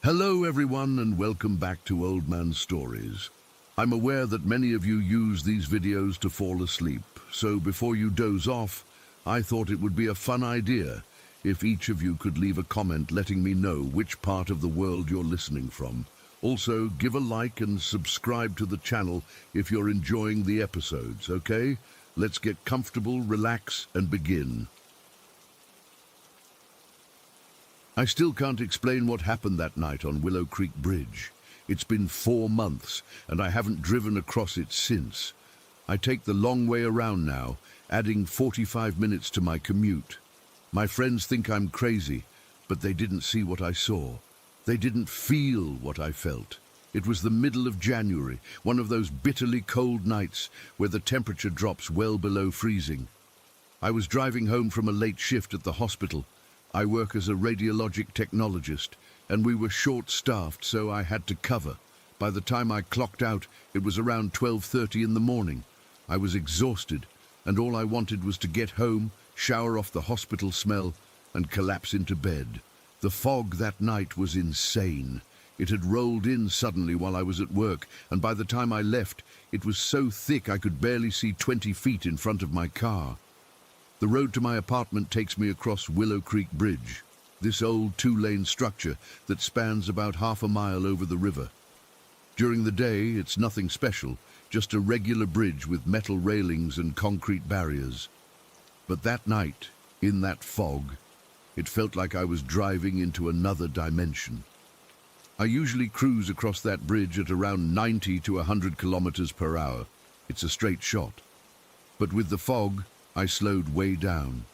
Hello everyone and welcome back to Old Man Stories. I'm aware that many of you use these videos to fall asleep, so before you doze off, I thought it would be a fun idea if each of you could leave a comment letting me know which part of the world you're listening from. Also, give a like and subscribe to the channel if you're enjoying the episodes, okay? Let's get comfortable, relax, and begin. I still can't explain what happened that night on Willow Creek Bridge. It's been 4 months, and I haven't driven across it since. I take the long way around now, adding 45 minutes to my commute. My friends think I'm crazy, but they didn't see what I saw. They didn't feel what I felt. It was the middle of January, one of those bitterly cold nights where the temperature drops well below freezing. I was driving home from a late shift at the hospital. I work as a radiologic technologist, and we were short-staffed, so I had to cover. By the time I clocked out, it was around 12:30 in the morning. I was exhausted, and all I wanted was to get home, shower off the hospital smell, and collapse into bed. The fog that night was insane. It had rolled in suddenly while I was at work, and by the time I left, it was so thick I could barely see 20 feet in front of my car. The road to my apartment takes me across Willow Creek Bridge, this old 2-lane structure that spans about half a mile over the river. During the day, it's nothing special, just a regular bridge with metal railings and concrete barriers. But that night, in that fog, it felt like I was driving into another dimension. I usually cruise across that bridge at around 90 to 100 kilometers per hour. It's a straight shot. But with the fog, I slowed way down.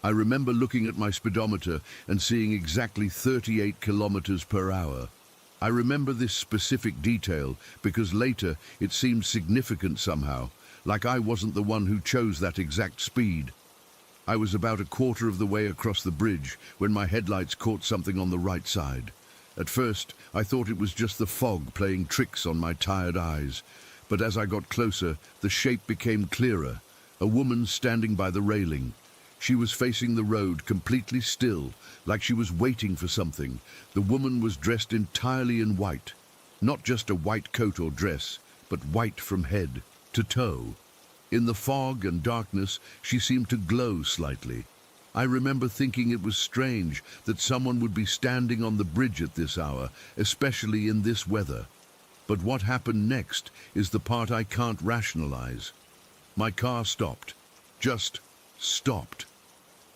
I remember looking at my speedometer and seeing exactly 38 kilometers per hour. I remember this specific detail because later it seemed significant somehow, like I wasn't the one who chose that exact speed. I was about a quarter of the way across the bridge when my headlights caught something on the right side. At first, I thought it was just the fog playing tricks on my tired eyes, but as I got closer, the shape became clearer. A woman standing by the railing. She was facing the road, completely still, like she was waiting for something. The woman was dressed entirely in white. Not just a white coat or dress, but white from head to toe. In the fog and darkness, she seemed to glow slightly. I remember thinking it was strange that someone would be standing on the bridge at this hour, especially in this weather. But what happened next is the part I can't rationalize. My car stopped. Just stopped.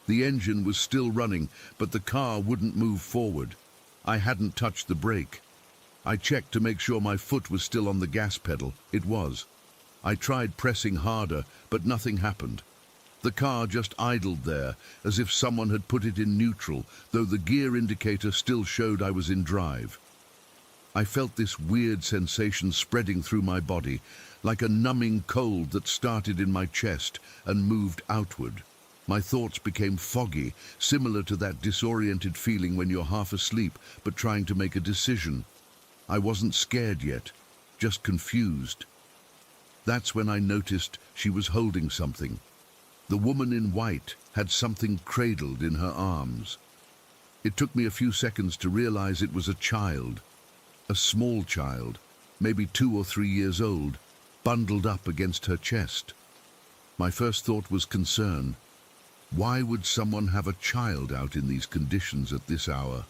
The engine was still running, but the car wouldn't move forward. I hadn't touched the brake. I checked to make sure my foot was still on the gas pedal. It was. I tried pressing harder, but nothing happened. The car just idled there, as if someone had put it in neutral, though the gear indicator still showed I was in drive. I felt this weird sensation spreading through my body, like a numbing cold that started in my chest and moved outward. My thoughts became foggy, similar to that disoriented feeling when you're half asleep but trying to make a decision. I wasn't scared yet, just confused. That's when I noticed she was holding something. The woman in white had something cradled in her arms. It took me a few seconds to realize it was a child. A small child, maybe 2 or 3 years old, bundled up against her chest. My first thought was concern. Why would someone have a child out in these conditions at this hour?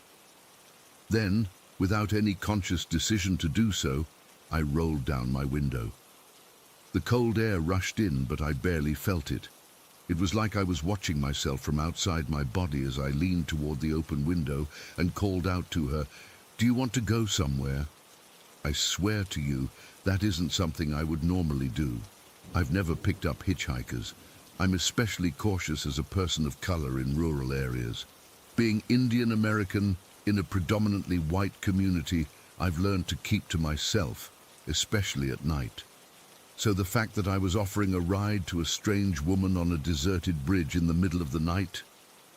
Then, without any conscious decision to do so, I rolled down my window. The cold air rushed in, but I barely felt it. It was like I was watching myself from outside my body as I leaned toward the open window and called out to her, "Do you want to go somewhere?" I swear to you, that isn't something I would normally do. I've never picked up hitchhikers. I'm especially cautious as a person of color in rural areas. Being Indian American in a predominantly white community, I've learned to keep to myself, especially at night. So the fact that I was offering a ride to a strange woman on a deserted bridge in the middle of the night,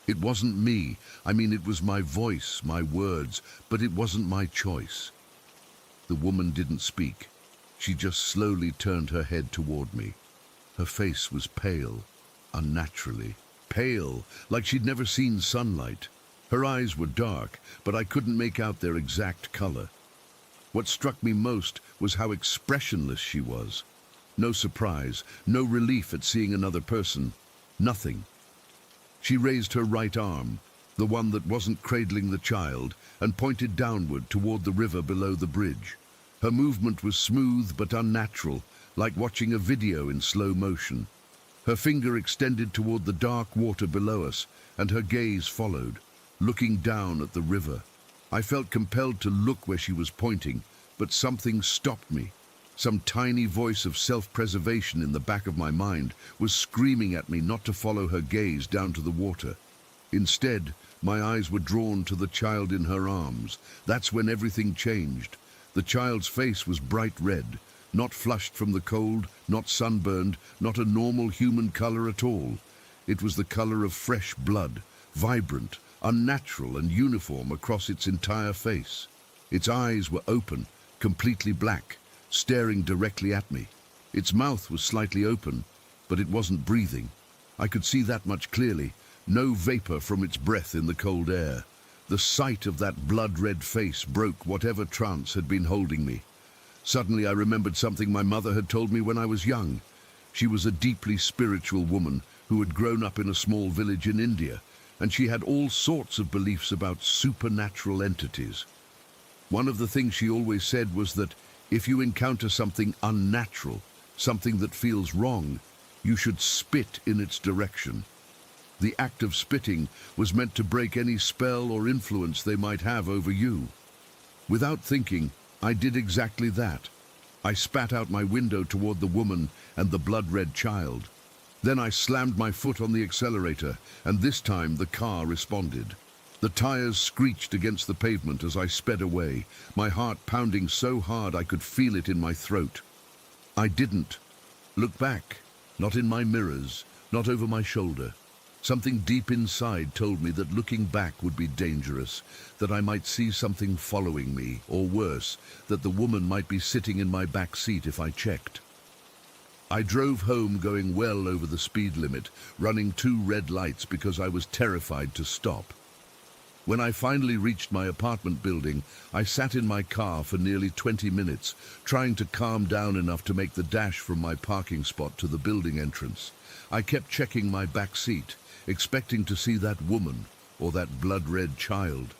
it wasn't me. I mean, it was my voice, my words, but it wasn't my choice. The woman didn't speak. She just slowly turned her head toward me. Her face was pale, unnaturally pale, like she'd never seen sunlight. Her eyes were dark, but I couldn't make out their exact color. What struck me most was how expressionless she was. No surprise, no relief at seeing another person, nothing. She raised her right arm, the one that wasn't cradling the child, and pointed downward toward the river below the bridge. Her movement was smooth but unnatural, like watching a video in slow motion. Her finger extended toward the dark water below us, and her gaze followed, looking down at the river. I felt compelled to look where she was pointing, but something stopped me. Some tiny voice of self-preservation in the back of my mind was screaming at me not to follow her gaze down to the water. Instead, my eyes were drawn to the child in her arms. That's when everything changed. The child's face was bright red, not flushed from the cold, not sunburned, not a normal human color at all. It was the color of fresh blood, vibrant, unnatural and uniform across its entire face. Its eyes were open, completely black, staring directly at me. Its mouth was slightly open, but it wasn't breathing. I could see that much clearly. No vapor from its breath in the cold air. The sight of that blood-red face broke whatever trance had been holding me. Suddenly I remembered something my mother had told me when I was young. She was a deeply spiritual woman who had grown up in a small village in India, and she had all sorts of beliefs about supernatural entities. One of the things she always said was that if you encounter something unnatural, something that feels wrong, you should spit in its direction. The act of spitting was meant to break any spell or influence they might have over you. Without thinking, I did exactly that. I spat out my window toward the woman and the blood-red child. Then I slammed my foot on the accelerator, and this time the car responded. The tires screeched against the pavement as I sped away, my heart pounding so hard I could feel it in my throat. I didn't look back, not in my mirrors, not over my shoulder. Something deep inside told me that looking back would be dangerous, that I might see something following me, or worse, that the woman might be sitting in my back seat if I checked. I drove home going well over the speed limit, running 2 red lights because I was terrified to stop. When I finally reached my apartment building, I sat in my car for nearly 20 minutes, trying to calm down enough to make the dash from my parking spot to the building entrance. I kept checking my back seat, expecting to see that woman or that blood-red child.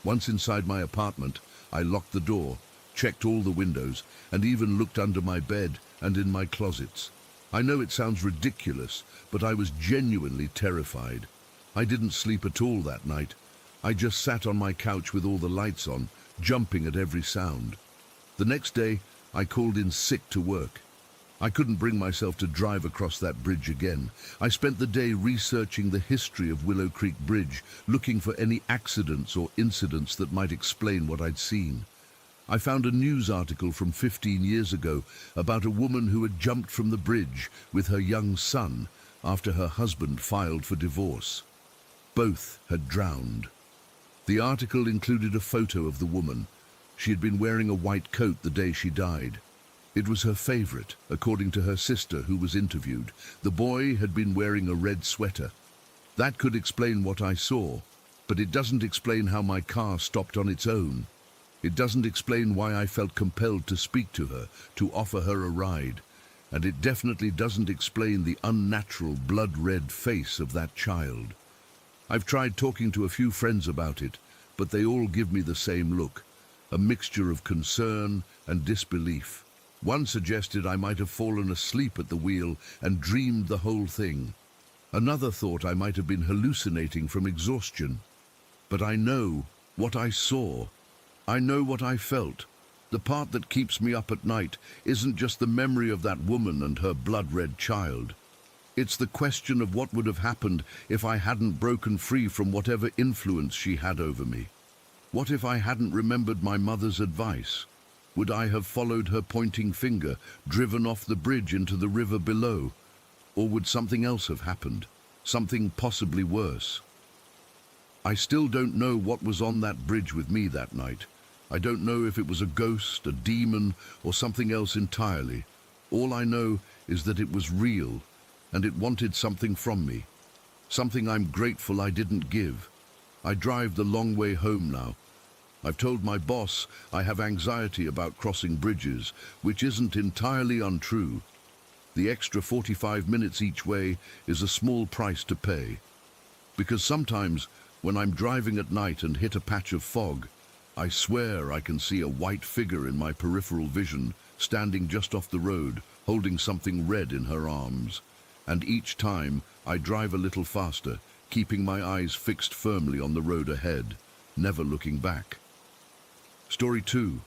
Once inside my apartment, I locked the door, checked all the windows, and even looked under my bed and in my closets. I know it sounds ridiculous, but I was genuinely terrified. I didn't sleep at all that night. I just sat on my couch with all the lights on, jumping at every sound. The next day, I called in sick to work. I couldn't bring myself to drive across that bridge again. I spent the day researching the history of Willow Creek Bridge, looking for any accidents or incidents that might explain what I'd seen. I found a news article from 15 years ago about a woman who had jumped from the bridge with her young son after her husband filed for divorce. Both had drowned. The article included a photo of the woman. She had been wearing a white coat the day she died. It was her favorite, according to her sister who was interviewed. The boy had been wearing a red sweater. That could explain what I saw, but it doesn't explain how my car stopped on its own. It doesn't explain why I felt compelled to speak to her, to offer her a ride. And it definitely doesn't explain the unnatural blood-red face of that child. I've tried talking to a few friends about it, but they all give me the same look, a mixture of concern and disbelief. One suggested I might have fallen asleep at the wheel and dreamed the whole thing. Another thought I might have been hallucinating from exhaustion. But I know what I saw. I know what I felt. The part that keeps me up at night isn't just the memory of that woman and her blood-red child. It's the question of what would have happened if I hadn't broken free from whatever influence she had over me. What if I hadn't remembered my mother's advice? Would I have followed her pointing finger, driven off the bridge into the river below? Or would something else have happened? Something possibly worse? I still don't know what was on that bridge with me that night. I don't know if it was a ghost, a demon, or something else entirely. All I know is that it was real, and it wanted something from me. Something I'm grateful I didn't give. I drive the long way home now. I've told my boss I have anxiety about crossing bridges, which isn't entirely untrue. The extra 45 minutes each way is a small price to pay. Because sometimes, when I'm driving at night and hit a patch of fog, I swear I can see a white figure in my peripheral vision, standing just off the road, holding something red in her arms. And each time, I drive a little faster, keeping my eyes fixed firmly on the road ahead, never looking back. Story 2.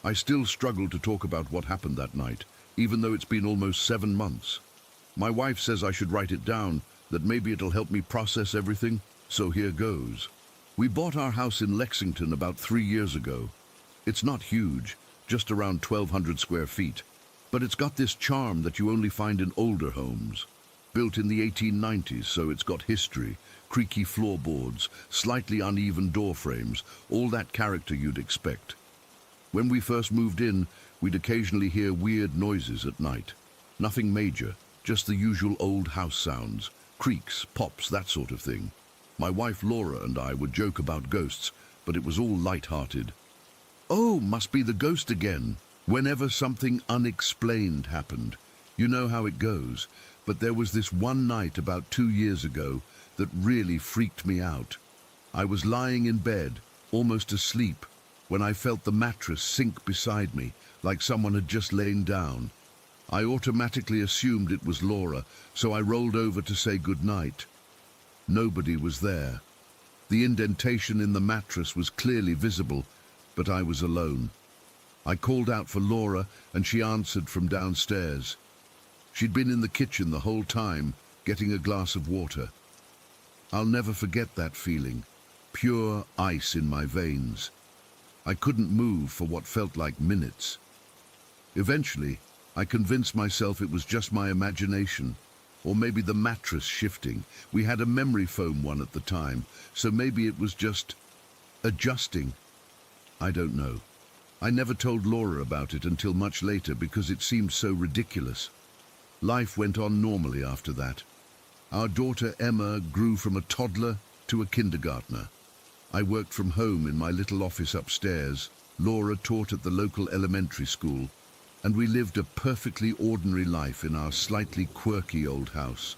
I still struggle to talk about what happened that night, even though it's been almost 7 months. My wife says I should write it down, that maybe it'll help me process everything, so here goes. We bought our house in Lexington about 3 years ago. It's not huge, just around 1,200 square feet, but it's got this charm that you only find in older homes. Built in the 1890s, so it's got history, creaky floorboards, slightly uneven door frames, all that character you'd expect. When we first moved in, we'd occasionally hear weird noises at night. Nothing major, just the usual old house sounds, creaks, pops, that sort of thing. My wife Laura and I would joke about ghosts, but it was all light-hearted. Oh, must be the ghost again. Whenever something unexplained happened. You know how it goes, but there was this one night about 2 years ago that really freaked me out. I was lying in bed, almost asleep, when I felt the mattress sink beside me, like someone had just lain down. I automatically assumed it was Laura, so I rolled over to say goodnight. Nobody was there. The indentation in the mattress was clearly visible, but I was alone. I called out for Laura, and she answered from downstairs. She'd been in the kitchen the whole time, getting a glass of water. I'll never forget that feeling, pure ice in my veins. I couldn't move for what felt like minutes. Eventually, I convinced myself it was just my imagination, or maybe the mattress shifting. We had a memory foam one at the time, so maybe it was just adjusting. I don't know. I never told Laura about it until much later because it seemed so ridiculous. Life went on normally after that. Our daughter Emma grew from a toddler to a kindergartner. I worked from home in my little office upstairs. Laura taught at the local elementary school, and we lived a perfectly ordinary life in our slightly quirky old house.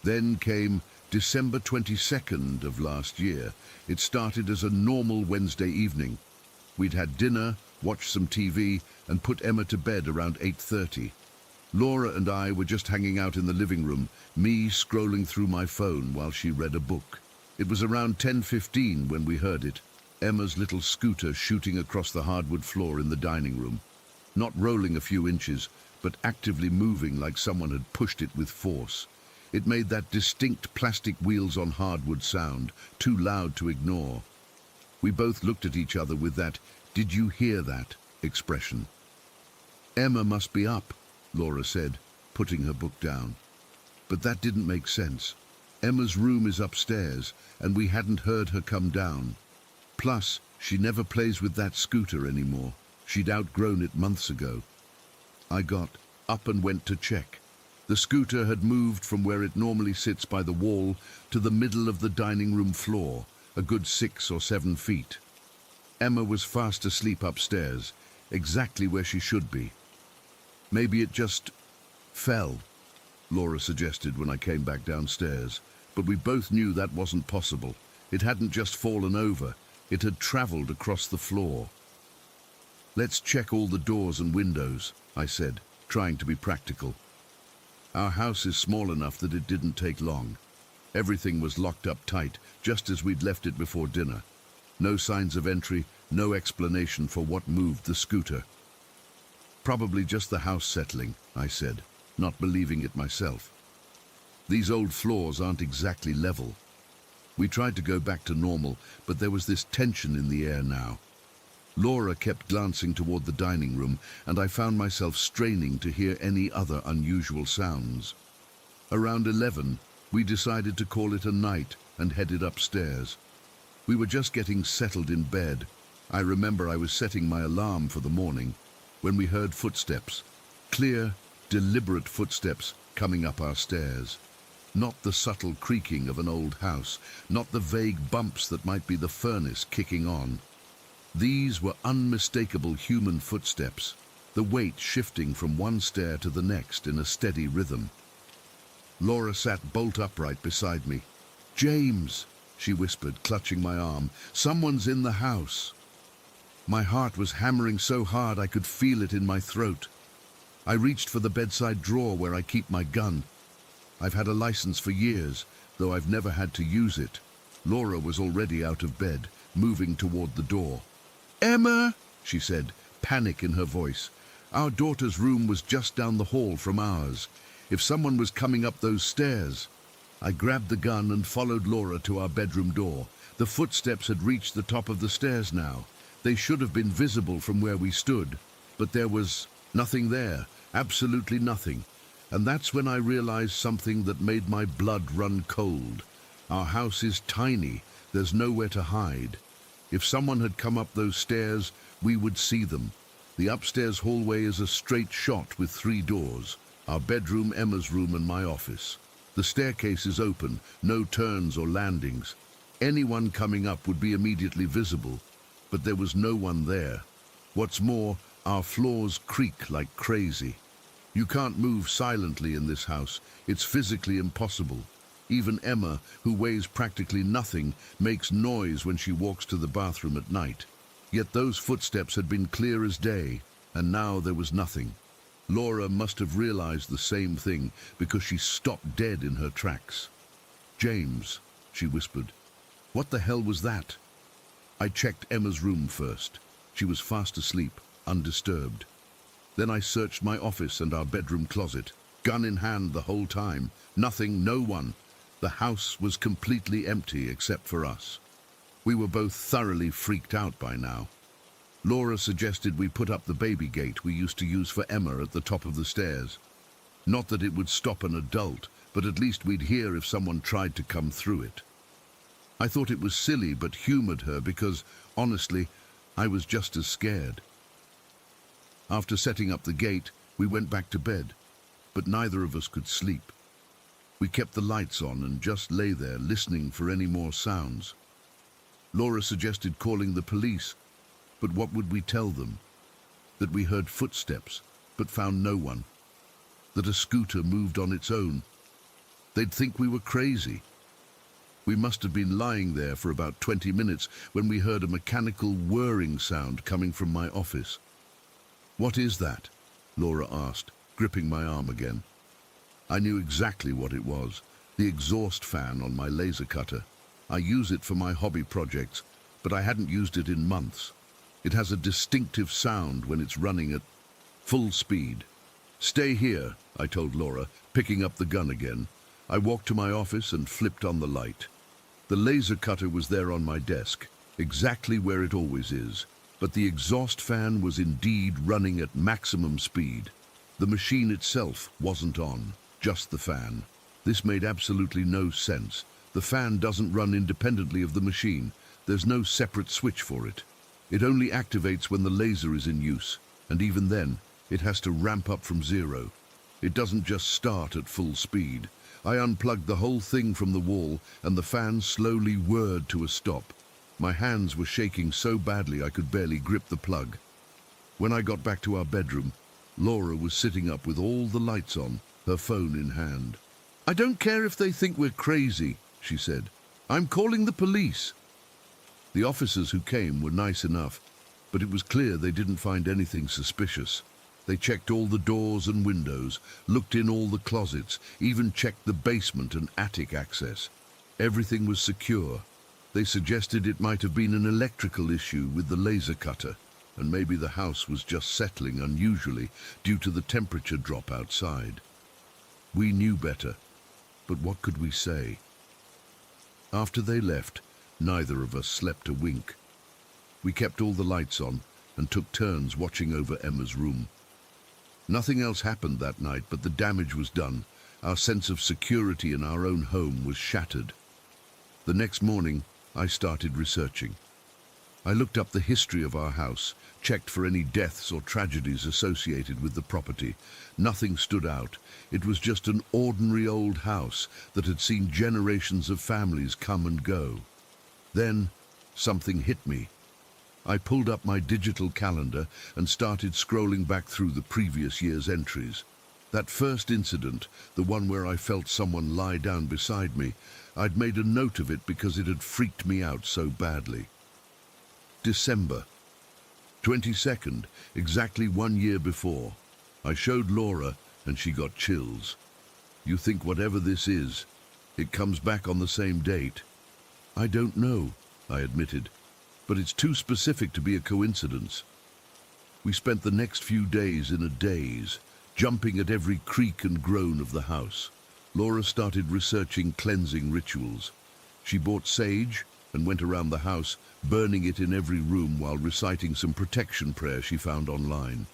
Then came December 22nd of last year. It started as a normal Wednesday evening. We'd had dinner, watched some TV, and put Emma to bed around 8:30. Laura and I were just hanging out in the living room, me scrolling through my phone while she read a book. It was around 10:15 when we heard it, Emma's little scooter shooting across the hardwood floor in the dining room. Not rolling a few inches, but actively moving like someone had pushed it with force. It made that distinct plastic wheels on hardwood sound, too loud to ignore. We both looked at each other with that, "Did you hear that?" expression. "Emma must be up," Laura said, putting her book down. But that didn't make sense. Emma's room is upstairs, and we hadn't heard her come down. Plus, she never plays with that scooter anymore. She'd outgrown it months ago. I got up and went to check. The scooter had moved from where it normally sits by the wall to the middle of the dining room floor, a good 6 or 7 feet. Emma was fast asleep upstairs, exactly where she should be. Maybe it just fell, Laura suggested when I came back downstairs, but we both knew that wasn't possible. It hadn't just fallen over, it had traveled across the floor. "Let's check all the doors and windows," I said, trying to be practical. Our house is small enough that it didn't take long. Everything was locked up tight, just as we'd left it before dinner. No signs of entry, no explanation for what moved the scooter. "Probably just the house settling," I said, not believing it myself. "These old floors aren't exactly level." We tried to go back to normal, but there was this tension in the air now. Laura kept glancing toward the dining room, and I found myself straining to hear any other unusual sounds. Around 11, we decided to call it a night and headed upstairs. We were just getting settled in bed. I remember I was setting my alarm for the morning when we heard footsteps, clear, deliberate footsteps coming up our stairs. Not the subtle creaking of an old house, not the vague bumps that might be the furnace kicking on. These were unmistakable human footsteps, the weight shifting from one stair to the next in a steady rhythm. Laura sat bolt upright beside me. "James," she whispered, clutching my arm, "someone's in the house." My heart was hammering so hard I could feel it in my throat. I reached for the bedside drawer where I keep my gun. I've had a license for years, though I've never had to use it. Laura was already out of bed, moving toward the door. "Emma," she said, panic in her voice. Our daughter's room was just down the hall from ours. If someone was coming up those stairs. I grabbed the gun and followed Laura to our bedroom door. The footsteps had reached the top of the stairs now. They should have been visible from where we stood, but there was nothing there, absolutely nothing. And that's when I realized something that made my blood run cold. Our house is tiny, there's nowhere to hide. If someone had come up those stairs, we would see them. The upstairs hallway is a straight shot with 3 doors. Our bedroom, Emma's room, and my office. The staircase is open, no turns or landings. Anyone coming up would be immediately visible, but there was no one there. What's more, our floors creak like crazy. You can't move silently in this house. It's physically impossible. Even Emma, who weighs practically nothing, makes noise when she walks to the bathroom at night. Yet those footsteps had been clear as day, and now there was nothing. Laura must have realized the same thing, because she stopped dead in her tracks. "James," she whispered, "what the hell was that?" I checked Emma's room first. She was fast asleep, undisturbed. Then I searched my office and our bedroom closet, gun in hand the whole time. Nothing, no one. The house was completely empty except for us. We were both thoroughly freaked out by now. Laura suggested we put up the baby gate we used to use for Emma at the top of the stairs. Not that it would stop an adult, but at least we'd hear if someone tried to come through it. I thought it was silly, but humored her because, honestly, I was just as scared. After setting up the gate, we went back to bed, but neither of us could sleep. We kept the lights on and just lay there listening for any more sounds. Laura suggested calling the police, but what would we tell them? That we heard footsteps, but found no one. That a scooter moved on its own. They'd think we were crazy. We must have been lying there for about 20 minutes when we heard a mechanical whirring sound coming from my office. "What is that?" Laura asked, gripping my arm again. I knew exactly what it was, the exhaust fan on my laser cutter. I use it for my hobby projects, but I hadn't used it in months. It has a distinctive sound when it's running at full speed. "Stay here," I told Laura, picking up the gun again. I walked to my office and flipped on the light. The laser cutter was there on my desk, exactly where it always is, but the exhaust fan was indeed running at maximum speed. The machine itself wasn't on, just the fan. This made absolutely no sense. The fan doesn't run independently of the machine. There's no separate switch for it. It only activates when the laser is in use, and even then, it has to ramp up from 0. It doesn't just start at full speed. I unplugged the whole thing from the wall, and the fan slowly whirred to a stop. My hands were shaking so badly I could barely grip the plug. When I got back to our bedroom, Laura was sitting up with all the lights on, her phone in hand. "I don't care if they think we're crazy," she said. "I'm calling the police." The officers who came were nice enough, but it was clear they didn't find anything suspicious. They checked all the doors and windows, looked in all the closets, even checked the basement and attic access. Everything was secure. They suggested it might have been an electrical issue with the laser cutter, and maybe the house was just settling unusually due to the temperature drop outside. We knew better, but what could we say? After they left, neither of us slept a wink. We kept all the lights on and took turns watching over Emma's room. Nothing else happened that night, but the damage was done. Our sense of security in our own home was shattered. The next morning, I started researching. I looked up the history of our house, checked for any deaths or tragedies associated with the property. Nothing stood out. It was just an ordinary old house that had seen generations of families come and go. Then, something hit me. I pulled up my digital calendar and started scrolling back through the previous year's entries. That first incident, the one where I felt someone lie down beside me, I'd made a note of it because it had freaked me out so badly. December 22nd, exactly 1 year before. I showed Laura and she got chills. You think whatever this is, it comes back on the same date? I don't know, I admitted, but it's too specific to be a coincidence. We spent the next few days in a daze, jumping at every creak and groan of the house. Laura started researching cleansing rituals. She bought sage and went around the house, burning it in every room while reciting some protection prayer she found online.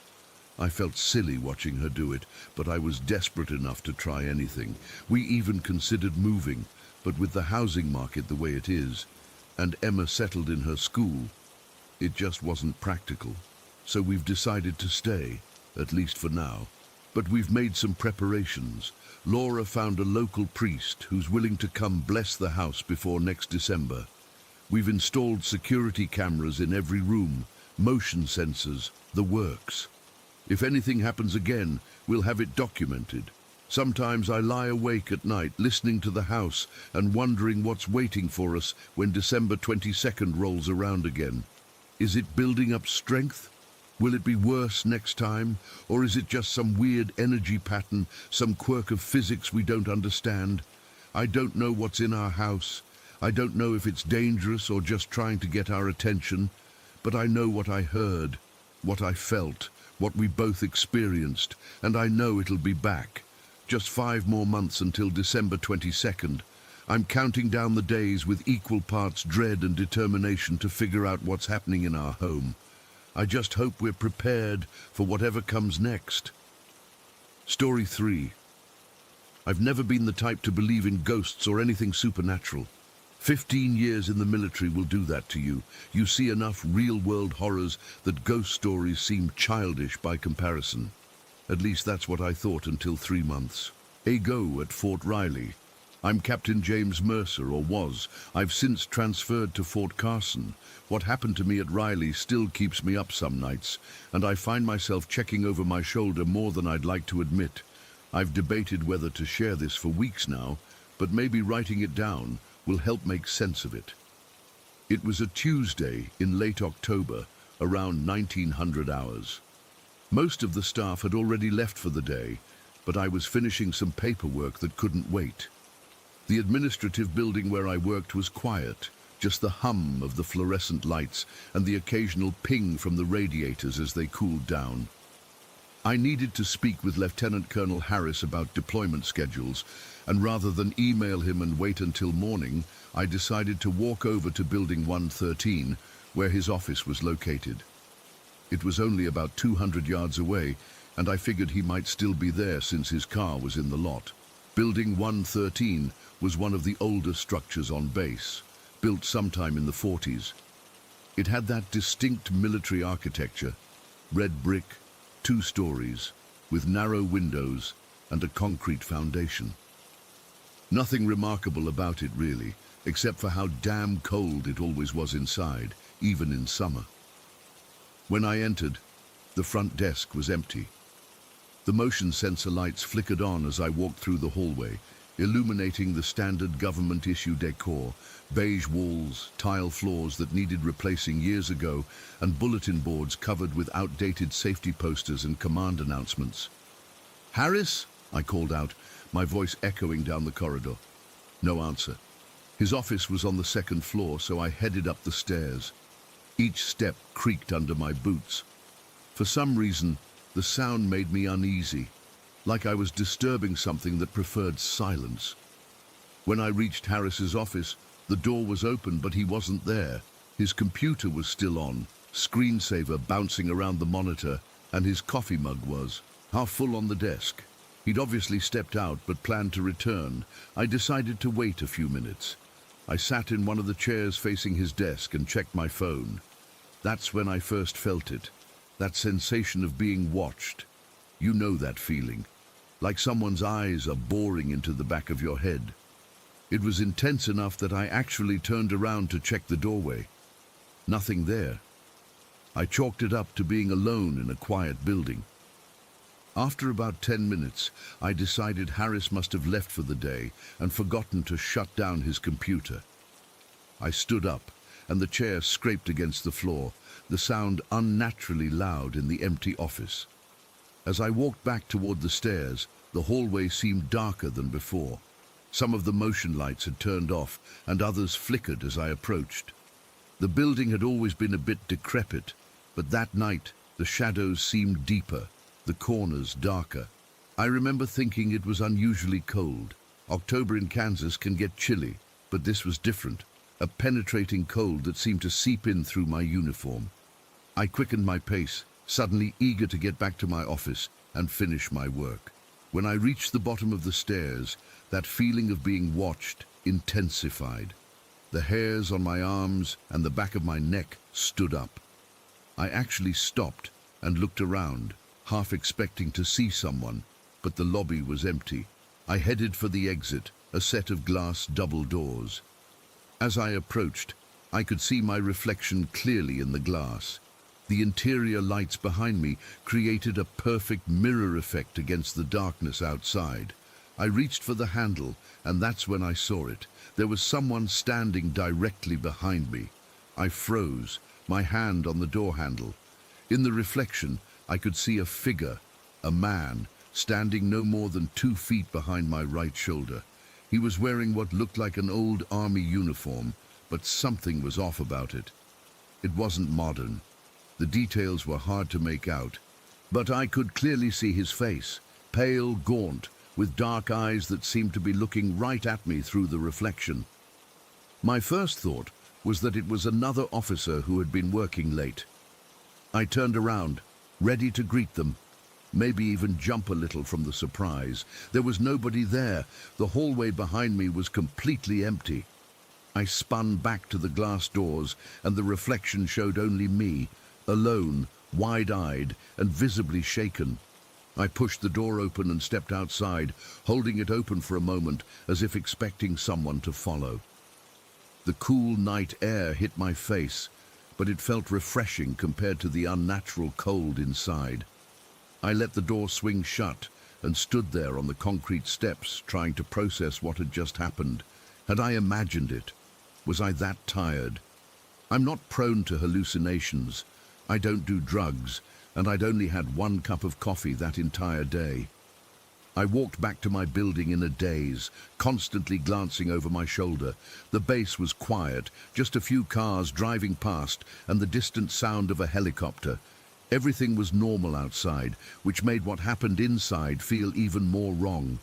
I felt silly watching her do it, but I was desperate enough to try anything. We even considered moving, but with the housing market the way it is, and Emma settled in her school, it just wasn't practical. So we've decided to stay, at least for now. But we've made some preparations. Laura found a local priest who's willing to come bless the house before next December. We've installed security cameras in every room, motion sensors, the works. If anything happens again, we'll have it documented. Sometimes I lie awake at night listening to the house and wondering what's waiting for us when December 22nd rolls around again. Is it building up strength? Will it be worse next time? Or is it just some weird energy pattern, some quirk of physics we don't understand? I don't know what's in our house. I don't know if it's dangerous or just trying to get our attention, but I know what I heard, what I felt, what we both experienced, and I know it'll be back. Just 5 more months until December 22nd. I'm counting down the days with equal parts dread and determination to figure out what's happening in our home. I just hope we're prepared for whatever comes next. Story 3. I've never been the type to believe in ghosts or anything supernatural. 15 years in the military will do that to you. You see enough real-world horrors that ghost stories seem childish by comparison. At least that's what I thought until 3 months ago at Fort Riley. I'm Captain James Mercer, or was. I've since transferred to Fort Carson. What happened to me at Riley still keeps me up some nights, and I find myself checking over my shoulder more than I'd like to admit. I've debated whether to share this for weeks now, but maybe writing it down will help make sense of it. It was a Tuesday in late October, around 1900 hours. Most of the staff had already left for the day, but I was finishing some paperwork that couldn't wait. The administrative building where I worked was quiet, just the hum of the fluorescent lights and the occasional ping from the radiators as they cooled down. I needed to speak with Lieutenant Colonel Harris about deployment schedules, and rather than email him and wait until morning, I decided to walk over to Building 113, where his office was located. It was only about 200 yards away, and I figured he might still be there since his car was in the lot. Building 113 was one of the older structures on base, built sometime in the 40s. It had that distinct military architecture, red brick, 2 stories, with narrow windows and a concrete foundation. Nothing remarkable about it really, except for how damn cold it always was inside, even in summer. When I entered, the front desk was empty. The motion sensor lights flickered on as I walked through the hallway, illuminating the standard government-issue decor, beige walls, tile floors that needed replacing years ago, and bulletin boards covered with outdated safety posters and command announcements. "Harris?" I called out, my voice echoing down the corridor. No answer. His office was on the 2nd floor, so I headed up the stairs. Each step creaked under my boots. For some reason, the sound made me uneasy, like I was disturbing something that preferred silence. When I reached Harris's office, the door was open, but he wasn't there. His computer was still on, screensaver bouncing around the monitor, and his coffee mug was half full on the desk. He'd obviously stepped out, but planned to return. I decided to wait a few minutes. I sat in one of the chairs facing his desk and checked my phone. That's when I first felt it. That sensation of being watched. You know that feeling. Like someone's eyes are boring into the back of your head. It was intense enough that I actually turned around to check the doorway. Nothing there. I chalked it up to being alone in a quiet building. After about 10 minutes, I decided Harris must have left for the day and forgotten to shut down his computer. I stood up, and the chair scraped against the floor, the sound unnaturally loud in the empty office. As I walked back toward the stairs, the hallway seemed darker than before. Some of the motion lights had turned off, and others flickered as I approached. The building had always been a bit decrepit, but that night the shadows seemed deeper, the corners darker. I remember thinking it was unusually cold. October in Kansas can get chilly, but this was different, a penetrating cold that seemed to seep in through my uniform. I quickened my pace, suddenly eager to get back to my office and finish my work. When I reached the bottom of the stairs, that feeling of being watched intensified. The hairs on my arms and the back of my neck stood up. I actually stopped and looked around, half expecting to see someone, but the lobby was empty. I headed for the exit, a set of glass double doors. As I approached, I could see my reflection clearly in the glass. The interior lights behind me created a perfect mirror effect against the darkness outside. I reached for the handle, and that's when I saw it. There was someone standing directly behind me. I froze, my hand on the door handle. In the reflection, I could see a figure, a man, standing no more than 2 feet behind my right shoulder. He was wearing what looked like an old army uniform, but something was off about it. It wasn't modern. The details were hard to make out, but I could clearly see his face, pale, gaunt, with dark eyes that seemed to be looking right at me through the reflection. My first thought was that it was another officer who had been working late. I turned around, ready to greet them, maybe even jump a little from the surprise. There was nobody there. The hallway behind me was completely empty. I spun back to the glass doors, and the reflection showed only me, alone, wide-eyed, and visibly shaken. I pushed the door open and stepped outside, holding it open for a moment, as if expecting someone to follow. The cool night air hit my face, but it felt refreshing compared to the unnatural cold inside. I let the door swing shut and stood there on the concrete steps, trying to process what had just happened. Had I imagined it? Was I that tired? I'm not prone to hallucinations. I don't do drugs, and I'd only had 1 cup of coffee that entire day. I walked back to my building in a daze, constantly glancing over my shoulder. The base was quiet, just a few cars driving past and the distant sound of a helicopter. Everything was normal outside, which made what happened inside feel even more wrong.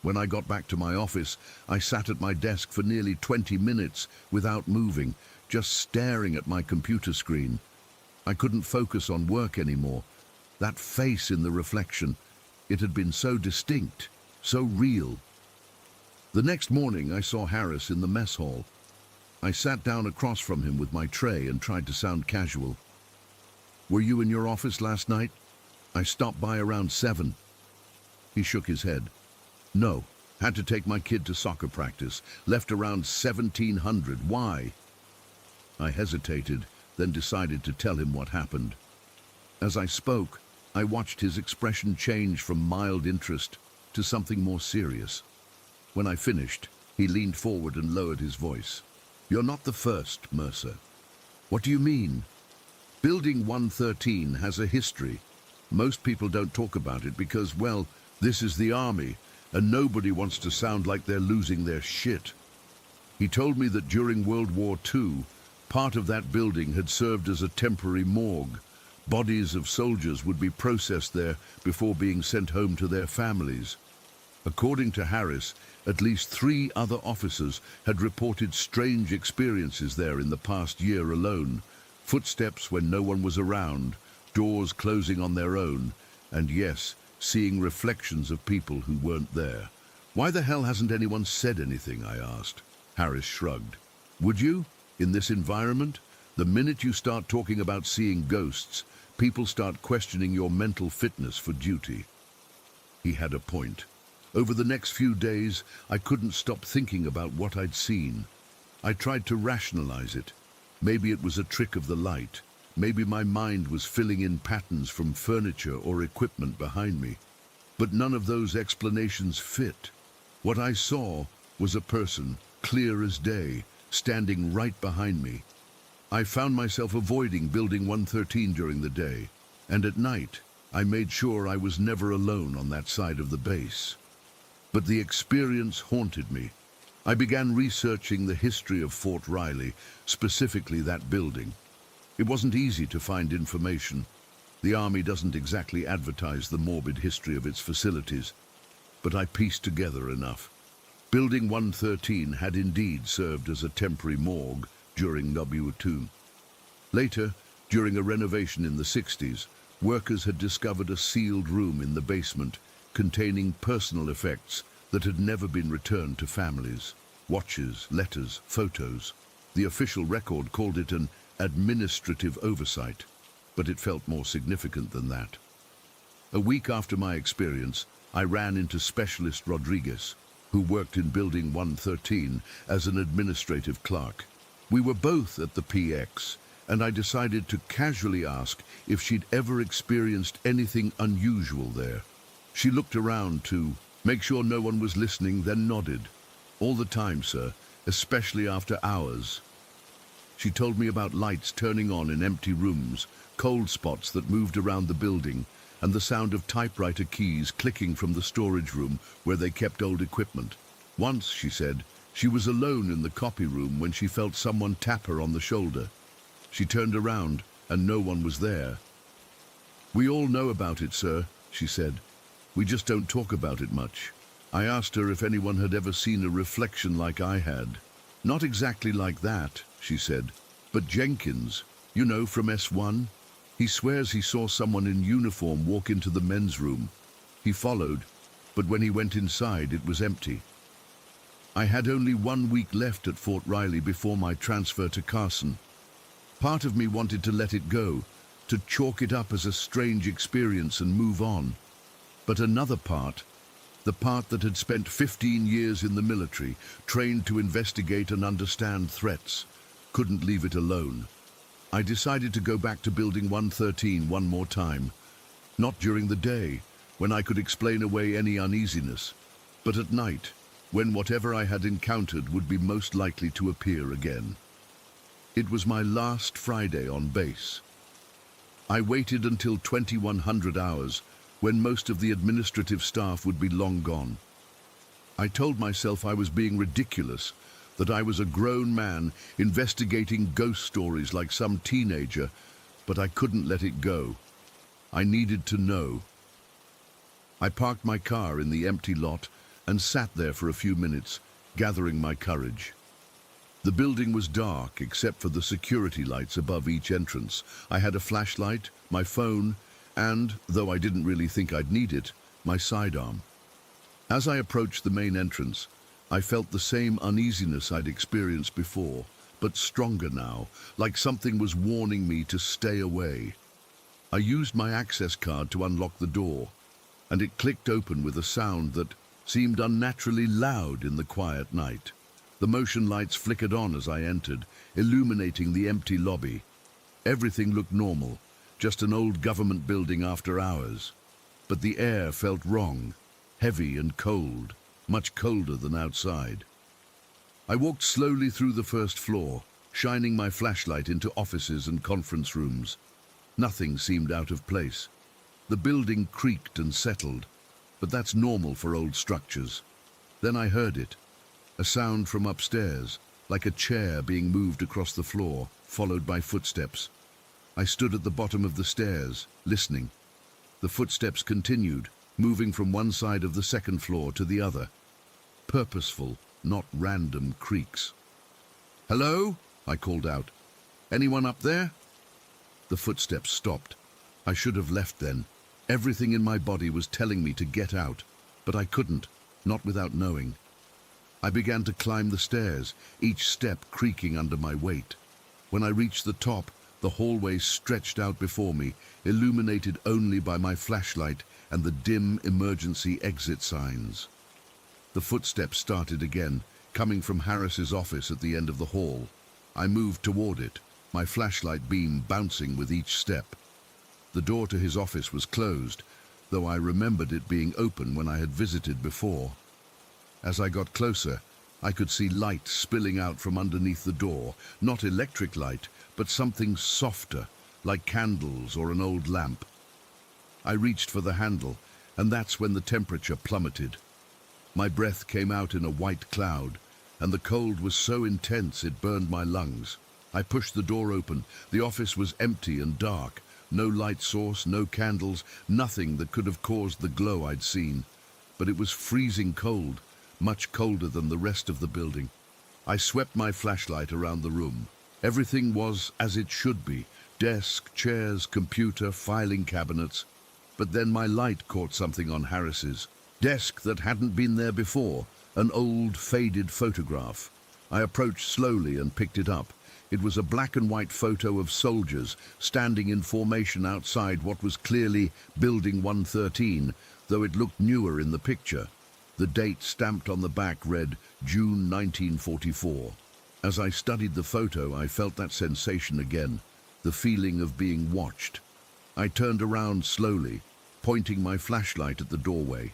When I got back to my office, I sat at my desk for nearly 20 minutes without moving, just staring at my computer screen. I couldn't focus on work anymore. That face in the reflection, it had been so distinct, so real. The next morning, I saw Harris in the mess hall. I sat down across from him with my tray and tried to sound casual. "Were you in your office last night? I stopped by around 7. He shook his head. "No, had to take my kid to soccer practice. Left around 1700. Why?" I hesitated, then decided to tell him what happened. As I spoke, I watched his expression change from mild interest to something more serious. When I finished, he leaned forward and lowered his voice. "You're not the first, Mercer." "What do you mean?" "Building 113 has a history. Most people don't talk about it because, well, this is the army, and nobody wants to sound like they're losing their shit." He told me that during World War II, part of that building had served as a temporary morgue. Bodies of soldiers would be processed there before being sent home to their families. According to Harris, at least 3 other officers had reported strange experiences there in the past year alone. Footsteps when no one was around, doors closing on their own, and yes, seeing reflections of people who weren't there. "Why the hell hasn't anyone said anything?" I asked. Harris shrugged. "Would you? In this environment? The minute you start talking about seeing ghosts, people start questioning your mental fitness for duty. He had a point. Over the next few days, I couldn't stop thinking about what I'd seen. I tried to rationalize it. Maybe it was a trick of the light. Maybe my mind was filling in patterns from furniture or equipment behind me. But none of those explanations fit. What I saw was a person, clear as day, standing right behind me. I found myself avoiding Building 113 during the day, and at night, I made sure I was never alone on that side of the base. But the experience haunted me. I began researching the history of Fort Riley, specifically that building. It wasn't easy to find information. The Army doesn't exactly advertise the morbid history of its facilities, but I pieced together enough. Building 113 had indeed served as a temporary morgue during W2. Later, during a renovation in the 60s, workers had discovered a sealed room in the basement containing personal effects that had never been returned to families. Watches, letters, photos. The official record called it an administrative oversight, but it felt more significant than that. A week after my experience, I ran into Specialist Rodriguez, who worked in Building 113 as an administrative clerk. We were both at the PX, and I decided to casually ask if she'd ever experienced anything unusual there. She looked around to make sure no one was listening, then nodded. All the time, sir, especially after hours. She told me about lights turning on in empty rooms, cold spots that moved around the building, and the sound of typewriter keys clicking from the storage room where they kept old equipment. Once, she said, she was alone in the copy room when she felt someone tap her on the shoulder. She turned around, and no one was there. "We all know about it, sir," she said. "We just don't talk about it much." I asked her if anyone had ever seen a reflection like I had. "Not exactly like that," she said, "but Jenkins, you know, from S1, he swears he saw someone in uniform walk into the men's room. He followed, but when he went inside, it was empty." I had only 1 week left at Fort Riley before my transfer to Carson. Part of me wanted to let it go, to chalk it up as a strange experience and move on. But another part, the part that had spent 15 years in the military, trained to investigate and understand threats, couldn't leave it alone. I decided to go back to Building 113 one more time. Not during the day, when I could explain away any uneasiness, but at night, when whatever I had encountered would be most likely to appear again. It was my last Friday on base. I waited until 2100 hours, when most of the administrative staff would be long gone. I told myself I was being ridiculous, that I was a grown man investigating ghost stories like some teenager, but I couldn't let it go. I needed to know. I parked my car in the empty lot and sat there for a few minutes, gathering my courage. The building was dark except for the security lights above each entrance. I had a flashlight, my phone, and, though I didn't really think I'd need it, my sidearm. As I approached the main entrance, I felt the same uneasiness I'd experienced before, but stronger now, like something was warning me to stay away. I used my access card to unlock the door, and it clicked open with a sound that seemed unnaturally loud in the quiet night. The motion lights flickered on as I entered, illuminating the empty lobby. Everything looked normal, just an old government building after hours. But the air felt wrong, heavy and cold, much colder than outside. I walked slowly through the first floor, shining my flashlight into offices and conference rooms. Nothing seemed out of place. The building creaked and settled, but that's normal for old structures. Then I heard it. A sound from upstairs, like a chair being moved across the floor, followed by footsteps. I stood at the bottom of the stairs, listening. The footsteps continued, moving from one side of the second floor to the other. Purposeful, not random creaks. "Hello?" I called out. "Anyone up there?" The footsteps stopped. I should have left then. Everything in my body was telling me to get out, but I couldn't, not without knowing. I began to climb the stairs, each step creaking under my weight. When I reached the top, the hallway stretched out before me, illuminated only by my flashlight and the dim emergency exit signs. The footsteps started again, coming from Harris's office at the end of the hall. I moved toward it, my flashlight beam bouncing with each step. The door to his office was closed, though I remembered it being open when I had visited before. As I got closer, I could see light spilling out from underneath the door, not electric light, but something softer, like candles or an old lamp. I reached for the handle, and that's when the temperature plummeted. My breath came out in a white cloud, and the cold was so intense it burned my lungs. I pushed the door open. The office was empty and dark. No light source, no candles, nothing that could have caused the glow I'd seen. But it was freezing cold, much colder than the rest of the building. I swept my flashlight around the room. Everything was as it should be: desk, chairs, computer, filing cabinets. But then my light caught something on Harris's desk that hadn't been there before, an old, faded photograph. I approached slowly and picked it up. It was a black and white photo of soldiers standing in formation outside what was clearly Building 113, though it looked newer in the picture. The date stamped on the back read June 1944. As I studied the photo, I felt that sensation again, the feeling of being watched. I turned around slowly, pointing my flashlight at the doorway.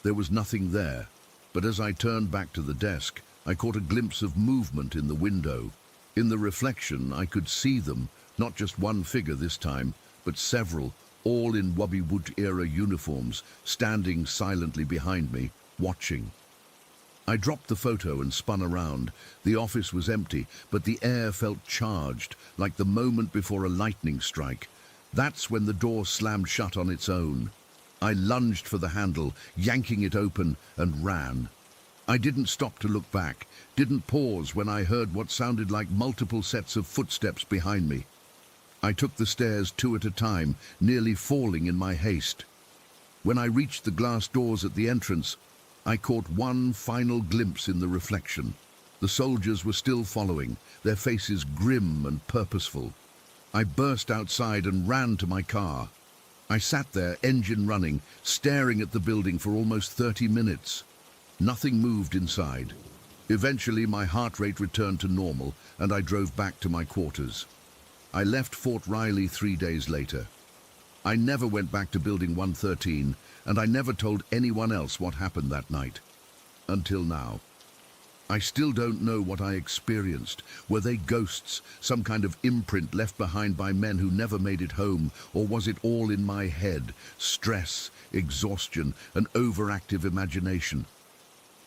There was nothing there, but as I turned back to the desk, I caught a glimpse of movement in the window. In the reflection, I could see them, not just one figure this time, but several, all in Wobby-Wood-era uniforms, standing silently behind me, watching. I dropped the photo and spun around. The office was empty, but the air felt charged, like the moment before a lightning strike. That's when the door slammed shut on its own. I lunged for the handle, yanking it open, and ran. I didn't stop to look back, didn't pause when I heard what sounded like multiple sets of footsteps behind me. I took the stairs two at a time, nearly falling in my haste. When I reached the glass doors at the entrance, I caught one final glimpse in the reflection. The soldiers were still following, their faces grim and purposeful. I burst outside and ran to my car. I sat there, engine running, staring at the building for almost 30 minutes. Nothing moved inside. Eventually, my heart rate returned to normal, and I drove back to my quarters. I left Fort Riley 3 days later. I never went back to Building 113, and I never told anyone else what happened that night. Until now. I still don't know what I experienced. Were they ghosts, some kind of imprint left behind by men who never made it home, or was it all in my head? Stress, exhaustion, an overactive imagination.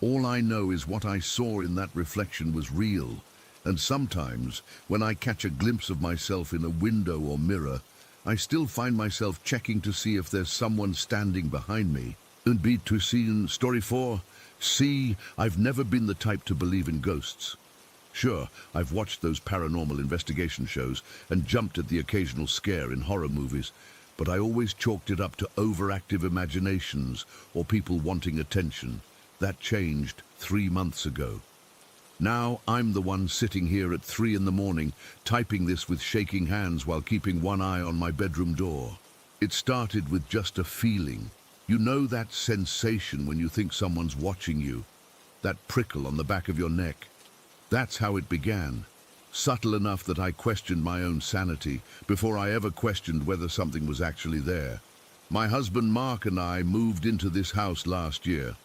All I know is what I saw in that reflection was real, and sometimes, when I catch a glimpse of myself in a window or mirror, I still find myself checking to see if there's someone standing behind me. And beat to scene story 4. See, I've never been the type to believe in ghosts. Sure, I've watched those paranormal investigation shows and jumped at the occasional scare in horror movies, but I always chalked it up to overactive imaginations or people wanting attention. That changed 3 months ago. Now I'm the one sitting here at 3 in the morning, typing this with shaking hands while keeping one eye on my bedroom door. It started with just a feeling. You know that sensation when you think someone's watching you? That prickle on the back of your neck? That's how it began. Subtle enough that I questioned my own sanity before I ever questioned whether something was actually there. My husband Mark and I moved into this house last year.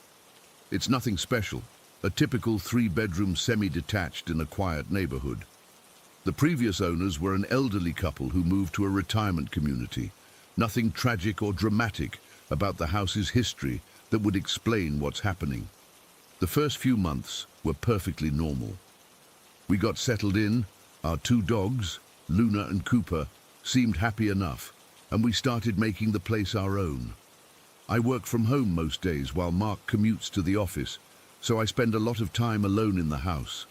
It's nothing special, a typical 3-bedroom semi-detached in a quiet neighborhood. The previous owners were an elderly couple who moved to a retirement community. Nothing tragic or dramatic about the house's history that would explain what's happening. The first few months were perfectly normal. We got settled in, our 2 dogs, Luna and Cooper, seemed happy enough, and we started making the place our own. I work from home most days while Mark commutes to the office, so I spend a lot of time alone in the house.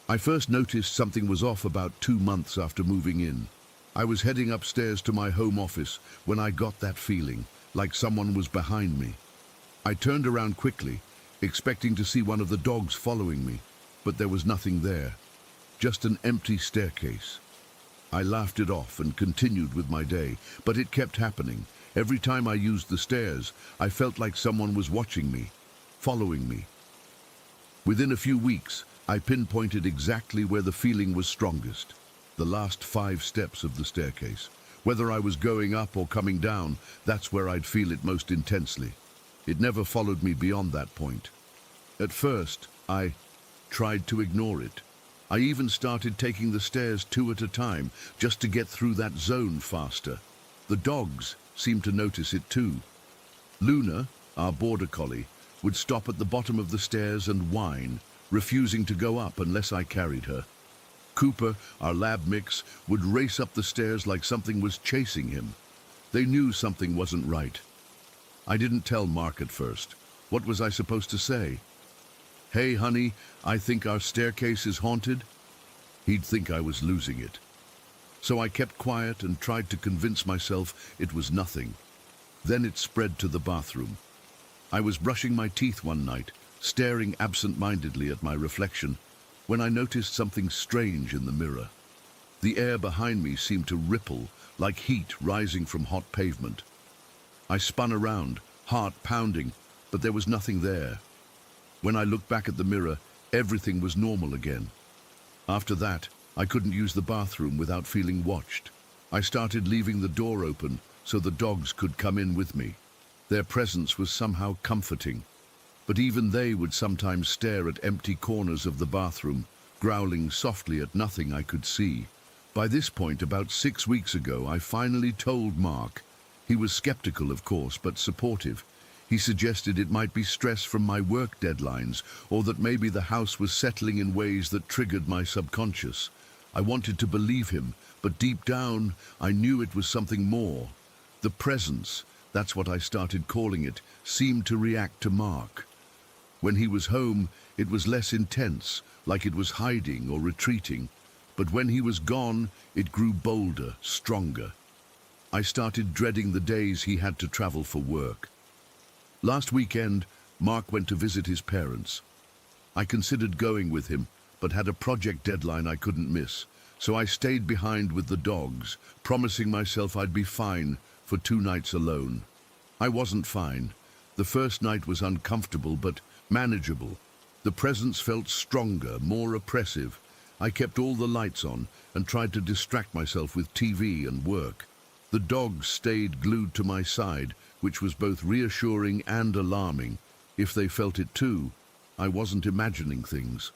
I first noticed something was off about 2 months after moving in. I was heading upstairs to my home office when I got that feeling, like someone was behind me. I turned around quickly, expecting to see one of the dogs following me, but there was nothing there. Just an empty staircase. I laughed it off and continued with my day, but it kept happening. Every time I used the stairs, I felt like someone was watching me, following me. Within a few weeks, I pinpointed exactly where the feeling was strongest. The last 5 steps of the staircase. Whether I was going up or coming down, that's where I'd feel it most intensely. It never followed me beyond that point. At first, I tried to ignore it. I even started taking the stairs 2 at a time, just to get through that zone faster. The dogs seemed to notice it too. Luna, our border collie, would stop at the bottom of the stairs and whine, refusing to go up unless I carried her. Cooper, our lab mix, would race up the stairs like something was chasing him. They knew something wasn't right. I didn't tell Mark at first. What was I supposed to say? "Hey, honey, I think our staircase is haunted?" He'd think I was losing it. So I kept quiet and tried to convince myself it was nothing. Then it spread to the bathroom. I was brushing my teeth one night, staring absent-mindedly at my reflection, when I noticed something strange in the mirror. The air behind me seemed to ripple, like heat rising from hot pavement. I spun around, heart pounding, but there was nothing there. When I looked back at the mirror, everything was normal again. After that, I couldn't use the bathroom without feeling watched. I started leaving the door open so the dogs could come in with me. Their presence was somehow comforting, but even they would sometimes stare at empty corners of the bathroom, growling softly at nothing I could see. By this point, about 6 weeks ago, I finally told Mark. He was skeptical, of course, but supportive. He suggested it might be stress from my work deadlines, or that maybe the house was settling in ways that triggered my subconscious. I wanted to believe him, but deep down, I knew it was something more. The presence, that's what I started calling it, seemed to react to Mark. When he was home, it was less intense, like it was hiding or retreating. But when he was gone, it grew bolder, stronger. I started dreading the days he had to travel for work. Last weekend, Mark went to visit his parents. I considered going with him, but had a project deadline I couldn't miss, so I stayed behind with the dogs, promising myself I'd be fine for 2 nights alone. I wasn't fine. The first night was uncomfortable, but manageable. The presence felt stronger, more oppressive. I kept all the lights on and tried to distract myself with TV and work. The dogs stayed glued to my side, which was both reassuring and alarming. If they felt it too, I wasn't imagining things.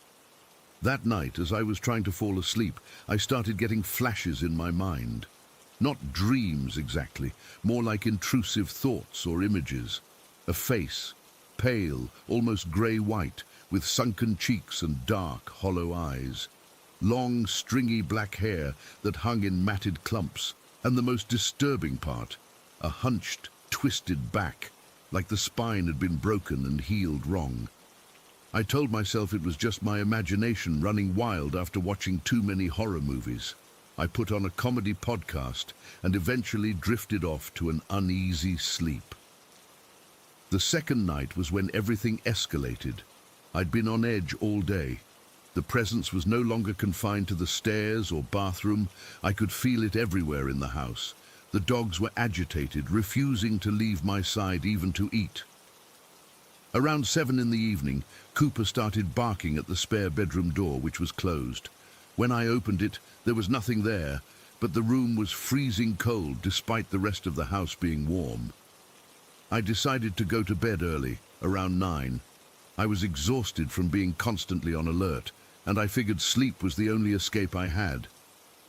That night, as I was trying to fall asleep, I started getting flashes in my mind. Not dreams exactly, more like intrusive thoughts or images. A face, pale, almost grey-white, with sunken cheeks and dark, hollow eyes. Long, stringy black hair that hung in matted clumps. And the most disturbing part, a hunched, twisted back, like the spine had been broken and healed wrong. I told myself it was just my imagination running wild after watching too many horror movies. I put on a comedy podcast and eventually drifted off to an uneasy sleep. The second night was when everything escalated. I'd been on edge all day. The presence was no longer confined to the stairs or bathroom. I could feel it everywhere in the house. The dogs were agitated, refusing to leave my side even to eat. Around 7 in the evening, Cooper started barking at the spare bedroom door, which was closed. When I opened it, there was nothing there, but the room was freezing cold despite the rest of the house being warm. I decided to go to bed early, around 9. I was exhausted from being constantly on alert, and I figured sleep was the only escape I had.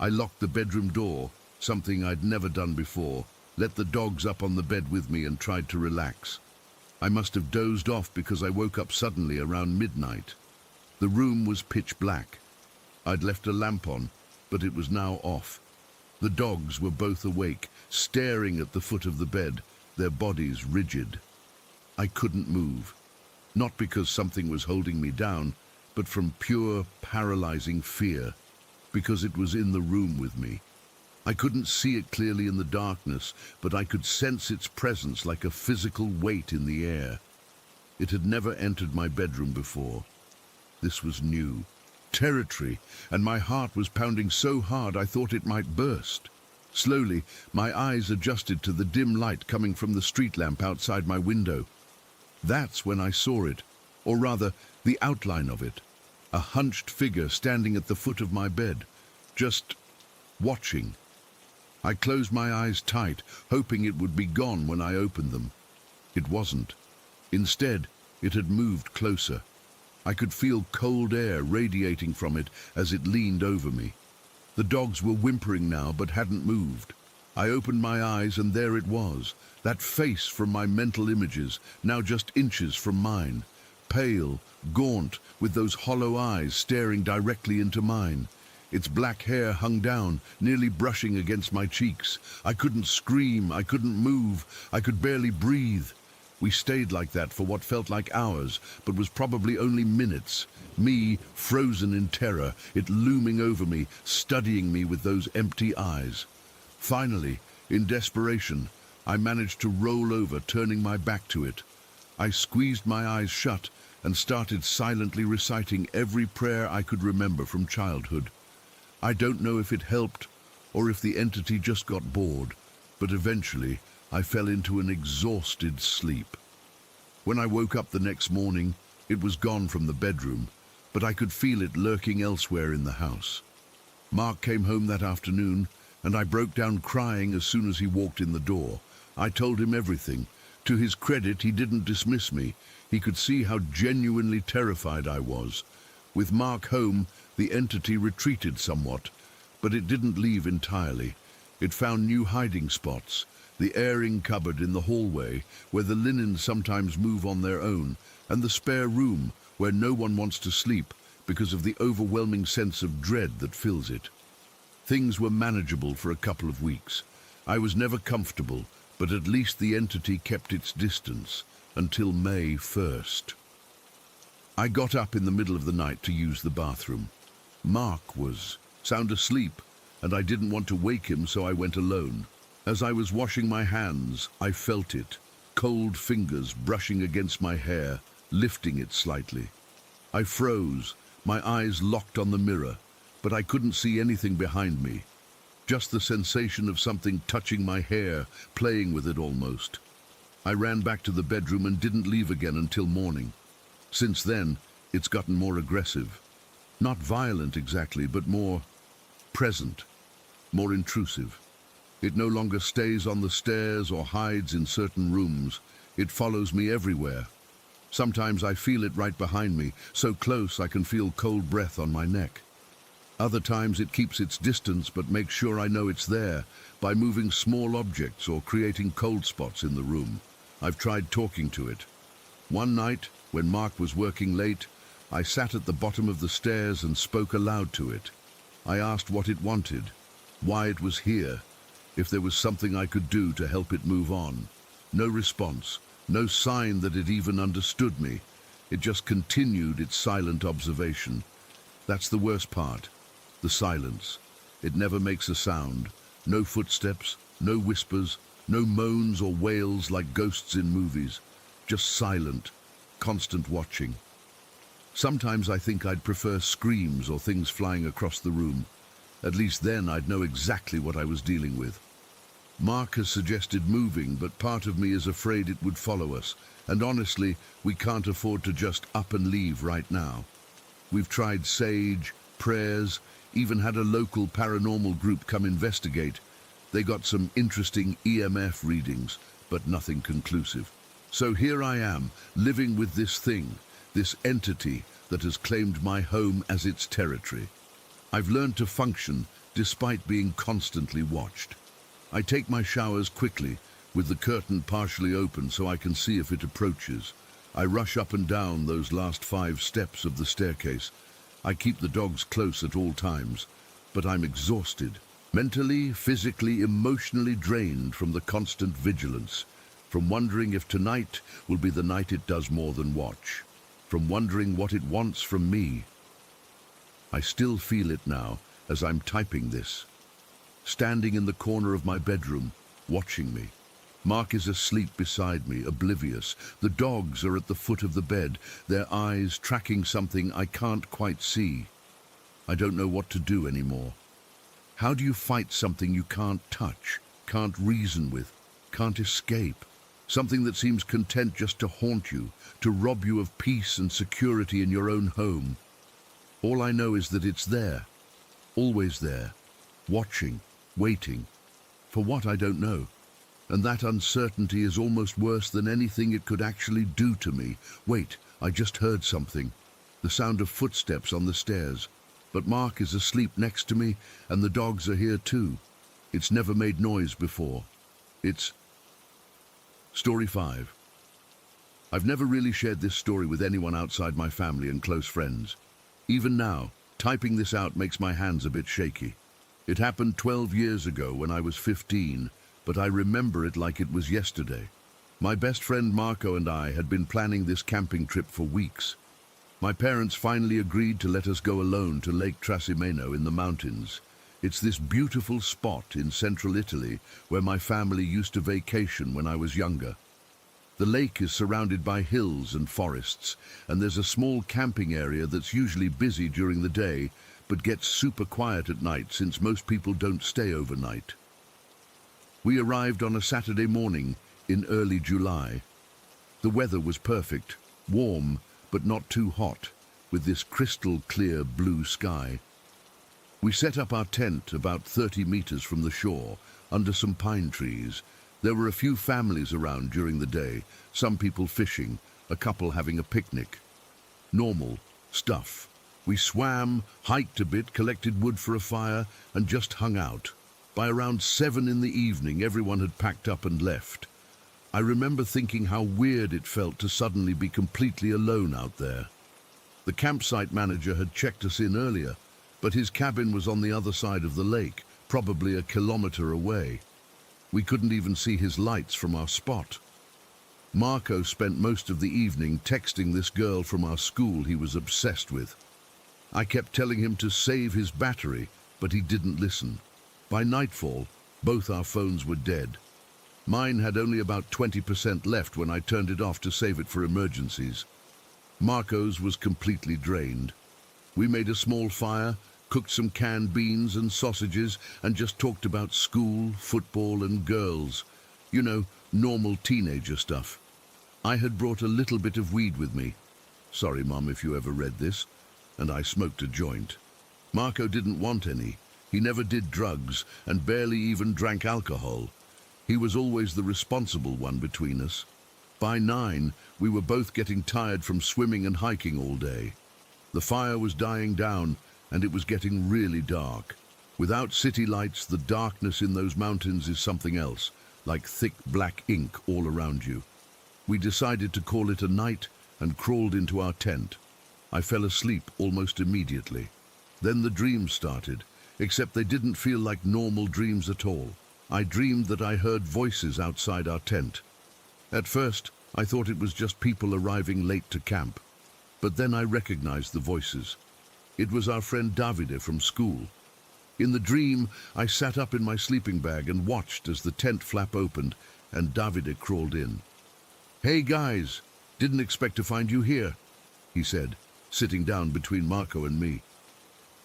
I locked the bedroom door, something I'd never done before, let the dogs up on the bed with me and tried to relax. I must have dozed off because I woke up suddenly around midnight. The room was pitch black. I'd left a lamp on, but it was now off. The dogs were both awake, staring at the foot of the bed, their bodies rigid. I couldn't move, not because something was holding me down, but from pure, paralyzing fear, because it was in the room with me. I couldn't see it clearly in the darkness, but I could sense its presence like a physical weight in the air. It had never entered my bedroom before. This was new. Territory, and my heart was pounding so hard I thought it might burst. Slowly, my eyes adjusted to the dim light coming from the street lamp outside my window. That's when I saw it, or rather, the outline of it. A hunched figure standing at the foot of my bed, just watching. I closed my eyes tight, hoping it would be gone when I opened them. It wasn't. Instead, it had moved closer. I could feel cold air radiating from it as it leaned over me. The dogs were whimpering now, but hadn't moved. I opened my eyes and there it was, that face from my mental images, now just inches from mine. Pale, gaunt, with those hollow eyes staring directly into mine. Its black hair hung down, nearly brushing against my cheeks. I couldn't scream, I couldn't move, I could barely breathe. We stayed like that for what felt like hours, but was probably only minutes. Me, frozen in terror, it looming over me, studying me with those empty eyes. Finally, in desperation, I managed to roll over, turning my back to it. I squeezed my eyes shut and started silently reciting every prayer I could remember from childhood. I don't know if it helped or if the entity just got bored, but eventually I fell into an exhausted sleep. When I woke up the next morning, it was gone from the bedroom, but I could feel it lurking elsewhere in the house. Mark came home that afternoon, and I broke down crying as soon as he walked in the door. I told him everything. To his credit, he didn't dismiss me. He could see how genuinely terrified I was. With Mark home, the entity retreated somewhat, but it didn't leave entirely. It found new hiding spots. The airing cupboard in the hallway, where the linens sometimes move on their own, and the spare room, where no one wants to sleep because of the overwhelming sense of dread that fills it. Things were manageable for a couple of weeks. I was never comfortable, but at least the entity kept its distance until May 1st. I got up in the middle of the night to use the bathroom. Mark was sound asleep, and I didn't want to wake him, so I went alone. As I was washing my hands, I felt it, cold fingers brushing against my hair, lifting it slightly. I froze, my eyes locked on the mirror, but I couldn't see anything behind me. Just the sensation of something touching my hair, playing with it almost. I ran back to the bedroom and didn't leave again until morning. Since then, it's gotten more aggressive. Not violent exactly, but more present, more intrusive. It no longer stays on the stairs or hides in certain rooms. It follows me everywhere. Sometimes I feel it right behind me, so close I can feel cold breath on my neck. Other times it keeps its distance but makes sure I know it's there by moving small objects or creating cold spots in the room. I've tried talking to it. One night, when Mark was working late, I sat at the bottom of the stairs and spoke aloud to it. I asked what it wanted, why it was here, if there was something I could do to help it move on. No response, no sign that it even understood me. It just continued its silent observation. That's the worst part, the silence. It never makes a sound. No footsteps, no whispers, no moans or wails like ghosts in movies. Just silent, constant watching. Sometimes I think I'd prefer screams or things flying across the room. At least then I'd know exactly what I was dealing with. Mark has suggested moving, but part of me is afraid it would follow us. And honestly, we can't afford to just up and leave right now. We've tried sage, prayers, even had a local paranormal group come investigate. They got some interesting EMF readings, but nothing conclusive. So here I am, living with this thing, this entity that has claimed my home as its territory. I've learned to function despite being constantly watched. I take my showers quickly, with the curtain partially open so I can see if it approaches. I rush up and down those last 5 steps of the staircase. I keep the dogs close at all times, but I'm exhausted. Mentally, physically, emotionally drained from the constant vigilance. From wondering if tonight will be the night it does more than watch. From wondering what it wants from me. I still feel it now as I'm typing this. Standing in the corner of my bedroom, watching me. Mark is asleep beside me, oblivious. The dogs are at the foot of the bed, their eyes tracking something I can't quite see. I don't know what to do anymore. How do you fight something you can't touch, can't reason with, can't escape? Something that seems content just to haunt you, to rob you of peace and security in your own home. All I know is that it's there, always there, watching, waiting. For what, I don't know. And that uncertainty is almost worse than anything it could actually do to me. Wait, I just heard something. The sound of footsteps on the stairs. But Mark is asleep next to me, and the dogs are here too. It's never made noise before. It's... Story 5. I've never really shared this story with anyone outside my family and close friends. Even now, typing this out makes my hands a bit shaky. It happened 12 years ago when I was 15, but I remember it like it was yesterday. My best friend Marco and I had been planning this camping trip for weeks. My parents finally agreed to let us go alone to Lake Trasimeno in the mountains. It's this beautiful spot in central Italy where my family used to vacation when I was younger. The lake is surrounded by hills and forests, and there's a small camping area that's usually busy during the day, but gets super quiet at night since most people don't stay overnight. We arrived on a Saturday morning in early July. The weather was perfect, warm, but not too hot, with this crystal clear blue sky. We set up our tent about 30 meters from the shore, under some pine trees. There were a few families around during the day, some people fishing, a couple having a picnic. Normal stuff. We swam, hiked a bit, collected wood for a fire, and just hung out. By around 7 in the evening, everyone had packed up and left. I remember thinking how weird it felt to suddenly be completely alone out there. The campsite manager had checked us in earlier, but his cabin was on the other side of the lake, probably a kilometer away. We couldn't even see his lights from our spot. Marco spent most of the evening texting this girl from our school he was obsessed with. I kept telling him to save his battery, but he didn't listen. By nightfall, both our phones were dead. Mine had only about 20% left when I turned it off to save it for emergencies. Marco's was completely drained. We made a small fire, cooked some canned beans and sausages, and just talked about school, football, and girls. You know, normal teenager stuff. I had brought a little bit of weed with me. Sorry, Mum, if you ever read this. And I smoked a joint. Marco didn't want any. He never did drugs, and barely even drank alcohol. He was always the responsible one between us. By 9, we were both getting tired from swimming and hiking all day. The fire was dying down, and it was getting really dark. Without city lights, the darkness in those mountains is something else, like thick black ink all around you. We decided to call it a night and crawled into our tent. I fell asleep almost immediately. Then the dreams started, except they didn't feel like normal dreams at all. I dreamed that I heard voices outside our tent. At first, I thought it was just people arriving late to camp. But then I recognized the voices. It was our friend Davide from school. In the dream, I sat up in my sleeping bag and watched as the tent flap opened and Davide crawled in. "Hey guys, didn't expect to find you here," he said, sitting down between Marco and me.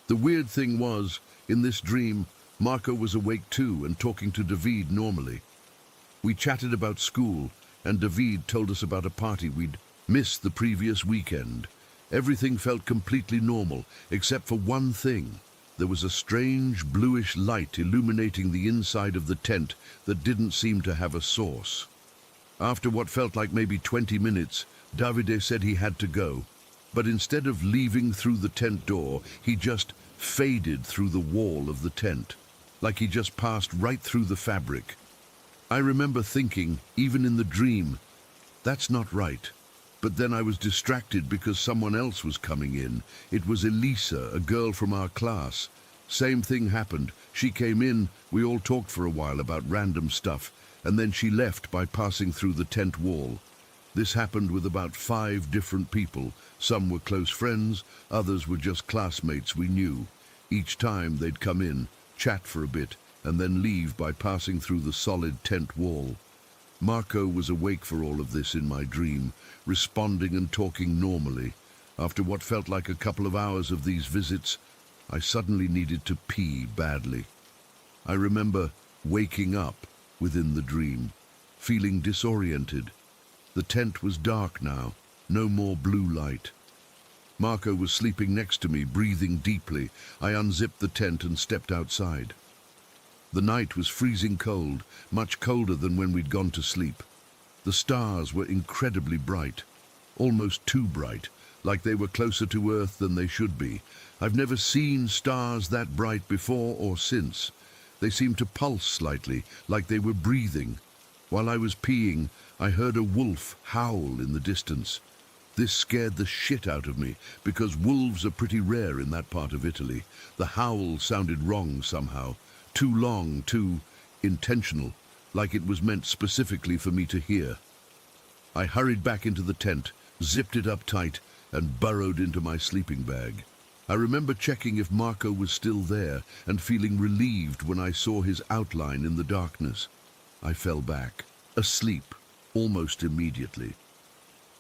The weird thing was, in this dream, Marco was awake too and talking to David normally. We chatted about school, and David told us about a party we'd missed the previous weekend. Everything felt completely normal, except for one thing. There was a strange bluish light illuminating the inside of the tent that didn't seem to have a source. After what felt like maybe 20 minutes, Davide said he had to go. But instead of leaving through the tent door, he just faded through the wall of the tent, like he just passed right through the fabric. I remember thinking, even in the dream, that's not right. But then I was distracted because someone else was coming in. It was Elisa, a girl from our class. Same thing happened. She came in, we all talked for a while about random stuff, and then she left by passing through the tent wall. This happened with about 5 different people. Some were close friends, others were just classmates we knew. Each time they'd come in, chat for a bit, and then leave by passing through the solid tent wall. Marco was awake for all of this in my dream, responding and talking normally. After what felt like a couple of hours of these visits, I suddenly needed to pee badly. I remember waking up within the dream, feeling disoriented. The tent was dark now, no more blue light. Marco was sleeping next to me, breathing deeply. I unzipped the tent and stepped outside. The night was freezing cold, much colder than when we'd gone to sleep. The stars were incredibly bright, almost too bright, like they were closer to Earth than they should be. I've never seen stars that bright before or since. They seemed to pulse slightly, like they were breathing. While I was peeing, I heard a wolf howl in the distance. This scared the shit out of me, because wolves are pretty rare in that part of Italy. The howl sounded wrong somehow, too long, too intentional, like it was meant specifically for me to hear. I hurried back into the tent, zipped it up tight, and burrowed into my sleeping bag. I remember checking if Marco was still there and feeling relieved when I saw his outline in the darkness. I fell back, asleep, almost immediately.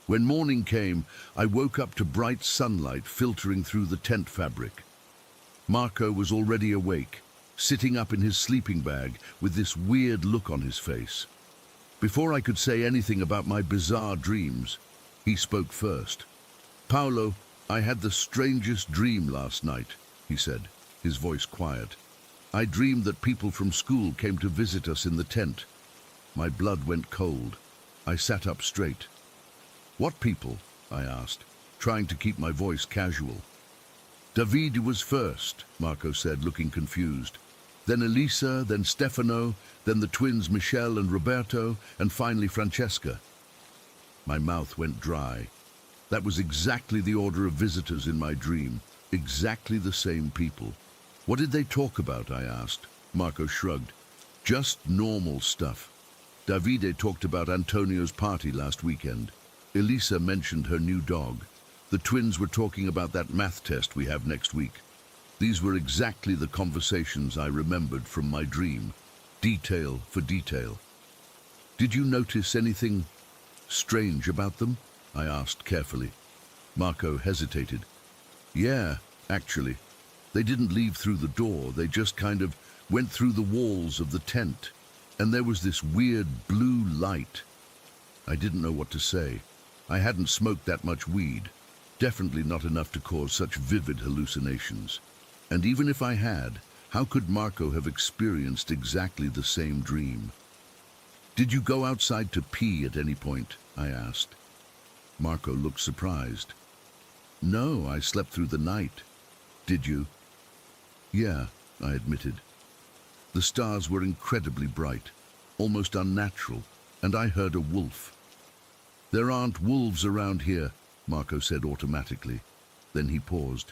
When morning came, I woke up to bright sunlight filtering through the tent fabric. Marco was already awake, sitting up in his sleeping bag with this weird look on his face. Before I could say anything about my bizarre dreams, he spoke first. "Paolo, I had the strangest dream last night," he said, his voice quiet. "I dreamed that people from school came to visit us in the tent." My blood went cold. I sat up straight. "What people?" I asked, trying to keep my voice casual. "Davide was first," Marco said, looking confused. "Then Elisa, then Stefano, then the twins Michelle and Roberto, and finally Francesca." My mouth went dry. That was exactly the order of visitors in my dream, exactly the same people. "What did they talk about?" I asked. Marco shrugged. "Just normal stuff. Davide talked about Antonio's party last weekend. Elisa mentioned her new dog. The twins were talking about that math test we have next week." These were exactly the conversations I remembered from my dream, detail for detail. "Did you notice anything strange about them?" I asked carefully. Marco hesitated. "Yeah, actually. They didn't leave through the door, they just kind of went through the walls of the tent. And there was this weird blue light." I didn't know what to say. I hadn't smoked that much weed, definitely not enough to cause such vivid hallucinations. And even if I had, how could Marco have experienced exactly the same dream? "Did you go outside to pee at any point?" I asked. Marco looked surprised. "No, I slept through the night." "Did you?" "Yeah," I admitted. The stars were incredibly bright, almost unnatural, and I heard a wolf. "There aren't wolves around here," Marco said automatically. Then he paused.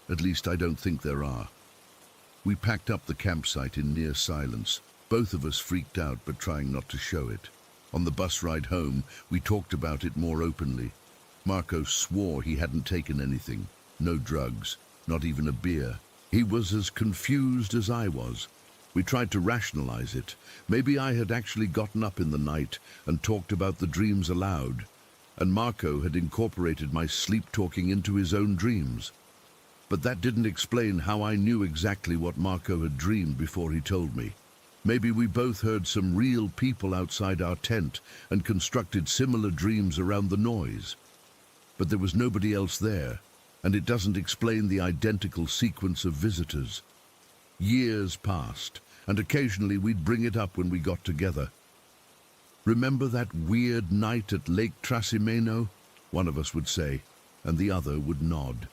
"At least I don't think there are." We packed up the campsite in near silence, both of us freaked out but trying not to show it. On the bus ride home, we talked about it more openly. Marco swore he hadn't taken anything, no drugs, not even a beer. He was as confused as I was. We tried to rationalize it. Maybe I had actually gotten up in the night and talked about the dreams aloud, and Marco had incorporated my sleep talking into his own dreams. But that didn't explain how I knew exactly what Marco had dreamed before he told me. Maybe we both heard some real people outside our tent and constructed similar dreams around the noise. But there was nobody else there, and it doesn't explain the identical sequence of visitors. Years passed, and occasionally we'd bring it up when we got together. "Remember that weird night at Lake Trasimeno?" one of us would say, and the other would nod.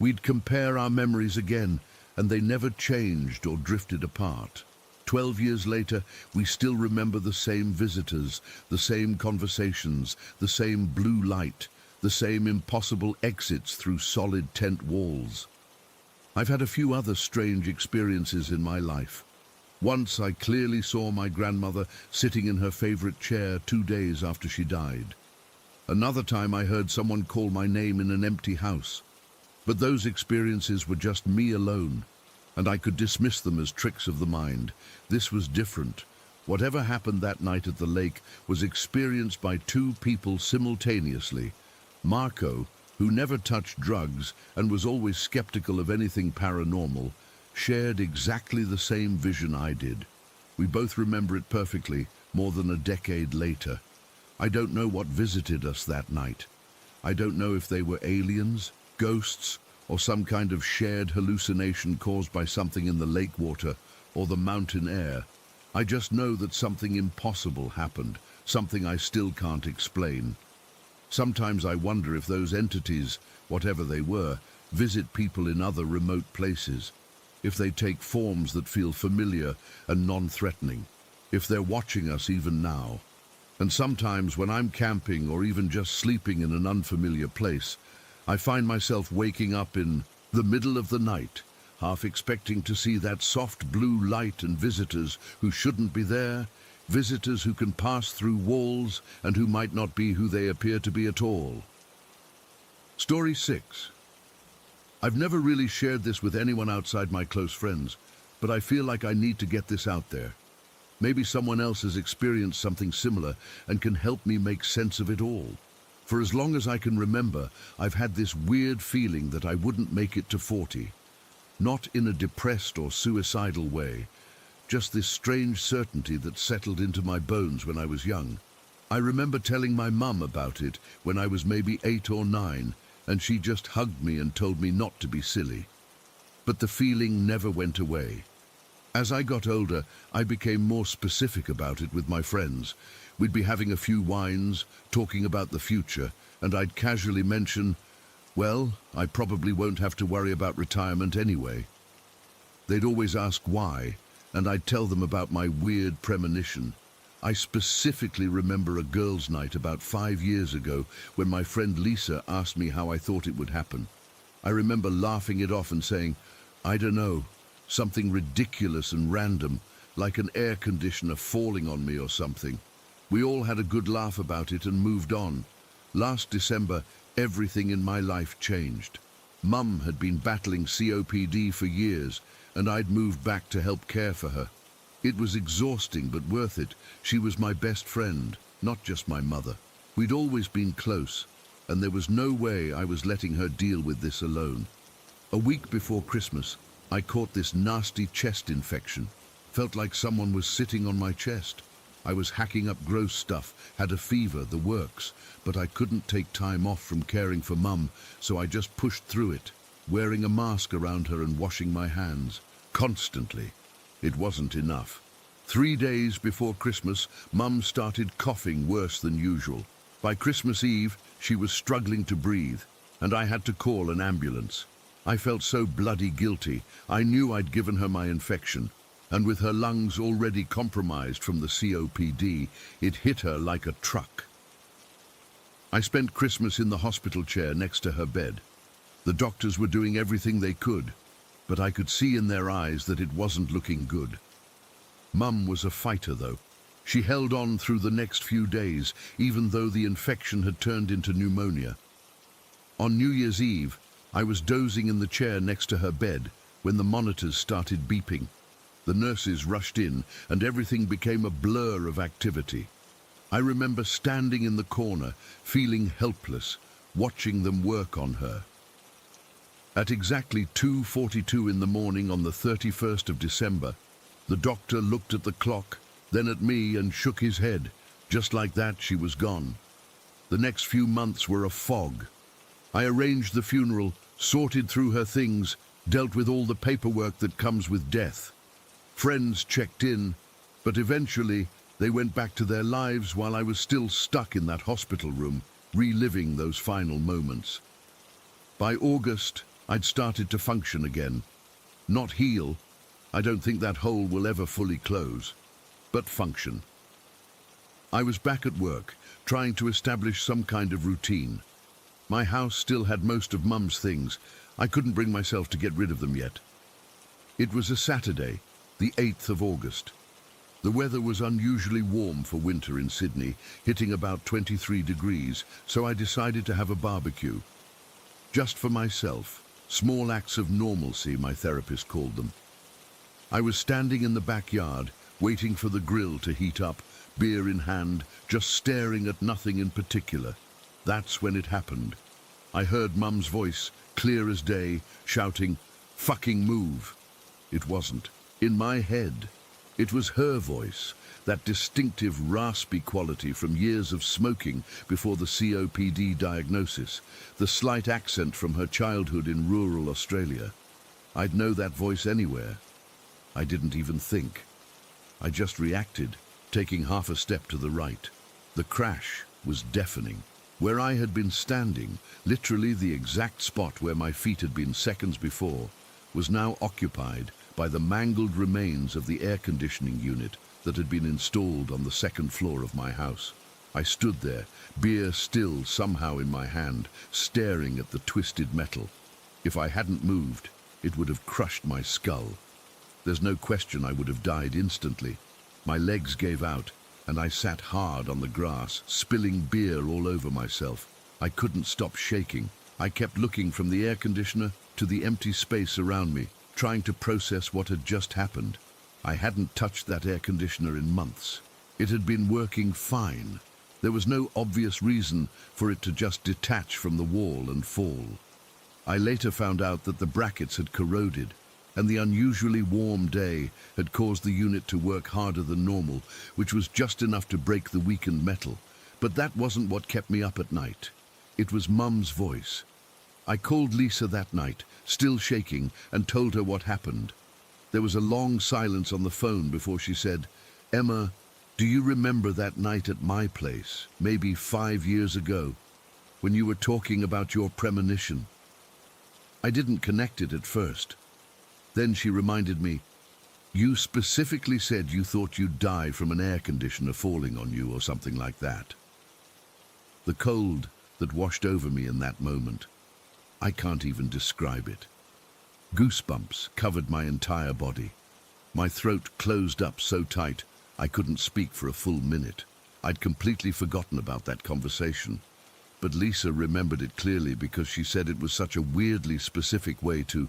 We'd compare our memories again, and they never changed or drifted apart. 12 years later, we still remember the same visitors, the same conversations, the same blue light, the same impossible exits through solid tent walls. I've had a few other strange experiences in my life. Once I clearly saw my grandmother sitting in her favorite chair 2 days after she died. Another time I heard someone call my name in an empty house. But those experiences were just me alone, and I could dismiss them as tricks of the mind. This was different. Whatever happened that night at the lake was experienced by 2 people simultaneously. Marco, who never touched drugs and was always skeptical of anything paranormal, shared exactly the same vision I did. We both remember it perfectly, more than a decade later. I don't know what visited us that night. I don't know if they were aliens, ghosts, or some kind of shared hallucination caused by something in the lake water or the mountain air. I just know that something impossible happened, something I still can't explain. Sometimes I wonder if those entities, whatever they were, visit people in other remote places, if they take forms that feel familiar and non-threatening, if they're watching us even now. And sometimes when I'm camping or even just sleeping in an unfamiliar place, I find myself waking up in the middle of the night, half expecting to see that soft blue light and visitors who shouldn't be there, visitors who can pass through walls and who might not be who they appear to be at all. Story 6. I've never really shared this with anyone outside my close friends, but I feel like I need to get this out there. Maybe someone else has experienced something similar and can help me make sense of it all. For as long as I can remember, I've had this weird feeling that I wouldn't make it to 40. Not in a depressed or suicidal way, just this strange certainty that settled into my bones when I was young. I remember telling my mum about it when I was maybe 8 or 9, and she just hugged me and told me not to be silly. But the feeling never went away. As I got older, I became more specific about it with my friends. We'd be having a few wines, talking about the future, and I'd casually mention, well, I probably won't have to worry about retirement anyway. They'd always ask why, and I'd tell them about my weird premonition. I specifically remember a girls' night about 5 years ago when my friend Lisa asked me how I thought it would happen. I remember laughing it off and saying, I don't know, something ridiculous and random, like an air conditioner falling on me or something. We all had a good laugh about it and moved on. Last December, everything in my life changed. Mum had been battling COPD for years, and I'd moved back to help care for her. It was exhausting but worth it. She was my best friend, not just my mother. We'd always been close, and there was no way I was letting her deal with this alone. A week before Christmas, I caught this nasty chest infection. Felt like someone was sitting on my chest. I was hacking up gross stuff, had a fever, the works, but I couldn't take time off from caring for Mum, so I just pushed through it, wearing a mask around her and washing my hands, constantly. It wasn't enough. 3 days before Christmas, Mum started coughing worse than usual. By Christmas Eve, she was struggling to breathe, and I had to call an ambulance. I felt so bloody guilty. I knew I'd given her my infection, and with her lungs already compromised from the COPD, it hit her like a truck. I spent Christmas in the hospital chair next to her bed. The doctors were doing everything they could, but I could see in their eyes that it wasn't looking good. Mum was a fighter, though. She held on through the next few days, even though the infection had turned into pneumonia. On New Year's Eve, I was dozing in the chair next to her bed when the monitors started beeping. The nurses rushed in, and everything became a blur of activity. I remember standing in the corner, feeling helpless, watching them work on her. At exactly 2:42 in the morning on the 31st of December, the doctor looked at the clock, then at me and shook his head. Just like that, she was gone. The next few months were a fog. I arranged the funeral, sorted through her things, dealt with all the paperwork that comes with death. Friends checked in, but eventually they went back to their lives while I was still stuck in that hospital room, reliving those final moments. By August, I'd started to function again. Not heal. I don't think that hole will ever fully close, but function. I was back at work, trying to establish some kind of routine. My house still had most of Mum's things. I couldn't bring myself to get rid of them yet. It was a Saturday, the 8th of August. The weather was unusually warm for winter in Sydney, hitting about 23 degrees, so I decided to have a barbecue. Just for myself, small acts of normalcy, my therapist called them. I was standing in the backyard, waiting for the grill to heat up, beer in hand, just staring at nothing in particular. That's when it happened. I heard Mum's voice, clear as day, shouting, "Fucking move." It wasn't. In my head. It was her voice, that distinctive raspy quality from years of smoking before the COPD diagnosis, the slight accent from her childhood in rural Australia. I'd know that voice anywhere. I didn't even think. I just reacted, taking half a step to the right. The crash was deafening. Where I had been standing, literally the exact spot where my feet had been seconds before, was now occupied by the mangled remains of the air conditioning unit that had been installed on the second floor of my house. I stood there, beer still somehow in my hand, staring at the twisted metal. If I hadn't moved, it would have crushed my skull. There's no question I would have died instantly. My legs gave out, and I sat hard on the grass, spilling beer all over myself. I couldn't stop shaking. I kept looking from the air conditioner to the empty space around me, trying to process what had just happened. I hadn't touched that air conditioner in months. It had been working fine. There was no obvious reason for it to just detach from the wall and fall. I later found out that the brackets had corroded, and the unusually warm day had caused the unit to work harder than normal, which was just enough to break the weakened metal. But that wasn't what kept me up at night. It was Mum's voice. I called Lisa that night, still shaking, and told her what happened. There was a long silence on the phone before she said, "Emma, do you remember that night at my place, maybe 5 years ago, when you were talking about your premonition?" I didn't connect it at first. Then she reminded me, "You specifically said you thought you'd die from an air conditioner falling on you or something like that." The cold that washed over me in that moment, I can't even describe it. Goosebumps covered my entire body. My throat closed up so tight I couldn't speak for a full minute. I'd completely forgotten about that conversation. But Lisa remembered it clearly because she said it was such a weirdly specific way to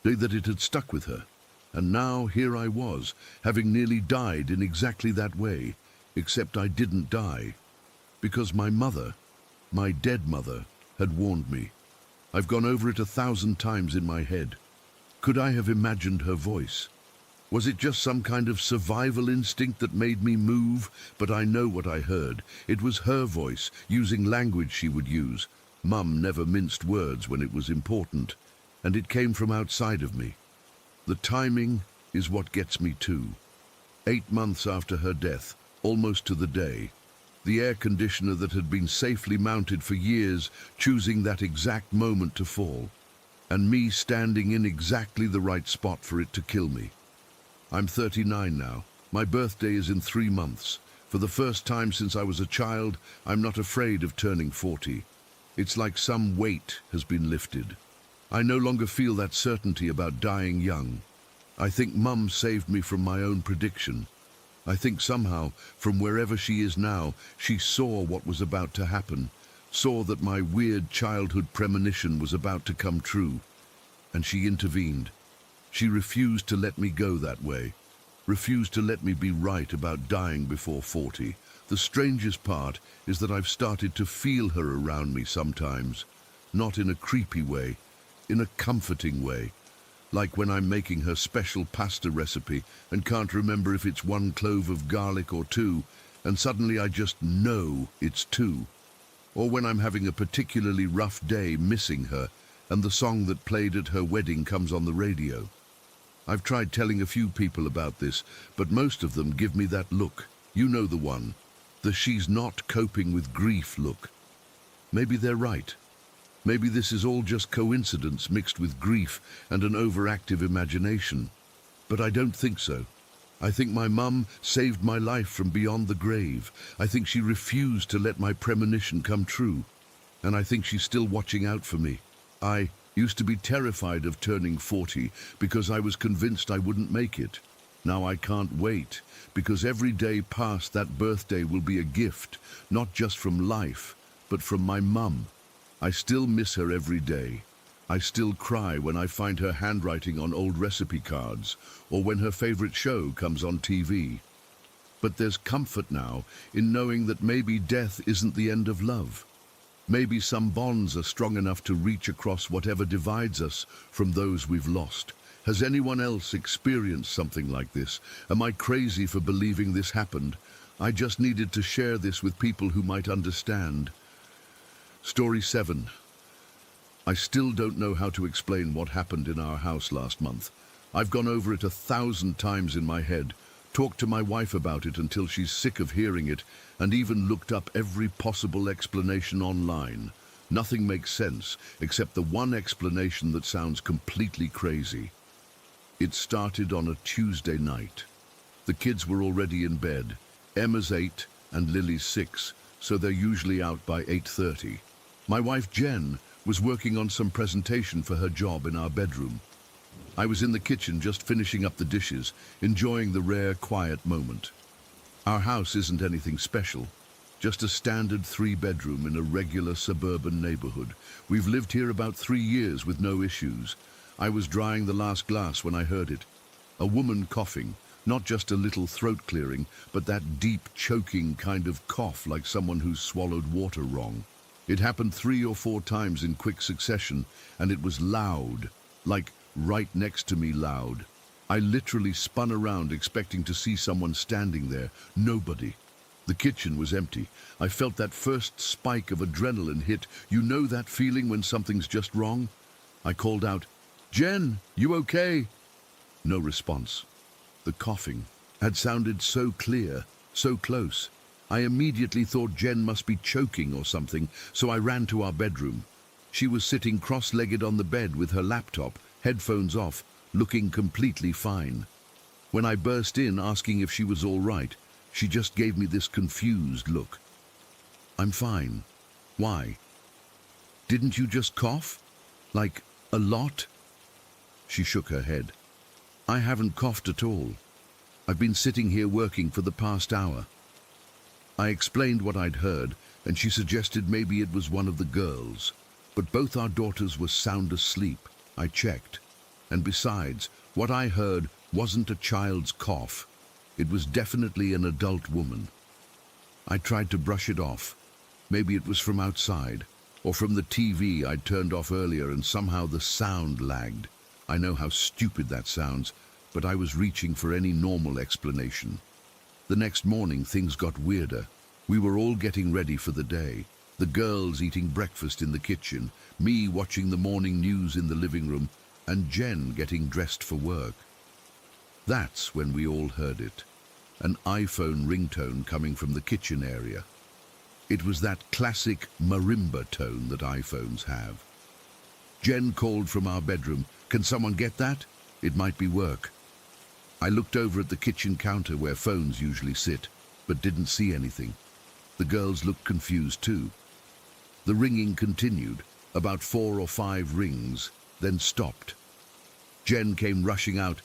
that it had stuck with her. And now here I was, having nearly died in exactly that way, except I didn't die. Because my mother, my dead mother, had warned me. I've gone over it 1,000 times in my head. Could I have imagined her voice? Was it just some kind of survival instinct that made me move? But I know what I heard. It was her voice, using language she would use. Mum never minced words when it was important. And it came from outside of me. The timing is what gets me too. 8 months after her death, almost to the day, the air conditioner that had been safely mounted for years choosing that exact moment to fall, and me standing in exactly the right spot for it to kill me. I'm 39 now. My birthday is in 3 months. For the first time since I was a child, I'm not afraid of turning 40. It's like some weight has been lifted. I no longer feel that certainty about dying young. I think Mum saved me from my own prediction. I think somehow, from wherever she is now, she saw what was about to happen, saw that my weird childhood premonition was about to come true, and she intervened. She refused to let me go that way, refused to let me be right about dying before 40. The strangest part is that I've started to feel her around me sometimes, not in a creepy way, in a comforting way, like when I'm making her special pasta recipe and can't remember if it's 1 clove of garlic or 2, and suddenly I just know it's 2. Or when I'm having a particularly rough day missing her and the song that played at her wedding comes on the radio. I've tried telling a few people about this, but most of them give me that look. You know the one, the she's not coping with grief look. Maybe they're right. Maybe this is all just coincidence mixed with grief and an overactive imagination. But I don't think so. I think my mum saved my life from beyond the grave. I think she refused to let my premonition come true. And I think she's still watching out for me. I used to be terrified of turning 40 because I was convinced I wouldn't make it. Now I can't wait, because every day past that birthday will be a gift, not just from life, but from my mum. I still miss her every day. I still cry when I find her handwriting on old recipe cards, or when her favorite show comes on TV. But there's comfort now in knowing that maybe death isn't the end of love. Maybe some bonds are strong enough to reach across whatever divides us from those we've lost. Has anyone else experienced something like this? Am I crazy for believing this happened? I just needed to share this with people who might understand. Story 7. I still don't know how to explain what happened in our house last month. I've gone over it 1,000 times in my head, talked to my wife about it until she's sick of hearing it, and even looked up every possible explanation online. Nothing makes sense, except the one explanation that sounds completely crazy. It started on a Tuesday night. The kids were already in bed. Emma's 8 and Lily's 6, so they're usually out by 8:30. My wife Jen was working on some presentation for her job in our bedroom. I was in the kitchen just finishing up the dishes, enjoying the rare quiet moment. Our house isn't anything special, just a standard 3-bedroom in a regular suburban neighborhood. We've lived here about 3 years with no issues. I was drying the last glass when I heard it. A woman coughing, not just a little throat clearing, but that deep, choking kind of cough like someone who's swallowed water wrong. It happened 3 or 4 times in quick succession, and it was loud, like right next to me loud. I literally spun around expecting to see someone standing there. Nobody. The kitchen was empty. I felt that first spike of adrenaline hit. You know that feeling when something's just wrong? I called out, "Jen, you okay?" No response. The coughing had sounded so clear, so close. I immediately thought Jen must be choking or something, so I ran to our bedroom. She was sitting cross-legged on the bed with her laptop, headphones off, looking completely fine. When I burst in asking if she was all right, she just gave me this confused look. "I'm fine. Why? Didn't you just cough? Like, a lot?" She shook her head. "I haven't coughed at all. I've been sitting here working for the past hour." I explained what I'd heard, and she suggested maybe it was one of the girls. But both our daughters were sound asleep. I checked. And besides, what I heard wasn't a child's cough. It was definitely an adult woman. I tried to brush it off. Maybe it was from outside, or from the TV I'd turned off earlier and somehow the sound lagged. I know how stupid that sounds, but I was reaching for any normal explanation. The next morning, things got weirder. We were all getting ready for the day. The girls eating breakfast in the kitchen, me watching the morning news in the living room, and Jen getting dressed for work. That's when we all heard it. An iPhone ringtone coming from the kitchen area. It was that classic marimba tone that iPhones have. Jen called from our bedroom, "Can someone get that? It might be work." I looked over at the kitchen counter where phones usually sit, but didn't see anything. The girls looked confused too. The ringing continued, about 4 or 5 rings, then stopped. Jen came rushing out.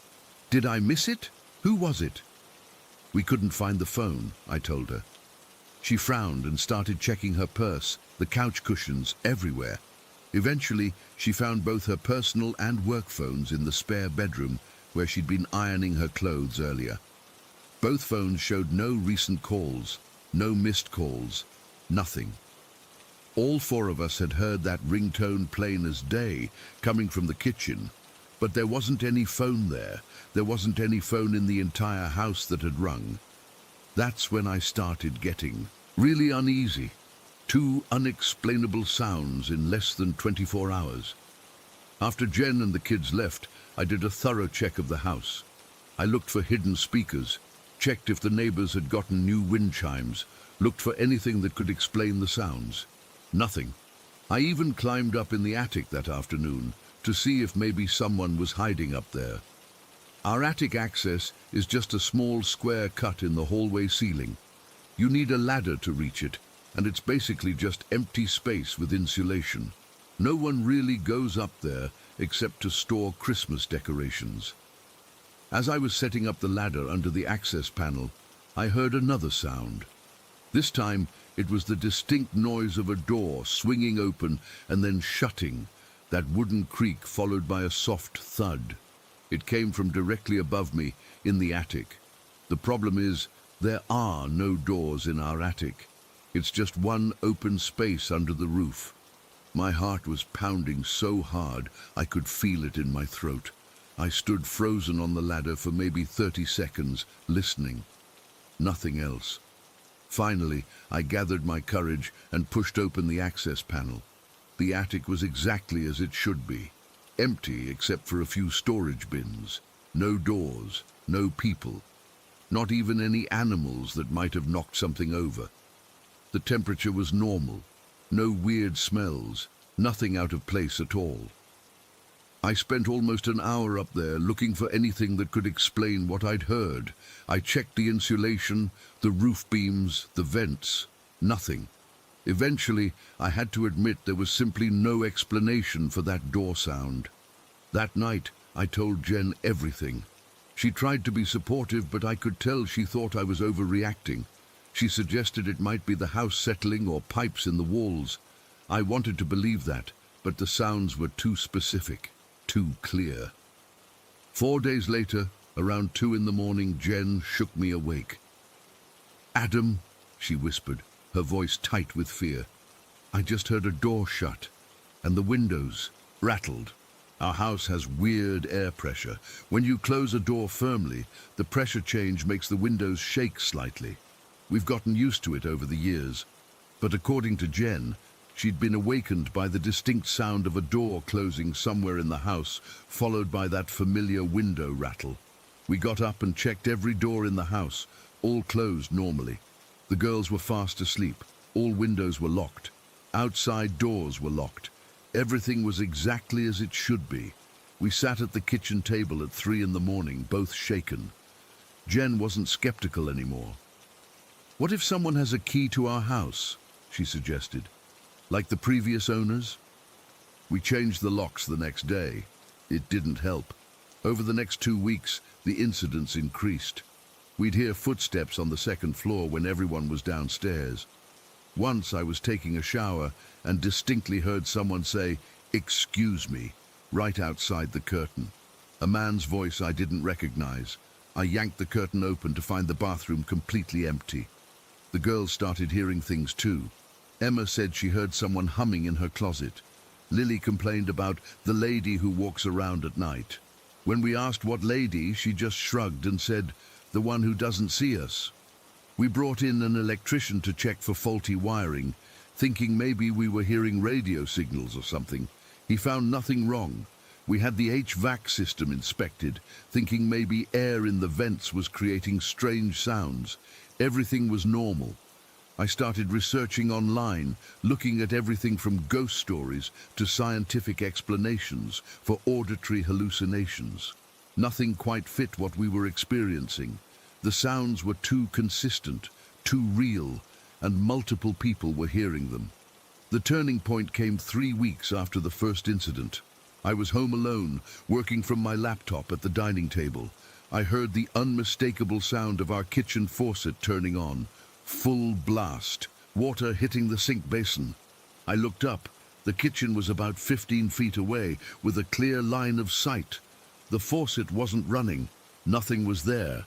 "Did I miss it? Who was it?" "We couldn't find the phone," I told her. She frowned and started checking her purse, the couch cushions, everywhere. Eventually, she found both her personal and work phones in the spare bedroom where she'd been ironing her clothes earlier. Both phones showed no recent calls, no missed calls, nothing. All 4 of us had heard that ringtone plain as day, coming from the kitchen, but there wasn't any phone there. There wasn't any phone in the entire house that had rung. That's when I started getting really uneasy. 2 unexplainable sounds in less than 24 hours. After Jen and the kids left, I did a thorough check of the house. I looked for hidden speakers, checked if the neighbors had gotten new wind chimes, looked for anything that could explain the sounds. Nothing. I even climbed up in the attic that afternoon to see if maybe someone was hiding up there. Our attic access is just a small square cut in the hallway ceiling. You need a ladder to reach it, and it's basically just empty space with insulation. No one really goes up there except to store Christmas decorations. As I was setting up the ladder under the access panel, I heard another sound. This time, it was the distinct noise of a door swinging open and then shutting, that wooden creak followed by a soft thud. It came from directly above me in the attic. The problem is, there are no doors in our attic. It's just one open space under the roof. My heart was pounding so hard I could feel it in my throat. I stood frozen on the ladder for maybe 30 seconds, listening. Nothing else. Finally, I gathered my courage and pushed open the access panel. The attic was exactly as it should be. Empty except for a few storage bins. No doors, no people. Not even any animals that might have knocked something over. The temperature was normal. No weird smells. Nothing out of place at all. I spent almost an hour up there looking for anything that could explain what I'd heard. I checked the insulation, the roof beams, the vents. Nothing. Eventually, I had to admit there was simply no explanation for that door sound. That night, I told Jen everything. She tried to be supportive, but I could tell she thought I was overreacting. She suggested it might be the house settling or pipes in the walls. I wanted to believe that, but the sounds were too specific. Too clear. 4 days later, around 2 in the morning, Jen shook me awake. "Adam," she whispered, her voice tight with fear. "I just heard a door shut, and the windows rattled. Our house has weird air pressure. When you close a door firmly, the pressure change makes the windows shake slightly. We've gotten used to it over the years. But according to Jen, she'd been awakened by the distinct sound of a door closing somewhere in the house, followed by that familiar window rattle. We got up and checked every door in the house, all closed normally. The girls were fast asleep. All windows were locked. Outside doors were locked. Everything was exactly as it should be. We sat at the kitchen table at 3 in the morning, both shaken. Jen wasn't skeptical anymore. "What if someone has a key to our house?" she suggested. "Like the previous owners?" We changed the locks the next day. It didn't help. Over the next 2 weeks, the incidents increased. We'd hear footsteps on the second floor when everyone was downstairs. Once I was taking a shower and distinctly heard someone say, "Excuse me," right outside the curtain. A man's voice I didn't recognize. I yanked the curtain open to find the bathroom completely empty. The girls started hearing things too. Emma said she heard someone humming in her closet. Lily complained about the lady who walks around at night. When we asked what lady, she just shrugged and said, "The one who doesn't see us." We brought in an electrician to check for faulty wiring, thinking maybe we were hearing radio signals or something. He found nothing wrong. We had the HVAC system inspected, thinking maybe air in the vents was creating strange sounds. Everything was normal. I started researching online, looking at everything from ghost stories to scientific explanations for auditory hallucinations. Nothing quite fit what we were experiencing. The sounds were too consistent, too real, and multiple people were hearing them. The turning point came 3 weeks after the first incident. I was home alone, working from my laptop at the dining table. I heard the unmistakable sound of our kitchen faucet turning on. Full blast, water hitting the sink basin. I looked up. The kitchen was about 15 feet away, with a clear line of sight. The faucet wasn't running. Nothing was there.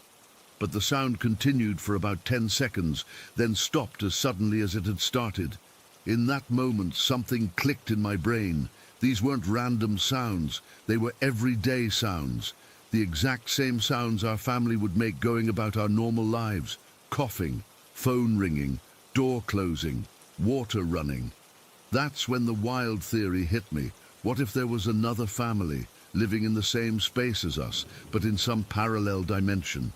But the sound continued for about 10 seconds, then stopped as suddenly as it had started. In that moment, something clicked in my brain. These weren't random sounds. They were everyday sounds. The exact same sounds our family would make going about our normal lives. Coughing, phone ringing, door closing, water running. That's when the wild theory hit me. What if there was another family, living in the same space as us, but in some parallel dimension?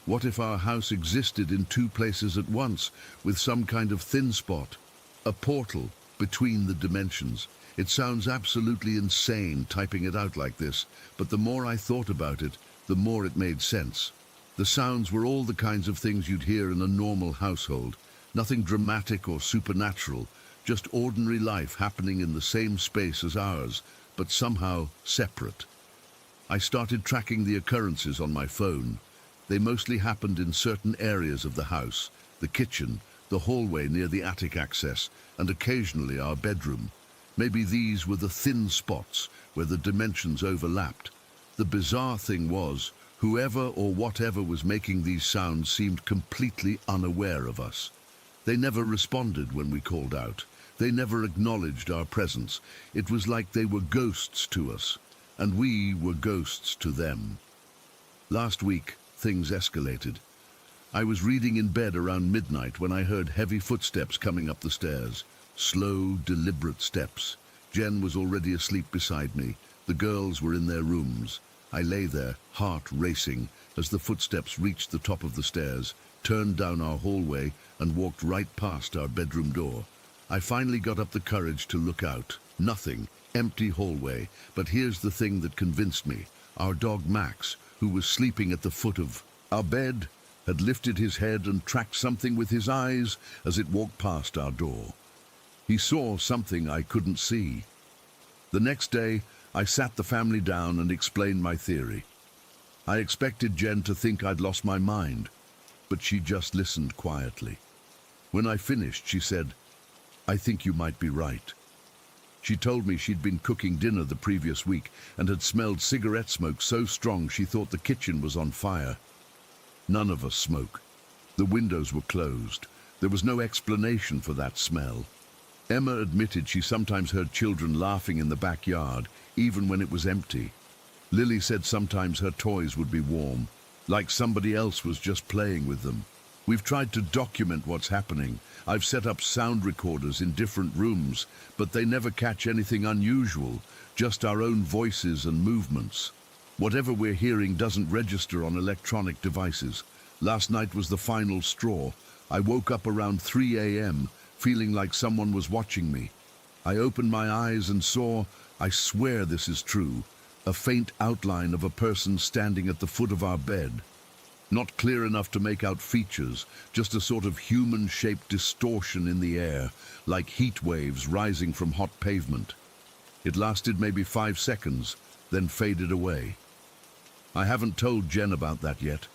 What if our house existed in 2 places at once, with some kind of thin spot? A portal between the dimensions. It sounds absolutely insane typing it out like this, but the more I thought about it, the more it made sense. The sounds were all the kinds of things you'd hear in a normal household. Nothing dramatic or supernatural, just ordinary life happening in the same space as ours, but somehow separate. I started tracking the occurrences on my phone. They mostly happened in certain areas of the house, the kitchen, the hallway near the attic access, and occasionally our bedroom. Maybe these were the thin spots where the dimensions overlapped. The bizarre thing was, whoever or whatever was making these sounds seemed completely unaware of us. They never responded when we called out. They never acknowledged our presence. It was like they were ghosts to us, and we were ghosts to them. Last week, things escalated. I was reading in bed around midnight when I heard heavy footsteps coming up the stairs. Slow, deliberate steps. Jen was already asleep beside me. The girls were in their rooms. I lay there, heart racing, as the footsteps reached the top of the stairs, turned down our hallway, and walked right past our bedroom door. I finally got up the courage to look out. Nothing. Empty hallway. But here's the thing that convinced me. Our dog Max, who was sleeping at the foot of our bed, had lifted his head and tracked something with his eyes as it walked past our door. He saw something I couldn't see. The next day, I sat the family down and explained my theory. I expected Jen to think I'd lost my mind, but she just listened quietly. When I finished, she said, "I think you might be right." She told me she'd been cooking dinner the previous week and had smelled cigarette smoke so strong she thought the kitchen was on fire. None of us smoke. The windows were closed. There was no explanation for that smell. Emma admitted she sometimes heard children laughing in the backyard, even when it was empty. Lily said sometimes her toys would be warm, like somebody else was just playing with them. We've tried to document what's happening. I've set up sound recorders in different rooms, but they never catch anything unusual, just our own voices and movements. Whatever we're hearing doesn't register on electronic devices. Last night was the final straw. I woke up around 3 a.m., feeling like someone was watching me. I opened my eyes and saw, I swear this is true, a faint outline of a person standing at the foot of our bed. Not clear enough to make out features, just a sort of human-shaped distortion in the air, like heat waves rising from hot pavement. It lasted maybe 5 seconds, then faded away. I haven't told Jen about that yet.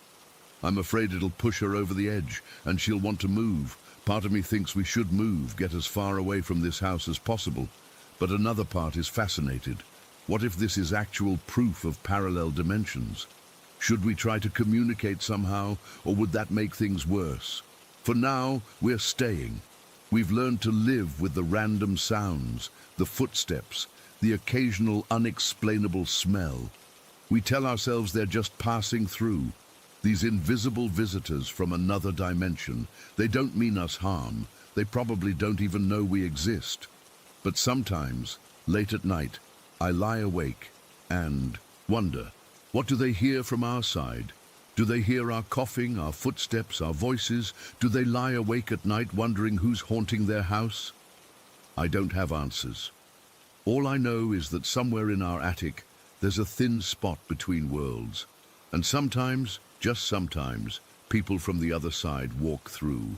I'm afraid it'll push her over the edge, and she'll want to move. Part of me thinks we should move, get as far away from this house as possible. But another part is fascinated. What if this is actual proof of parallel dimensions? Should we try to communicate somehow, or would that make things worse? For now, we're staying. We've learned to live with the random sounds, the footsteps, the occasional unexplainable smell. We tell ourselves they're just passing through. These invisible visitors from another dimension. They don't mean us harm. They probably don't even know we exist. But sometimes, late at night, I lie awake and wonder, what do they hear from our side? Do they hear our coughing, our footsteps, our voices? Do they lie awake at night wondering who's haunting their house? I don't have answers. All I know is that somewhere in our attic, there's a thin spot between worlds. And sometimes, just sometimes, people from the other side walk through.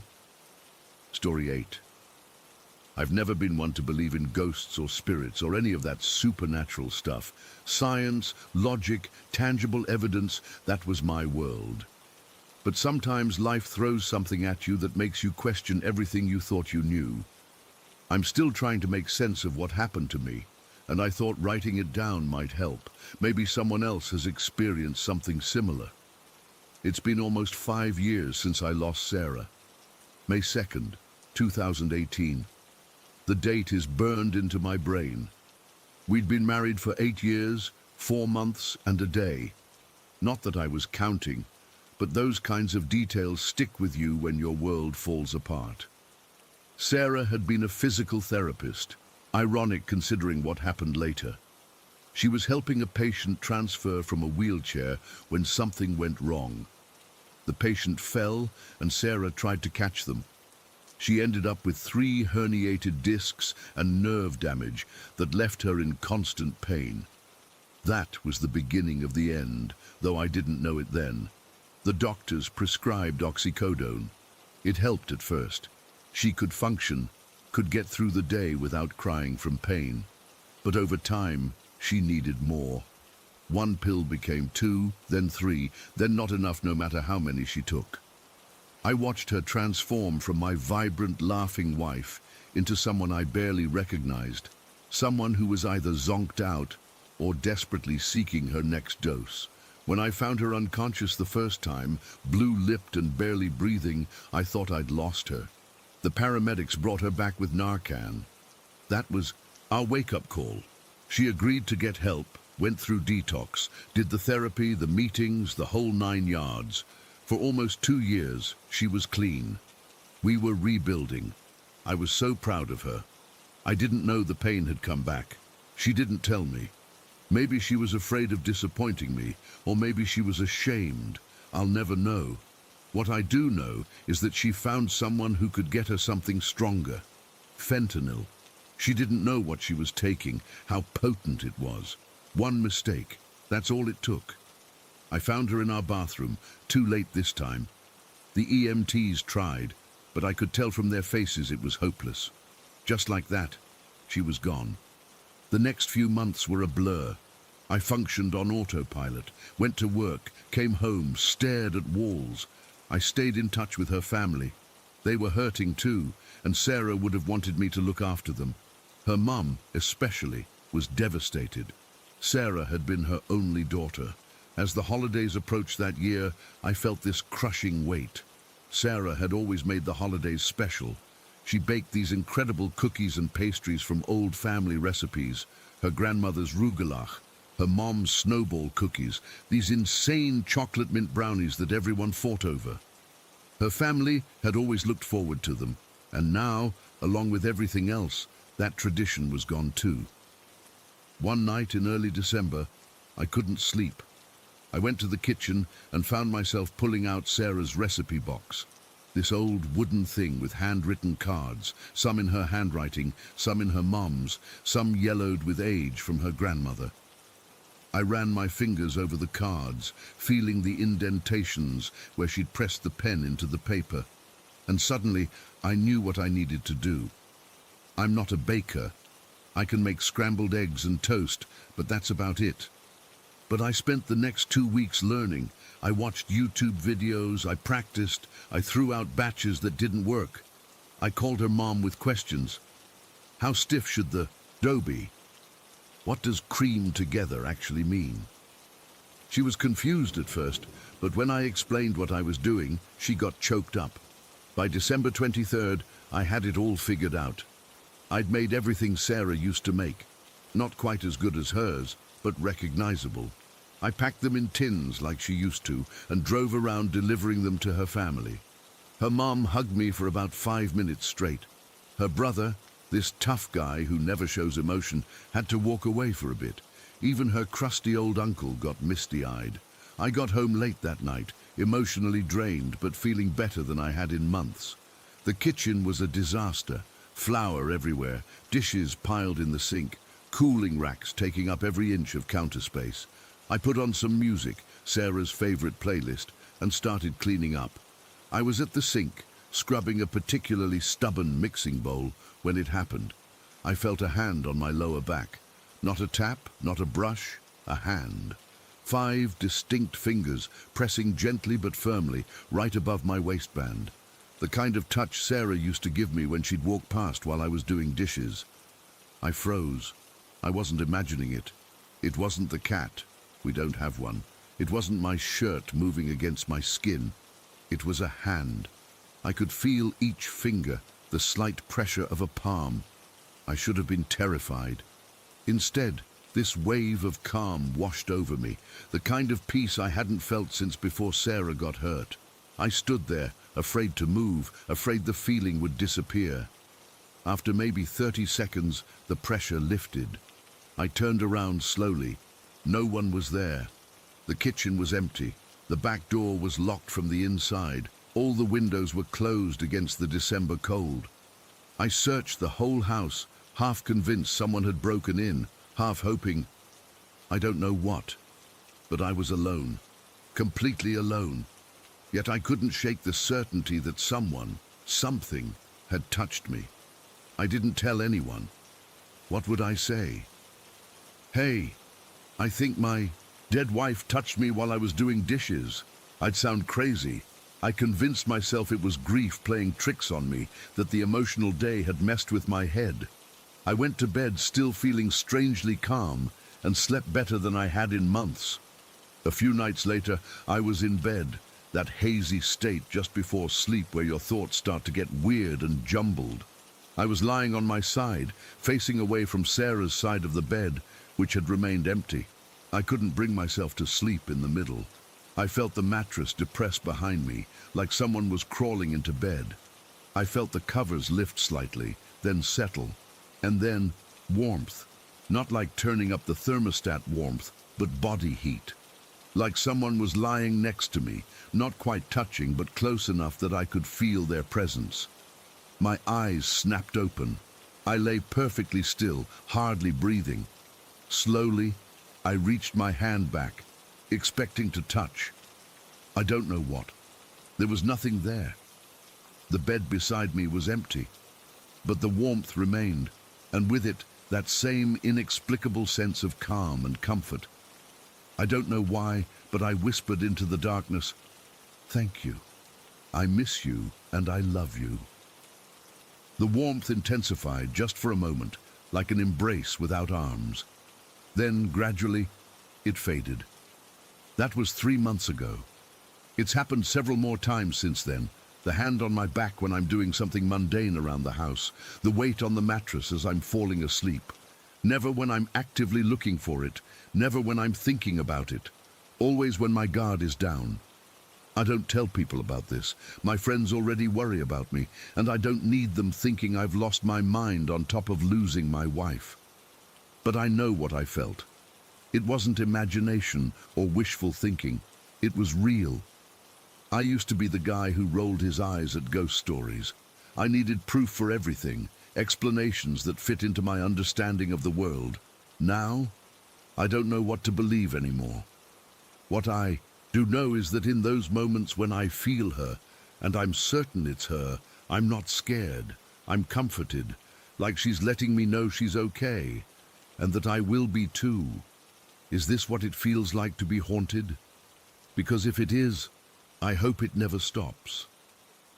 Story 8. I've never been one to believe in ghosts or spirits or any of that supernatural stuff. Science, logic, tangible evidence, that was my world. But sometimes life throws something at you that makes you question everything you thought you knew. I'm still trying to make sense of what happened to me, and I thought writing it down might help. Maybe someone else has experienced something similar. It's been almost 5 years since I lost Sarah. May 2nd, 2018. The date is burned into my brain. We'd been married for 8 years, 4 months, and a day. Not that I was counting, but those kinds of details stick with you when your world falls apart. Sarah had been a physical therapist, ironic considering what happened later. She was helping a patient transfer from a wheelchair when something went wrong. The patient fell, and Sarah tried to catch them. She ended up with 3 herniated discs and nerve damage that left her in constant pain. That was the beginning of the end, though I didn't know it then. The doctors prescribed oxycodone. It helped at first. She could function, could get through the day without crying from pain. But over time, she needed more. 1 pill became 2, then 3, then not enough no matter how many she took. I watched her transform from my vibrant, laughing wife into someone I barely recognized, someone who was either zonked out or desperately seeking her next dose. When I found her unconscious the first time, blue-lipped and barely breathing, I thought I'd lost her. The paramedics brought her back with Narcan. That was our wake-up call. She agreed to get help, went through detox, did the therapy, the meetings, the whole 9 yards. For almost 2 years, she was clean. We were rebuilding. I was so proud of her. I didn't know the pain had come back. She didn't tell me. Maybe she was afraid of disappointing me, or maybe she was ashamed. I'll never know. What I do know is that she found someone who could get her something stronger. Fentanyl. She didn't know what she was taking, how potent it was. One mistake. That's all it took. I found her in our bathroom, too late this time. The EMTs tried, but I could tell from their faces it was hopeless. Just like that, she was gone. The next few months were a blur. I functioned on autopilot, went to work, came home, stared at walls. I stayed in touch with her family. They were hurting too, and Sarah would have wanted me to look after them. Her mum, especially, was devastated. Sarah had been her only daughter. As the holidays approached that year, I felt this crushing weight. Sarah had always made the holidays special. She baked these incredible cookies and pastries from old family recipes, her grandmother's rugelach, her mom's snowball cookies, these insane chocolate mint brownies that everyone fought over. Her family had always looked forward to them, and now, along with everything else, that tradition was gone too. One night in early December, I couldn't sleep. I went to the kitchen and found myself pulling out Sarah's recipe box. This old wooden thing with handwritten cards, some in her handwriting, some in her mom's, some yellowed with age from her grandmother. I ran my fingers over the cards, feeling the indentations where she'd pressed the pen into the paper. And suddenly, I knew what I needed to do. I'm not a baker. I can make scrambled eggs and toast, but that's about it. But I spent the next 2 weeks learning. I watched YouTube videos, I practiced, I threw out batches that didn't work. I called her mom with questions. How stiff should the dough be? What does cream together actually mean? She was confused at first, but when I explained what I was doing, she got choked up. By December 23rd, I had it all figured out. I'd made everything Sarah used to make. Not quite as good as hers, but recognizable. I packed them in tins like she used to and drove around delivering them to her family. Her mom hugged me for about 5 minutes straight. Her brother, this tough guy who never shows emotion, had to walk away for a bit. Even her crusty old uncle got misty-eyed. I got home late that night, emotionally drained but feeling better than I had in months. The kitchen was a disaster. Flour everywhere, dishes piled in the sink, cooling racks taking up every inch of counter space. I put on some music, Sarah's favorite playlist, and started cleaning up. I was at the sink, scrubbing a particularly stubborn mixing bowl, when it happened. I felt a hand on my lower back. Not a tap, not a brush, a hand. 5 distinct fingers pressing gently but firmly right above my waistband. The kind of touch Sarah used to give me when she'd walk past while I was doing dishes. I froze. I wasn't imagining it. It wasn't the cat. We don't have one. It wasn't my shirt moving against my skin. It was a hand. I could feel each finger, the slight pressure of a palm. I should have been terrified. Instead, this wave of calm washed over me, the kind of peace I hadn't felt since before Sarah got hurt. I stood there, afraid to move, afraid the feeling would disappear. After maybe 30 seconds, the pressure lifted. I turned around slowly. No one was there. The kitchen was empty. The back door was locked from the inside. All the windows were closed against the December cold. I searched the whole house, half convinced someone had broken in, half hoping, I don't know what. But I was alone, completely alone. Yet I couldn't shake the certainty that someone, something, had touched me. I didn't tell anyone. What would I say? Hey, I think my dead wife touched me while I was doing dishes. I'd sound crazy. I convinced myself it was grief playing tricks on me, that the emotional day had messed with my head. I went to bed still feeling strangely calm and slept better than I had in months. A few nights later, I was in bed, that hazy state just before sleep where your thoughts start to get weird and jumbled. I was lying on my side, facing away from Sarah's side of the bed, which had remained empty. I couldn't bring myself to sleep in the middle. I felt the mattress depressed behind me, like someone was crawling into bed. I felt the covers lift slightly, then settle, and then warmth. Not like turning up the thermostat warmth, but body heat. Like someone was lying next to me, not quite touching, but close enough that I could feel their presence. My eyes snapped open. I lay perfectly still, hardly breathing. Slowly, I reached my hand back, expecting to touch. I don't know what. There was nothing there. The bed beside me was empty, but the warmth remained, and with it, that same inexplicable sense of calm and comfort. I don't know why, but I whispered into the darkness, "Thank you. I miss you and I love you." The warmth intensified just for a moment, like an embrace without arms. Then, gradually, it faded. That was 3 months ago. It's happened several more times since then. The hand on my back when I'm doing something mundane around the house. The weight on the mattress as I'm falling asleep. Never when I'm actively looking for it. Never when I'm thinking about it. Always when my guard is down. I don't tell people about this. My friends already worry about me, and I don't need them thinking I've lost my mind on top of losing my wife. But I know what I felt. It wasn't imagination or wishful thinking. It was real. I used to be the guy who rolled his eyes at ghost stories. I needed proof for everything, explanations that fit into my understanding of the world. Now, I don't know what to believe anymore. What I do know is that in those moments when I feel her, and I'm certain it's her, I'm not scared. I'm comforted, like she's letting me know she's okay, and that I will be too. Is this what it feels like to be haunted? Because if it is, I hope it never stops.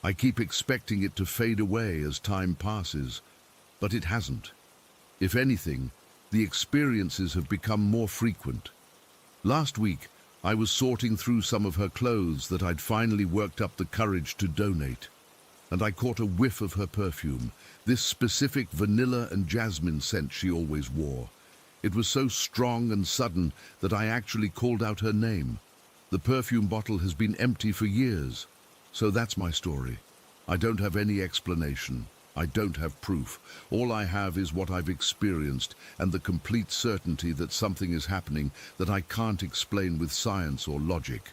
I keep expecting it to fade away as time passes, but it hasn't. If anything, the experiences have become more frequent. Last week, I was sorting through some of her clothes that I'd finally worked up the courage to donate, and I caught a whiff of her perfume, this specific vanilla and jasmine scent she always wore. It was so strong and sudden that I actually called out her name. The perfume bottle has been empty for years, so that's my story. I don't have any explanation. I don't have proof. All I have is what I've experienced and the complete certainty that something is happening that I can't explain with science or logic.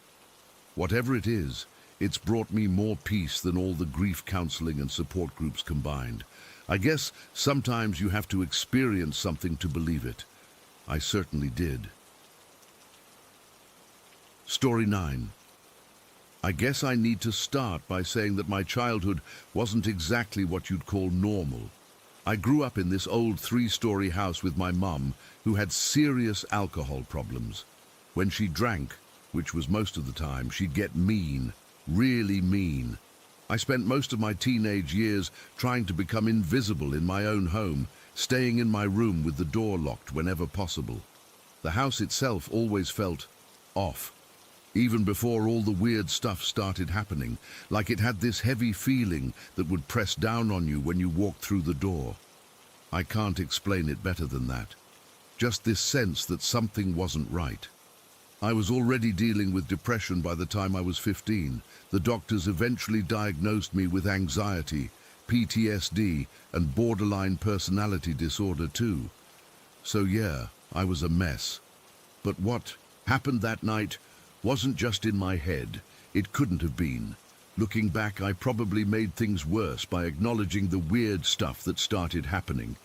Whatever it is, it's brought me more peace than all the grief counseling and support groups combined. I guess sometimes you have to experience something to believe it. I certainly did. Story 9. I guess I need to start by saying that my childhood wasn't exactly what you'd call normal. I grew up in this old 3-story house with my mum, who had serious alcohol problems. When she drank, which was most of the time, she'd get mean, really mean. I spent most of my teenage years trying to become invisible in my own home, staying in my room with the door locked whenever possible. The house itself always felt off. Even before all the weird stuff started happening, like it had this heavy feeling that would press down on you when you walked through the door. I can't explain it better than that. Just this sense that something wasn't right. I was already dealing with depression by the time I was 15. The doctors eventually diagnosed me with anxiety, PTSD, and borderline personality disorder too. So yeah, I was a mess. But what happened that night wasn't just in my head. It couldn't have been. Looking back, I probably made things worse by acknowledging the weird stuff that started happening.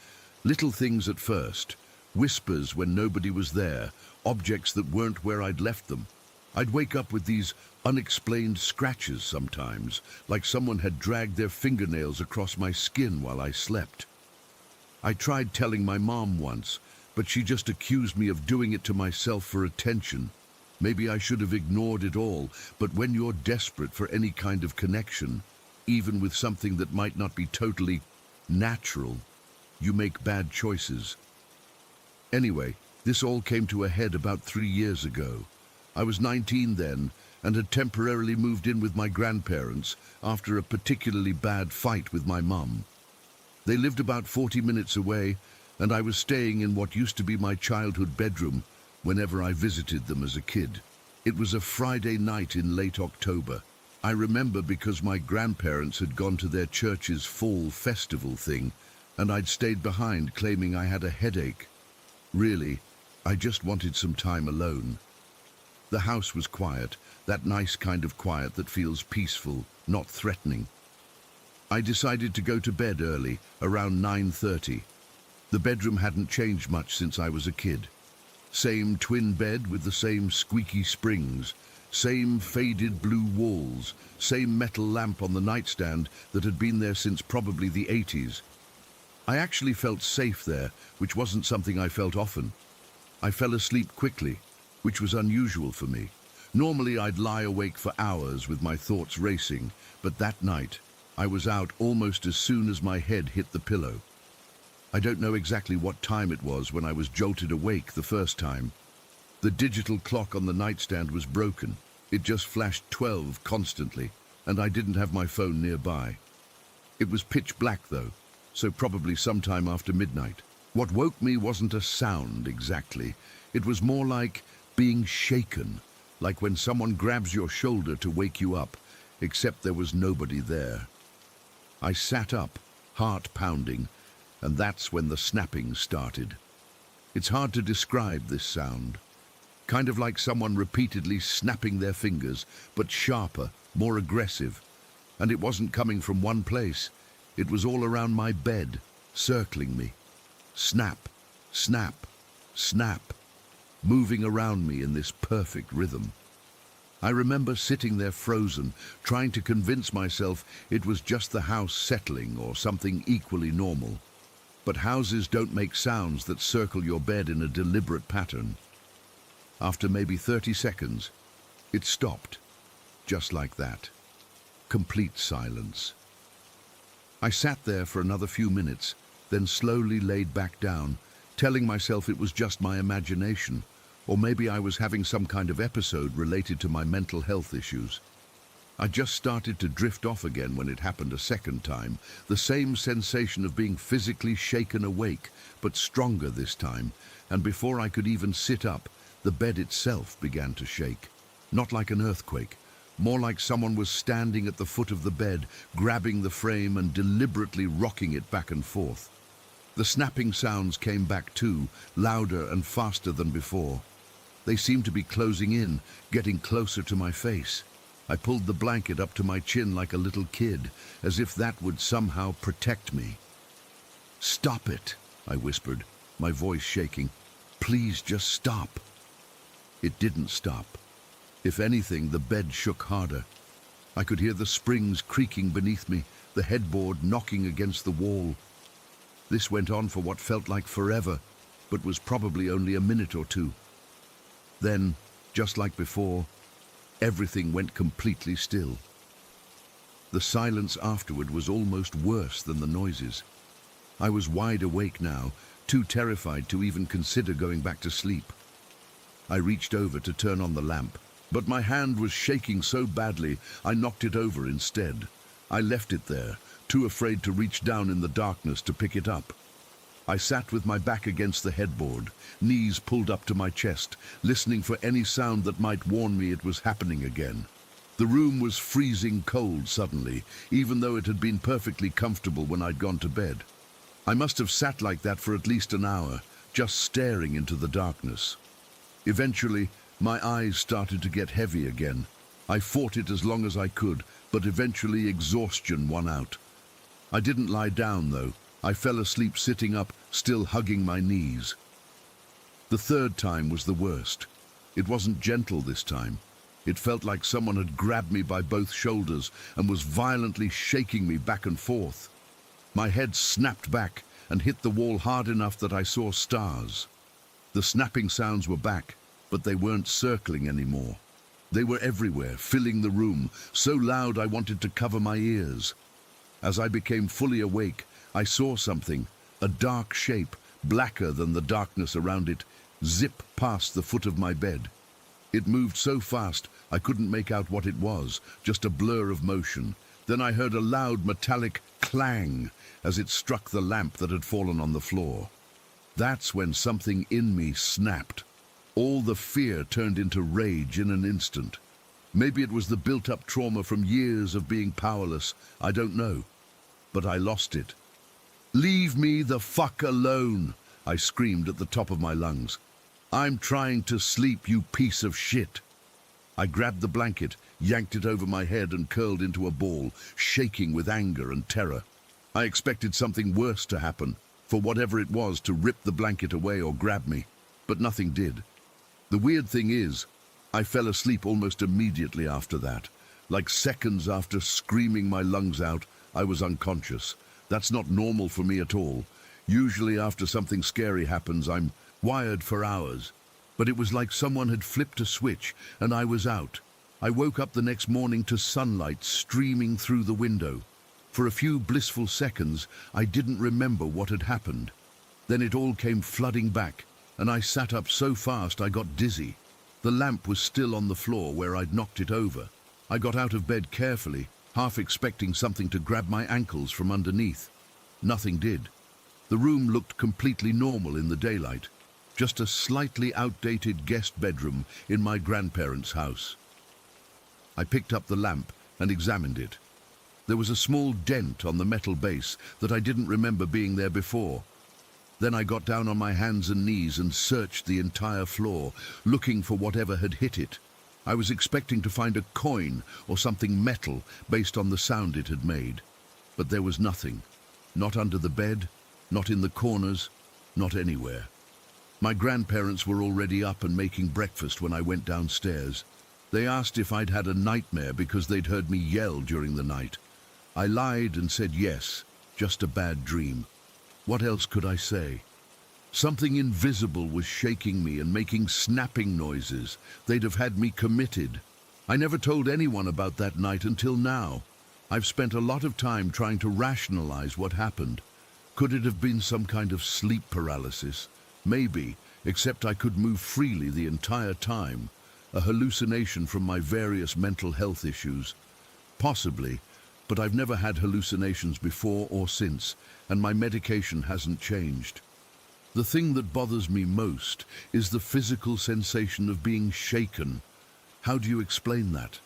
Little things at first, whispers when nobody was there, objects that weren't where I'd left them. I'd wake up with these unexplained scratches sometimes, like someone had dragged their fingernails across my skin while I slept. I tried telling my mom once, but she just accused me of doing it to myself for attention. Maybe I should have ignored it all, but when you're desperate for any kind of connection, even with something that might not be totally natural, you make bad choices. Anyway, this all came to a head about 3 years ago. I was 19 then, and had temporarily moved in with my grandparents after a particularly bad fight with my mum. They lived about 40 minutes away, and I was staying in what used to be my childhood bedroom whenever I visited them as a kid. It was a Friday night in late October. I remember because my grandparents had gone to their church's fall festival thing, and I'd stayed behind claiming I had a headache. Really, I just wanted some time alone. The house was quiet, that nice kind of quiet that feels peaceful, not threatening. I decided to go to bed early, around 9:30. The bedroom hadn't changed much since I was a kid. Same twin bed with the same squeaky springs, same faded blue walls, same metal lamp on the nightstand that had been there since probably the 80s. I actually felt safe there, which wasn't something I felt often. I fell asleep quickly, which was unusual for me. Normally I'd lie awake for hours with my thoughts racing, but that night I was out almost as soon as my head hit the pillow. I don't know exactly what time it was when I was jolted awake the first time. The digital clock on the nightstand was broken. It just flashed 12 constantly, and I didn't have my phone nearby. It was pitch black though, so probably sometime after midnight. What woke me wasn't a sound exactly. It was more like being shaken, like when someone grabs your shoulder to wake you up, except there was nobody there. I sat up, heart pounding, and that's when the snapping started. It's hard to describe this sound. Kind of like someone repeatedly snapping their fingers, but sharper, more aggressive. And it wasn't coming from one place. It was all around my bed, circling me. Snap, snap, snap, moving around me in this perfect rhythm. I remember sitting there frozen, trying to convince myself it was just the house settling or something equally normal. But houses don't make sounds that circle your bed in a deliberate pattern. After maybe 30 seconds, it stopped, just like that. Complete silence. I sat there for another few minutes, then slowly laid back down, telling myself it was just my imagination, or maybe I was having some kind of episode related to my mental health issues. I just started to drift off again when it happened a second time, the same sensation of being physically shaken awake, but stronger this time, and before I could even sit up, the bed itself began to shake. Not like an earthquake, more like someone was standing at the foot of the bed, grabbing the frame and deliberately rocking it back and forth. The snapping sounds came back too, louder and faster than before. They seemed to be closing in, getting closer to my face. I pulled the blanket up to my chin like a little kid, as if that would somehow protect me. "Stop it," I whispered, my voice shaking. "Please just stop." It didn't stop. If anything, the bed shook harder. I could hear the springs creaking beneath me, the headboard knocking against the wall. This went on for what felt like forever, but was probably only a minute or two. Then, just like before, everything went completely still. The silence afterward was almost worse than the noises. I was wide awake now, too terrified to even consider going back to sleep. I reached over to turn on the lamp, but my hand was shaking so badly I knocked it over instead. I left it there, too afraid to reach down in the darkness to pick it up. I sat with my back against the headboard, knees pulled up to my chest, listening for any sound that might warn me it was happening again. The room was freezing cold suddenly, even though it had been perfectly comfortable when I'd gone to bed. I must have sat like that for at least an hour, just staring into the darkness. Eventually, my eyes started to get heavy again. I fought it as long as I could, but eventually exhaustion won out. I didn't lie down, though. I fell asleep sitting up, still hugging my knees. The third time was the worst. It wasn't gentle this time. It felt like someone had grabbed me by both shoulders and was violently shaking me back and forth. My head snapped back and hit the wall hard enough that I saw stars. The snapping sounds were back, but they weren't circling anymore. They were everywhere, filling the room, so loud I wanted to cover my ears. As I became fully awake, I saw something, a dark shape, blacker than the darkness around it, zip past the foot of my bed. It moved so fast I couldn't make out what it was, just a blur of motion. Then I heard a loud metallic clang as it struck the lamp that had fallen on the floor. That's when something in me snapped. All the fear turned into rage in an instant. Maybe it was the built-up trauma from years of being powerless, I don't know. But I lost it. "Leave me the fuck alone," I screamed at the top of my lungs. "I'm trying to sleep, you piece of shit." I grabbed the blanket, yanked it over my head and curled into a ball, shaking with anger and terror. I expected something worse to happen, for whatever it was to rip the blanket away or grab me, but nothing did. The weird thing is, I fell asleep almost immediately after that. Like seconds after screaming my lungs out, I was unconscious. That's not normal for me at all. Usually after something scary happens, I'm wired for hours. But it was like someone had flipped a switch and I was out. I woke up the next morning to sunlight streaming through the window. For a few blissful seconds, I didn't remember what had happened. Then it all came flooding back, and I sat up so fast I got dizzy. The lamp was still on the floor where I'd knocked it over. I got out of bed carefully, half expecting something to grab my ankles from underneath. Nothing did. The room looked completely normal in the daylight, just a slightly outdated guest bedroom in my grandparents' house. I picked up the lamp and examined it. There was a small dent on the metal base that I didn't remember being there before. Then I got down on my hands and knees and searched the entire floor, looking for whatever had hit it. I was expecting to find a coin or something metal based on the sound it had made. But there was nothing. Not under the bed, not in the corners, not anywhere. My grandparents were already up and making breakfast when I went downstairs. They asked if I'd had a nightmare because they'd heard me yell during the night. I lied and said yes, just a bad dream. What else could I say? Something invisible was shaking me and making snapping noises. They'd have had me committed. I never told anyone about that night until now. I've spent a lot of time trying to rationalize what happened. Could it have been some kind of sleep paralysis? Maybe, except I could move freely the entire time. A hallucination from my various mental health issues. Possibly, but I've never had hallucinations before or since, and my medication hasn't changed. The thing that bothers me most is the physical sensation of being shaken. How do you explain that?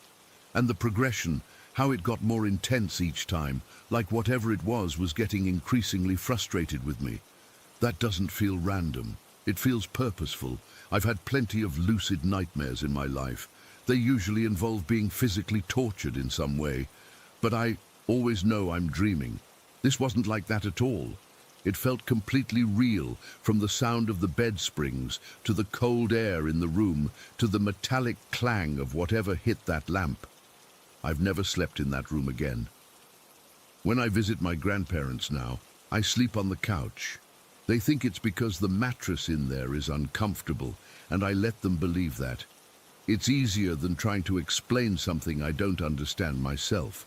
And the progression, how it got more intense each time, like whatever it was getting increasingly frustrated with me. That doesn't feel random. It feels purposeful. I've had plenty of lucid nightmares in my life. They usually involve being physically tortured in some way. But I always know I'm dreaming. This wasn't like that at all. It felt completely real, from the sound of the bed springs, to the cold air in the room, to the metallic clang of whatever hit that lamp. I've never slept in that room again. When I visit my grandparents now, I sleep on the couch. They think it's because the mattress in there is uncomfortable, and I let them believe that. It's easier than trying to explain something I don't understand myself.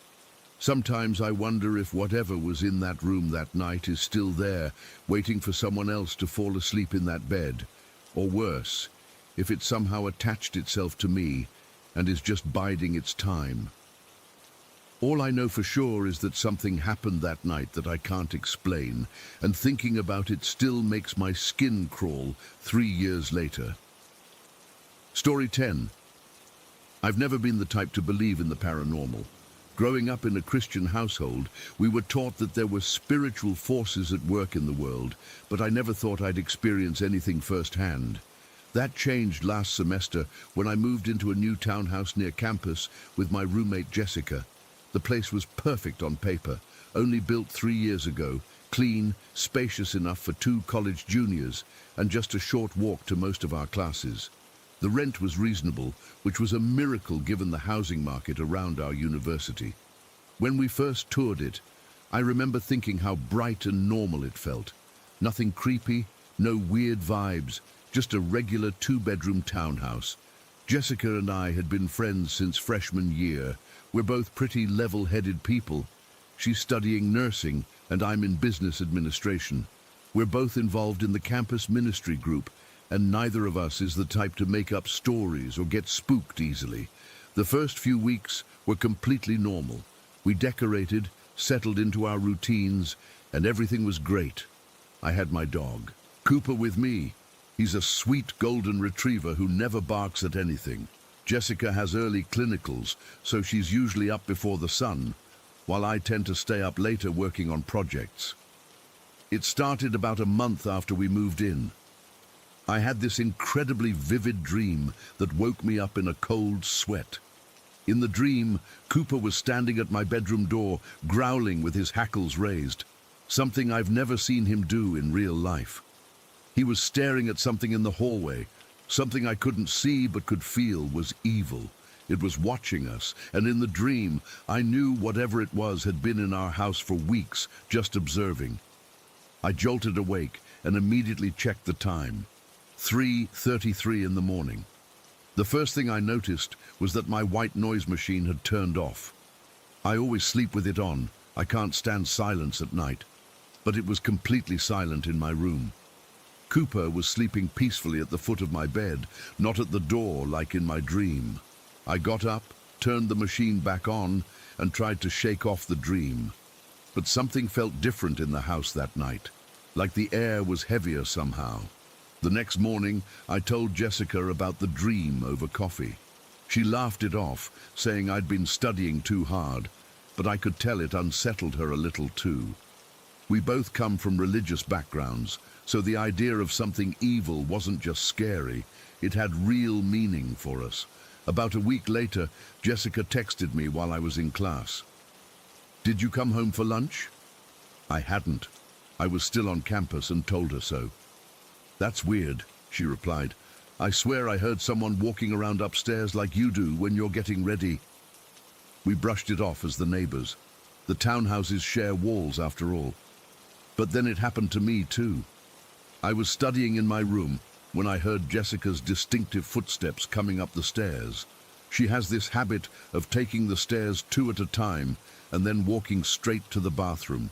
Sometimes I wonder if whatever was in that room that night is still there, waiting for someone else to fall asleep in that bed. Or worse, if it somehow attached itself to me and is just biding its time. All I know for sure is that something happened that night that I can't explain, and thinking about it still makes my skin crawl 3 years later. Story 10. I've never been the type to believe in the paranormal. Growing up in a Christian household, we were taught that there were spiritual forces at work in the world, but I never thought I'd experience anything firsthand. That changed last semester when I moved into a new townhouse near campus with my roommate Jessica. The place was perfect on paper, only built 3 years ago, clean, spacious enough for 2 college juniors, and just a short walk to most of our classes. The rent was reasonable, which was a miracle given the housing market around our university. When we first toured it, I remember thinking how bright and normal it felt. Nothing creepy, no weird vibes, just a regular 2-bedroom townhouse. Jessica and I had been friends since freshman year. We're both pretty level-headed people. She's studying nursing, and I'm in business administration. We're both involved in the campus ministry group, and neither of us is the type to make up stories or get spooked easily. The first few weeks were completely normal. We decorated, settled into our routines, and everything was great. I had my dog, Cooper, with me. He's a sweet golden retriever who never barks at anything. Jessica has early clinicals, so she's usually up before the sun, while I tend to stay up later working on projects. It started about a month after we moved in. I had this incredibly vivid dream that woke me up in a cold sweat. In the dream, Cooper was standing at my bedroom door, growling with his hackles raised, something I've never seen him do in real life. He was staring at something in the hallway, something I couldn't see but could feel was evil. It was watching us, and in the dream, I knew whatever it was had been in our house for weeks, just observing. I jolted awake and immediately checked the time. 3:33 in the morning. The first thing I noticed was that my white noise machine had turned off. I always sleep with it on. I can't stand silence at night. But it was completely silent in my room. Cooper was sleeping peacefully at the foot of my bed, not at the door like in my dream. I got up, turned the machine back on, and tried to shake off the dream. But something felt different in the house that night, like the air was heavier somehow. The next morning, I told Jessica about the dream over coffee. She laughed it off, saying I'd been studying too hard, but I could tell it unsettled her a little too. We both come from religious backgrounds, so the idea of something evil wasn't just scary, it had real meaning for us. About a week later, Jessica texted me while I was in class. "Did you come home for lunch?" I hadn't. I was still on campus and told her so. "That's weird," she replied. "I swear I heard someone walking around upstairs like you do when you're getting ready." We brushed it off as the neighbors. The townhouses share walls after all. But then it happened to me too. I was studying in my room when I heard Jessica's distinctive footsteps coming up the stairs. She has this habit of taking the stairs two at a time and then walking straight to the bathroom.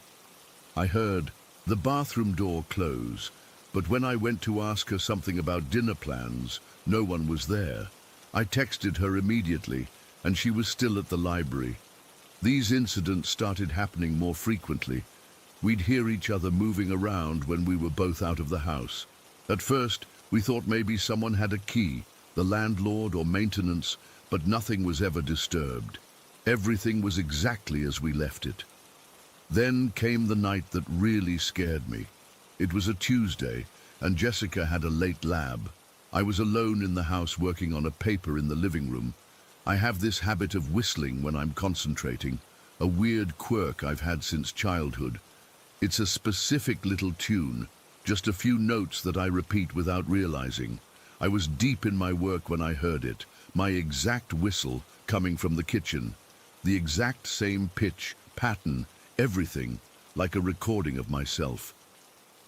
I heard the bathroom door close, but when I went to ask her something about dinner plans, no one was there. I texted her immediately, and she was still at the library. These incidents started happening more frequently. We'd hear each other moving around when we were both out of the house. At first, we thought maybe someone had a key, the landlord or maintenance, but nothing was ever disturbed. Everything was exactly as we left it. Then came the night that really scared me. It was a Tuesday, and Jessica had a late lab. I was alone in the house working on a paper in the living room. I have this habit of whistling when I'm concentrating, a weird quirk I've had since childhood. It's a specific little tune, just a few notes that I repeat without realizing. I was deep in my work when I heard it, my exact whistle coming from the kitchen. The exact same pitch, pattern, everything, like a recording of myself.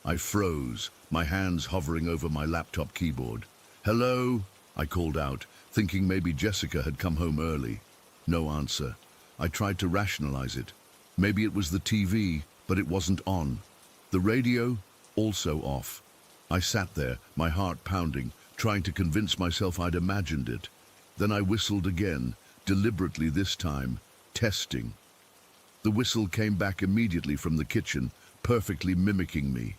I froze, my hands hovering over my laptop keyboard. "Hello?" I called out, thinking maybe Jessica had come home early. No answer. I tried to rationalize it. Maybe it was the TV, but it wasn't on. The radio, also off. I sat there, my heart pounding, trying to convince myself I'd imagined it. Then I whistled again, deliberately this time, testing. The whistle came back immediately from the kitchen, perfectly mimicking me.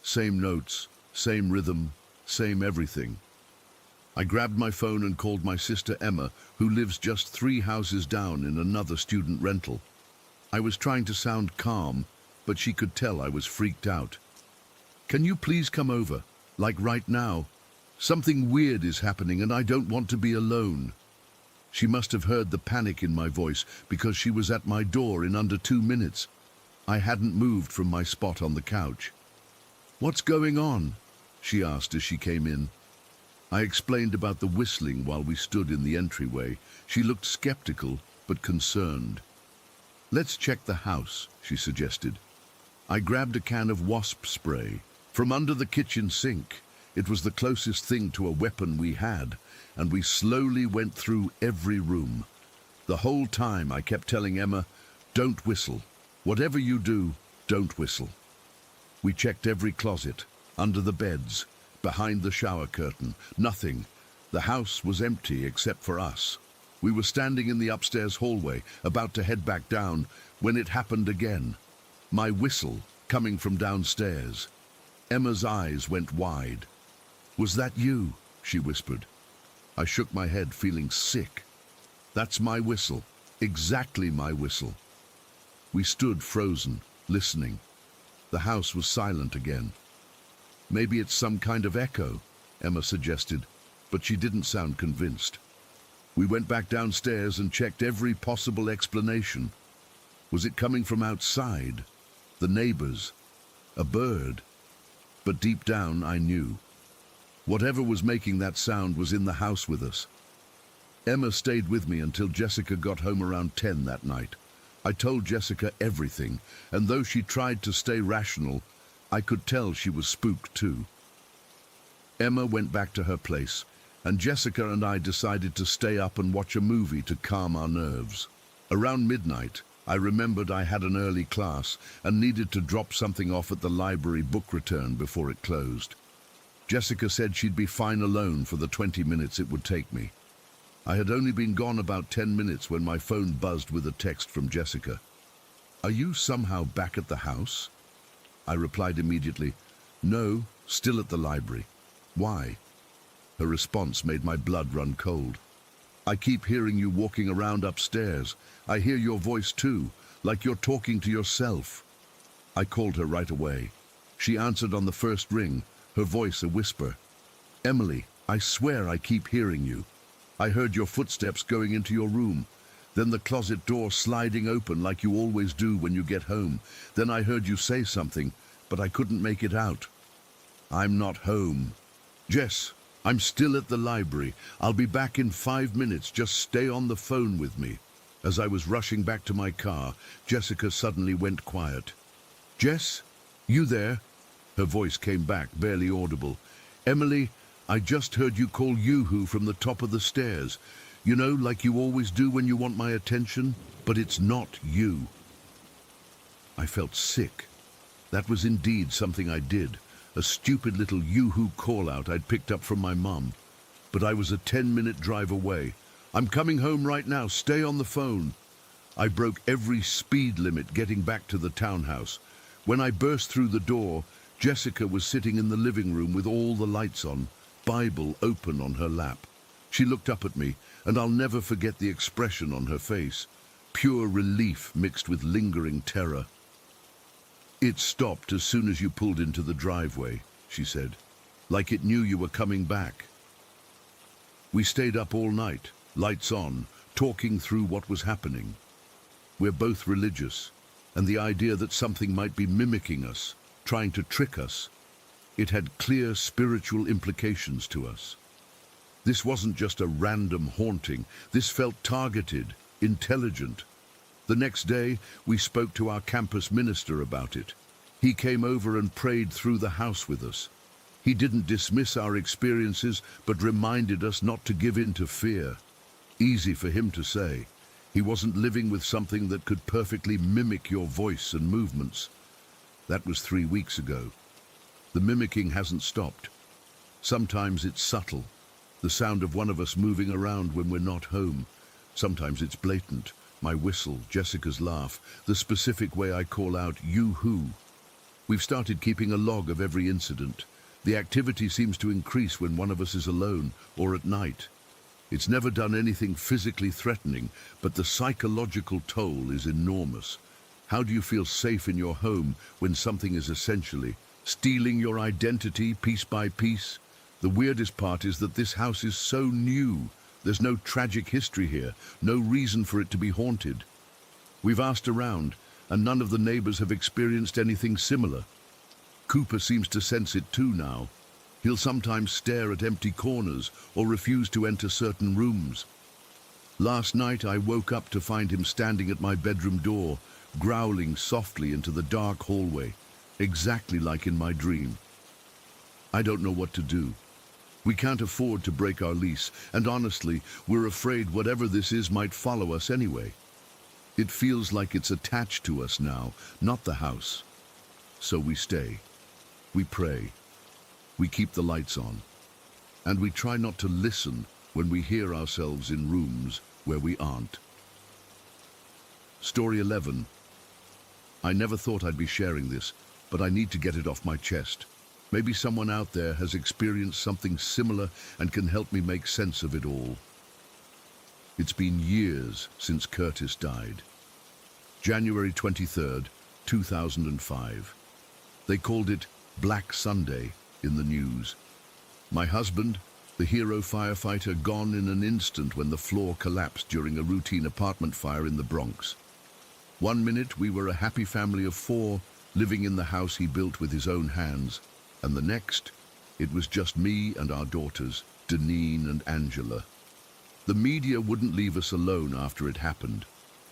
Same notes, same rhythm, same everything. I grabbed my phone and called my sister Emma, who lives just 3 houses down in another student rental. I was trying to sound calm, but she could tell I was freaked out. "Can you please come over, like right now? Something weird is happening and I don't want to be alone." She must have heard the panic in my voice because she was at my door in under 2 minutes. I hadn't moved from my spot on the couch. "What's going on?" she asked as she came in. I explained about the whistling while we stood in the entryway. She looked skeptical but concerned. "Let's check the house," she suggested. I grabbed a can of wasp spray from under the kitchen sink. It was the closest thing to a weapon we had, and we slowly went through every room. The whole time I kept telling Emma, "Don't whistle. Whatever you do, don't whistle." We checked every closet, under the beds, behind the shower curtain. Nothing. The house was empty except for us. We were standing in the upstairs hallway, about to head back down, when it happened again. My whistle, coming from downstairs. Emma's eyes went wide. "Was that you?" she whispered. I shook my head, feeling sick. "That's my whistle. Exactly my whistle." We stood frozen, listening. The house was silent again. "Maybe it's some kind of echo," Emma suggested, but she didn't sound convinced. We went back downstairs and checked every possible explanation. Was it coming from outside? The neighbors? A bird? But deep down, I knew. Whatever was making that sound was in the house with us. Emma stayed with me until Jessica got home around 10 that night. I told Jessica everything, and though she tried to stay rational, I could tell she was spooked too. Emma went back to her place, and Jessica and I decided to stay up and watch a movie to calm our nerves. Around midnight, I remembered I had an early class and needed to drop something off at the library book return before it closed. Jessica said she'd be fine alone for the 20 minutes it would take me. I had only been gone about 10 minutes when my phone buzzed with a text from Jessica. "Are you somehow back at the house?" I replied immediately, "No, still at the library." "Why?" Her response made my blood run cold. "I keep hearing you walking around upstairs. I hear your voice too, like you're talking to yourself." I called her right away. She answered on the first ring, her voice a whisper. "Emily, I swear I keep hearing you. I heard your footsteps going into your room, then the closet door sliding open like you always do when you get home. Then I heard you say something, but I couldn't make it out." "I'm not home." "Jess, I'm still at the library. I'll be back in 5 minutes. Just stay on the phone with me." As I was rushing back to my car, Jessica suddenly went quiet. "Jess, you there?" Her voice came back, barely audible. "Emily, I just heard you call Yoo-hoo from the top of the stairs. You know, like you always do when you want my attention, but it's not you." I felt sick. That was indeed something I did. A stupid little Yoo-hoo call-out I'd picked up from my mum. But I was a 10-minute drive away. "I'm coming home right now. Stay on the phone." I broke every speed limit getting back to the townhouse. When I burst through the door, Jessica was sitting in the living room with all the lights on, Bible open on her lap. She looked up at me, and I'll never forget the expression on her face. Pure relief mixed with lingering terror. "It stopped as soon as you pulled into the driveway," she said, "like it knew you were coming back." We stayed up all night, lights on, talking through what was happening. We're both religious, and the idea that something might be mimicking us, trying to trick us, it had clear spiritual implications to us. This wasn't just a random haunting. This felt targeted, intelligent. The next day, we spoke to our campus minister about it. He came over and prayed through the house with us. He didn't dismiss our experiences, but reminded us not to give in to fear. Easy for him to say. He wasn't living with something that could perfectly mimic your voice and movements. That was 3 weeks ago. The mimicking hasn't stopped. Sometimes it's subtle, the sound of one of us moving around when we're not home. Sometimes it's blatant, my whistle, Jessica's laugh, the specific way I call out "you-hoo." We've started keeping a log of every incident. The activity seems to increase when one of us is alone or at night. It's never done anything physically threatening, but the psychological toll is enormous. How do you feel safe in your home when something is essentially stealing your identity piece by piece? The weirdest part is that this house is so new. There's no tragic history here, no reason for it to be haunted. We've asked around, and none of the neighbors have experienced anything similar. Cooper seems to sense it too now. He'll sometimes stare at empty corners or refuse to enter certain rooms. Last night I woke up to find him standing at my bedroom door, growling softly into the dark hallway, exactly like in my dream. I don't know what to do. We can't afford to break our lease, and honestly, we're afraid whatever this is might follow us anyway. It feels like it's attached to us now, not the house. So we stay. We pray. We keep the lights on. And we try not to listen when we hear ourselves in rooms where we aren't. Story 11. I never thought I'd be sharing this, but I need to get it off my chest. Maybe someone out there has experienced something similar and can help me make sense of it all. It's been years since Curtis died. January 23rd, 2005. They called it Black Sunday in the news. My husband, the hero firefighter, gone in an instant when the floor collapsed during a routine apartment fire in the Bronx. 1 minute we were a happy family of 4 living in the house he built with his own hands, and the next, it was just me and our daughters, Deneen and Angela. The media wouldn't leave us alone after it happened.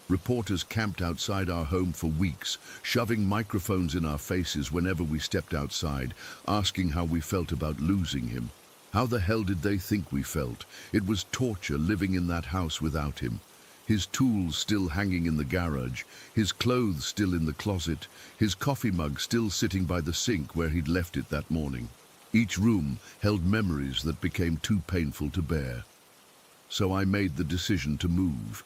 Reporters camped outside our home for weeks, shoving microphones in our faces whenever we stepped outside, asking how we felt about losing him. How the hell did they think we felt? It was torture living in that house without him. His tools still hanging in the garage, his clothes still in the closet, his coffee mug still sitting by the sink where he'd left it that morning. Each room held memories that became too painful to bear. So I made the decision to move.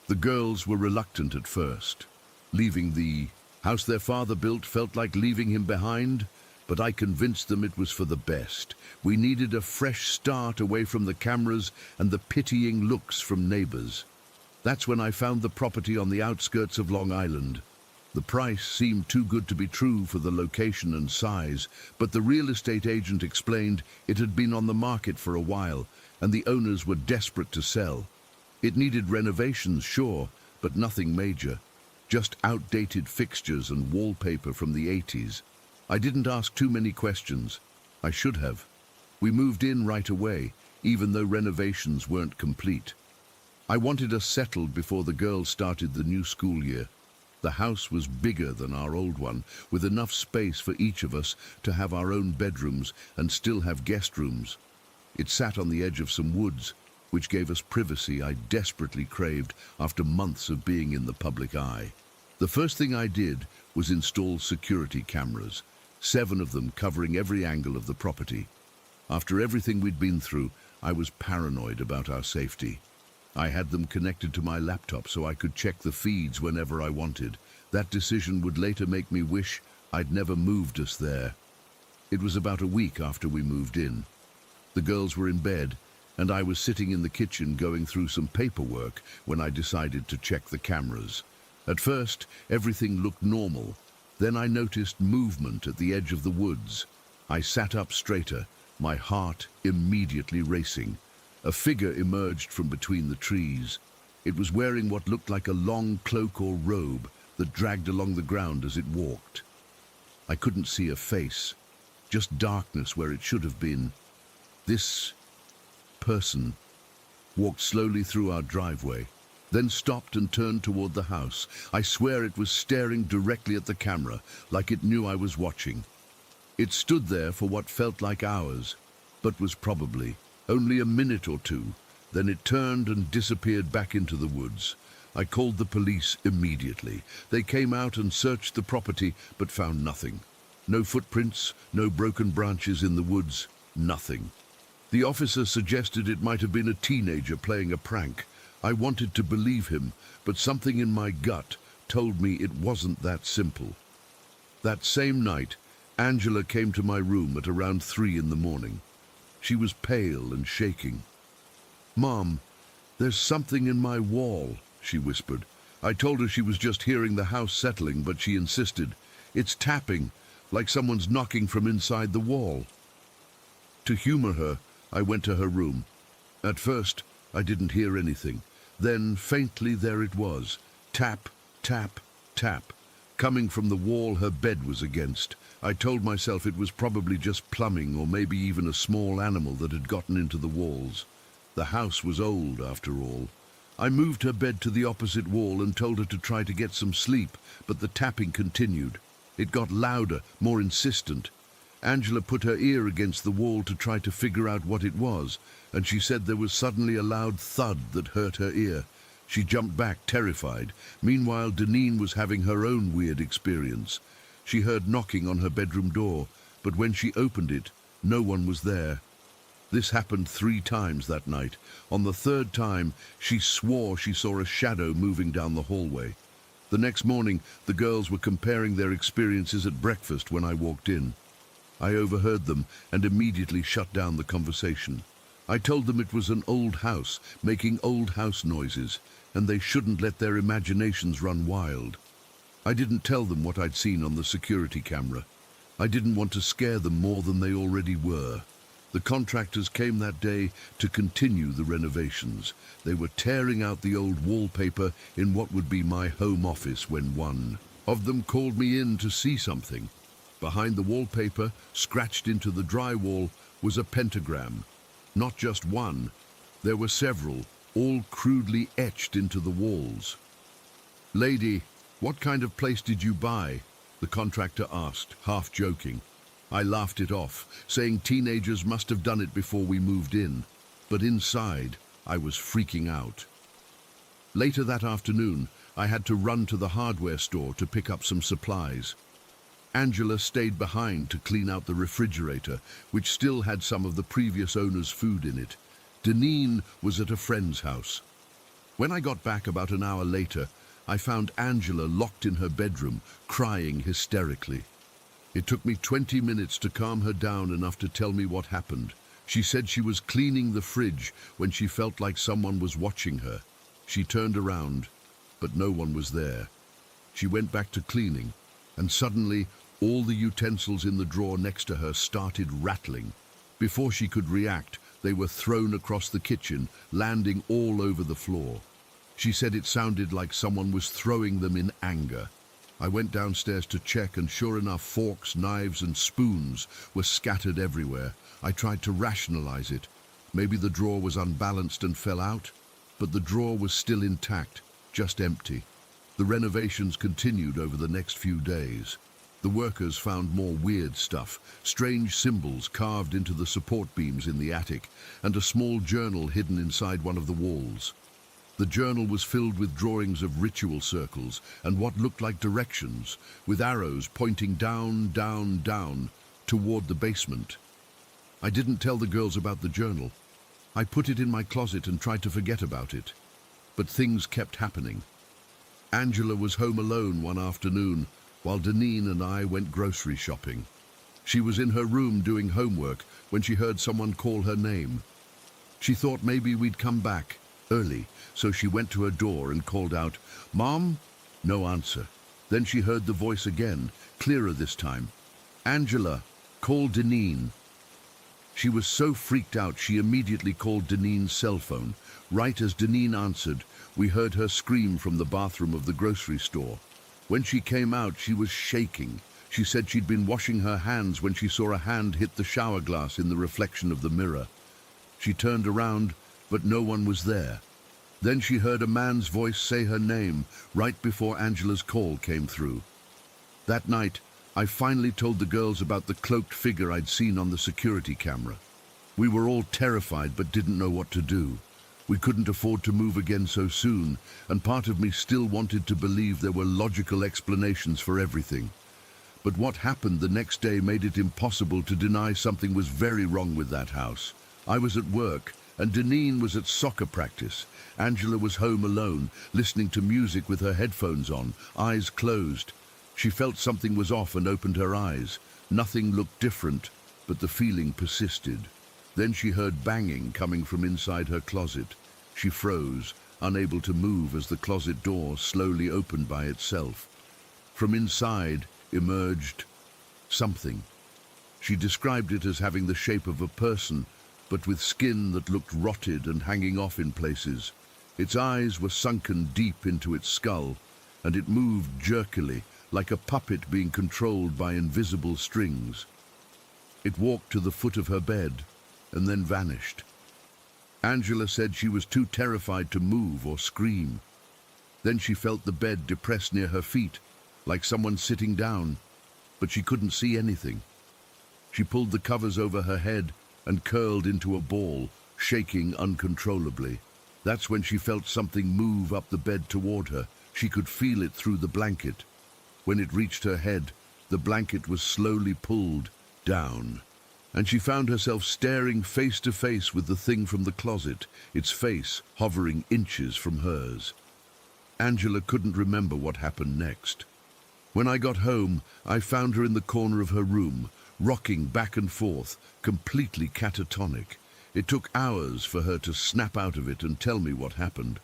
The girls were reluctant at first. Leaving the house their father built felt like leaving him behind, but I convinced them it was for the best. We needed a fresh start away from the cameras and the pitying looks from neighbors. That's when I found the property on the outskirts of Long Island. The price seemed too good to be true for the location and size, but the real estate agent explained it had been on the market for a while, and the owners were desperate to sell. It needed renovations, sure, but nothing major. Just outdated fixtures and wallpaper from the 80s. I didn't ask too many questions. I should have. We moved in right away, even though renovations weren't complete. I wanted us settled before the girls started the new school year. The house was bigger than our old one, with enough space for each of us to have our own bedrooms and still have guest rooms. It sat on the edge of some woods, which gave us privacy I desperately craved after months of being in the public eye. The first thing I did was install security cameras, 7 of them covering every angle of the property. After everything we'd been through, I was paranoid about our safety. I had them connected to my laptop so I could check the feeds whenever I wanted. That decision would later make me wish I'd never moved us there. It was about a week after we moved in. The girls were in bed, and I was sitting in the kitchen going through some paperwork when I decided to check the cameras. At first, everything looked normal. Then I noticed movement at the edge of the woods. I sat up straighter, my heart immediately racing. A figure emerged from between the trees. It was wearing what looked like a long cloak or robe that dragged along the ground as it walked. I couldn't see a face, just darkness where it should have been. This person walked slowly through our driveway, then stopped and turned toward the house. I swear it was staring directly at the camera, like it knew I was watching. It stood there for what felt like hours, but was probably only a minute or 2. Then it turned and disappeared back into the woods. I called the police immediately. They came out and searched the property, but found nothing. No footprints, no broken branches in the woods, nothing. The officer suggested it might have been a teenager playing a prank. I wanted to believe him, but something in my gut told me it wasn't that simple. That same night, Angela came to my room at around 3 in the morning. She was pale and shaking. "Mom, there's something in my wall," she whispered. I told her she was just hearing the house settling, but she insisted. "It's tapping, like someone's knocking from inside the wall." To humor her, I went to her room. At first, I didn't hear anything. Then, faintly, there it was. Tap, tap, tap. Coming from the wall her bed was against. I told myself it was probably just plumbing or maybe even a small animal that had gotten into the walls. The house was old, after all. I moved her bed to the opposite wall and told her to try to get some sleep, but the tapping continued. It got louder, more insistent. Angela put her ear against the wall to try to figure out what it was, and she said there was suddenly a loud thud that hurt her ear. She jumped back, terrified. Meanwhile, Deneen was having her own weird experience. She heard knocking on her bedroom door, but when she opened it, No one was there. This happened 3 times that night. On the 3rd time, she swore she saw a shadow moving down the hallway. The next morning, the girls were comparing their experiences at breakfast when I walked in. I overheard them and immediately shut down the conversation. I told them it was an old house, making old house noises, and they shouldn't let their imaginations run wild. I didn't tell them what I'd seen on the security camera. I didn't want to scare them more than they already were. The contractors came that day to continue the renovations. They were tearing out the old wallpaper in what would be my home office when one of them called me in to see something. Behind the wallpaper, scratched into the drywall, was a pentagram. Not just one, there were several, all crudely etched into the walls. "Lady, what kind of place did you buy?" the contractor asked, half joking. I laughed it off, saying teenagers must have done it before we moved in. But inside, I was freaking out. Later that afternoon, I had to run to the hardware store to pick up some supplies. Angela stayed behind to clean out the refrigerator, which still had some of the previous owner's food in it. Deneen was at a friend's house. When I got back about an hour later, I found Angela locked in her bedroom, crying hysterically. It took me 20 minutes to calm her down enough to tell me what happened. She said she was cleaning the fridge when she felt like someone was watching her. She turned around, but no one was there. She went back to cleaning, and suddenly all the utensils in the drawer next to her started rattling. Before she could react, they were thrown across the kitchen, landing all over the floor. She said it sounded like someone was throwing them in anger. I went downstairs to check, and sure enough, forks, knives, and spoons were scattered everywhere. I tried to rationalize it. Maybe the drawer was unbalanced and fell out, but the drawer was still intact, just empty. The renovations continued over the next few days. The workers found more weird stuff, strange symbols carved into the support beams in the attic, and a small journal hidden inside one of the walls. The journal was filled with drawings of ritual circles and what looked like directions, with arrows pointing down, down, down, toward the basement. I didn't tell the girls about the journal. I put it in my closet and tried to forget about it. But things kept happening. Angela was home alone one afternoon while Deneen and I went grocery shopping. She was in her room doing homework when she heard someone call her name. She thought maybe we'd come back early, so she went to her door and called out, "Mom?" No answer. Then she heard the voice again, clearer this time. "Angela, call Deneen." She was so freaked out she immediately called Deneen's cell phone. Right as Deneen answered, we heard her scream from the bathroom of the grocery store. When she came out, she was shaking. She said she'd been washing her hands when she saw a hand hit the shower glass in the reflection of the mirror. She turned around, but no one was there. Then she heard a man's voice say her name right before Angela's call came through. That night, I finally told the girls about the cloaked figure I'd seen on the security camera. We were all terrified but didn't know what to do. We couldn't afford to move again so soon, and part of me still wanted to believe there were logical explanations for everything. But what happened the next day made it impossible to deny something was very wrong with that house. I was at work, and Deneen was at soccer practice. Angela was home alone, listening to music with her headphones on, eyes closed. She felt something was off and opened her eyes. Nothing looked different, but the feeling persisted. Then she heard banging coming from inside her closet. She froze, unable to move as the closet door slowly opened by itself. From inside emerged something. She described it as having the shape of a person, but with skin that looked rotted and hanging off in places. Its eyes were sunken deep into its skull, and it moved jerkily, like a puppet being controlled by invisible strings. It walked to the foot of her bed, and then vanished. Angela said she was too terrified to move or scream. Then she felt the bed depressed near her feet, like someone sitting down, but she couldn't see anything. She pulled the covers over her head and curled into a ball, shaking uncontrollably. That's when she felt something move up the bed toward her. She could feel it through the blanket. When it reached her head, the blanket was slowly pulled down. and she found herself staring face to face with the thing from the closet, its face hovering inches from hers. Angela couldn't remember what happened next. When I got home, I found her in the corner of her room, rocking back and forth, completely catatonic. It took hours for her to snap out of it and tell me what happened.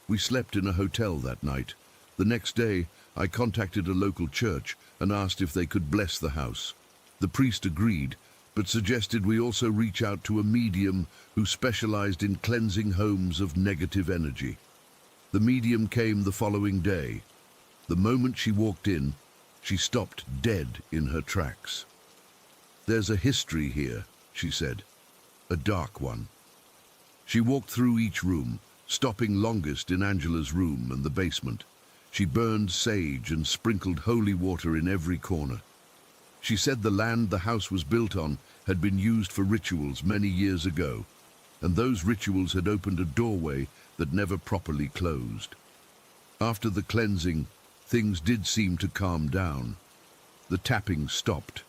We slept in a hotel that night. The next day, I contacted a local church and asked if they could bless the house. The priest agreed, but suggested we also reach out to a medium who specialized in cleansing homes of negative energy. The medium came the following day. The moment she walked in, she stopped dead in her tracks. "There's a history here," she said. "A dark one." She walked through each room, stopping longest in Angela's room and the basement. She burned sage and sprinkled holy water in every corner. She said the land the house was built on had been used for rituals many years ago, and those rituals had opened a doorway that never properly closed. After the cleansing, things did seem to calm down. The tapping stopped.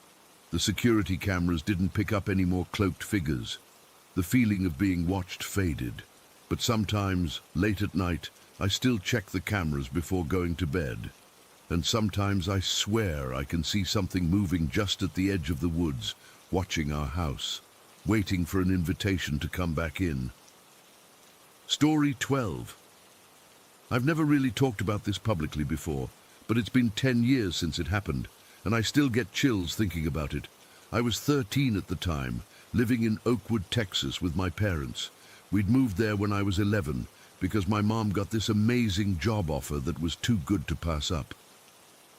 The security cameras didn't pick up any more cloaked figures. The feeling of being watched faded. But sometimes, late at night, I still check the cameras before going to bed. And sometimes I swear I can see something moving just at the edge of the woods, watching our house, waiting for an invitation to come back in. Story 12. I've never really talked about this publicly before, but it's been 10 years since it happened, and I still get chills thinking about it. I was 13 at the time, living in Oakwood, Texas with my parents. We'd moved there when I was 11 because my mom got this amazing job offer that was too good to pass up.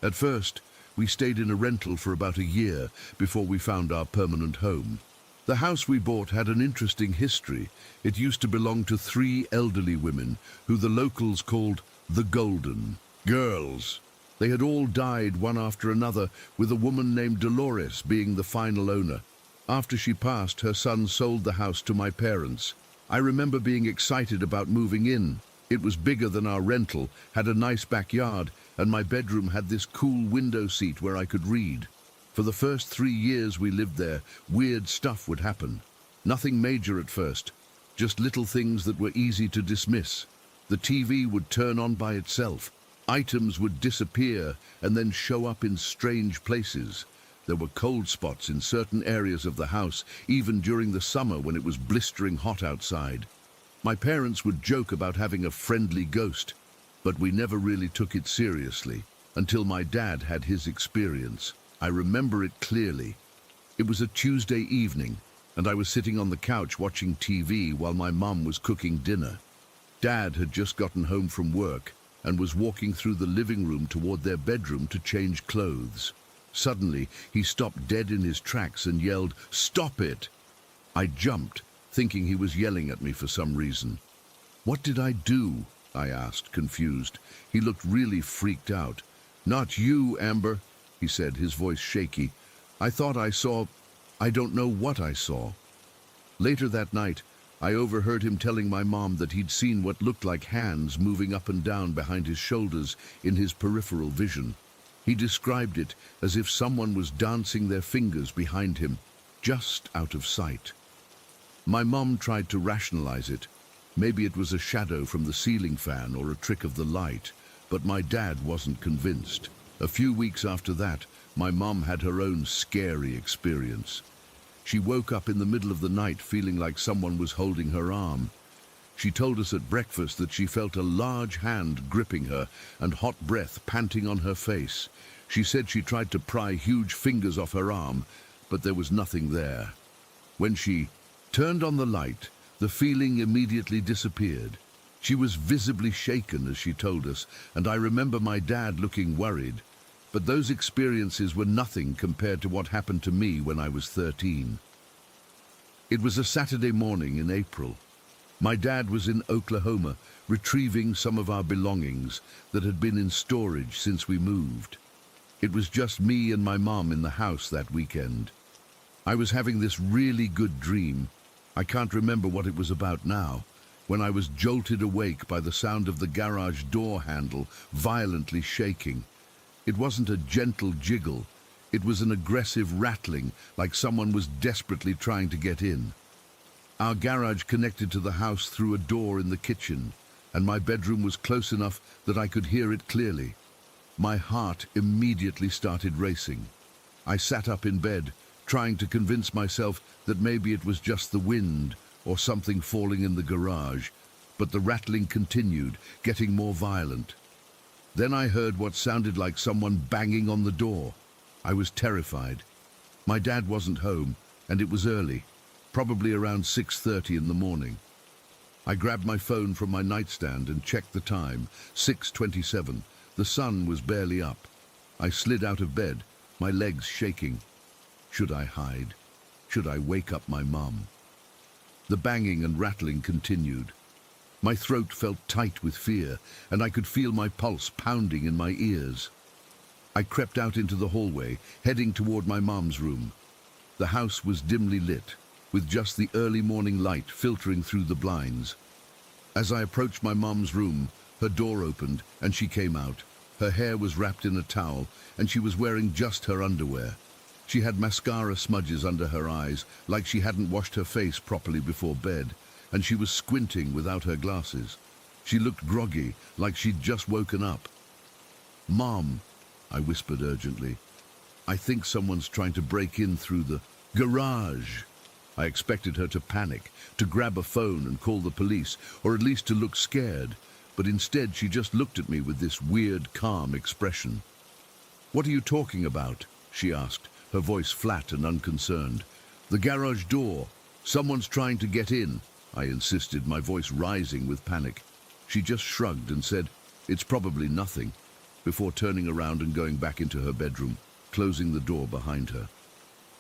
At first, we stayed in a rental for about a year before we found our permanent home. The house we bought had an interesting history. It used to belong to 3 elderly women who the locals called the Golden Girls. They had all died one after another, with a woman named Dolores being the final owner. After she passed, her son sold the house to my parents. I remember being excited about moving in. It was bigger than our rental, had a nice backyard, and my bedroom had this cool window seat where I could read. For the first 3 years we lived there, weird stuff would happen. Nothing major at first, just little things that were easy to dismiss. The TV would turn on by itself. Items would disappear and then show up in strange places. There were cold spots in certain areas of the house, even during the summer when it was blistering hot outside. My parents would joke about having a friendly ghost, but we never really took it seriously until my dad had his experience. I remember it clearly. It was a Tuesday evening, and I was sitting on the couch watching TV while my mum was cooking dinner. Dad had just gotten home from work and was walking through the living room toward their bedroom to change clothes. Suddenly, he stopped dead in his tracks and yelled, "Stop it!" I jumped, thinking he was yelling at me for some reason. "What did I do?" I asked, confused. He looked really freaked out. "Not you, Amber," he said, his voice shaky. "I thought I saw... I don't know what I saw." Later that night, I overheard him telling my mom that he'd seen what looked like hands moving up and down behind his shoulders in his peripheral vision. He described it as if someone was dancing their fingers behind him, just out of sight. My mom tried to rationalize it. Maybe it was a shadow from the ceiling fan or a trick of the light, but my dad wasn't convinced. A few weeks after that, my mom had her own scary experience. She woke up in the middle of the night feeling like someone was holding her arm. She told us at breakfast that she felt a large hand gripping her and hot breath panting on her face. She said she tried to pry huge fingers off her arm, but there was nothing there. When she turned on the light, the feeling immediately disappeared. She was visibly shaken, as she told us, and I remember my dad looking worried. But those experiences were nothing compared to what happened to me when I was 13. It was a Saturday morning in April. My dad was in Oklahoma, retrieving some of our belongings that had been in storage since we moved. It was just me and my mom in the house that weekend. I was having this really good dream. I can't remember what it was about now, when I was jolted awake by the sound of the garage door handle violently shaking. It wasn't a gentle jiggle. It was an aggressive rattling, like someone was desperately trying to get in. Our garage connected to the house through a door in the kitchen, and my bedroom was close enough that I could hear it clearly. My heart immediately started racing. I sat up in bed, trying to convince myself that maybe it was just the wind or something falling in the garage, but the rattling continued, getting more violent. Then I heard what sounded like someone banging on the door. I was terrified. My dad wasn't home, and it was early, probably around 6:30 in the morning. I grabbed my phone from my nightstand and checked the time, 6:27. The sun was barely up. I slid out of bed, my legs shaking. Should I hide? Should I wake up my mum? The banging and rattling continued. My throat felt tight with fear, and I could feel my pulse pounding in my ears. I crept out into the hallway, heading toward my mom's room. The house was dimly lit, with just the early morning light filtering through the blinds. As I approached my mom's room, her door opened and she came out. Her hair was wrapped in a towel and she was wearing just her underwear. She had mascara smudges under her eyes, like she hadn't washed her face properly before bed, and she was squinting without her glasses. She looked groggy, like she'd just woken up. "Mom," I whispered urgently, "I think someone's trying to break in through the garage." I expected her to panic, to grab a phone and call the police, or at least to look scared, but instead she just looked at me with this weird, calm expression. "What are you talking about?" she asked, her voice flat and unconcerned. "The garage door. Someone's trying to get in," I insisted, my voice rising with panic. She just shrugged and said, "It's probably nothing," before turning around and going back into her bedroom, closing the door behind her.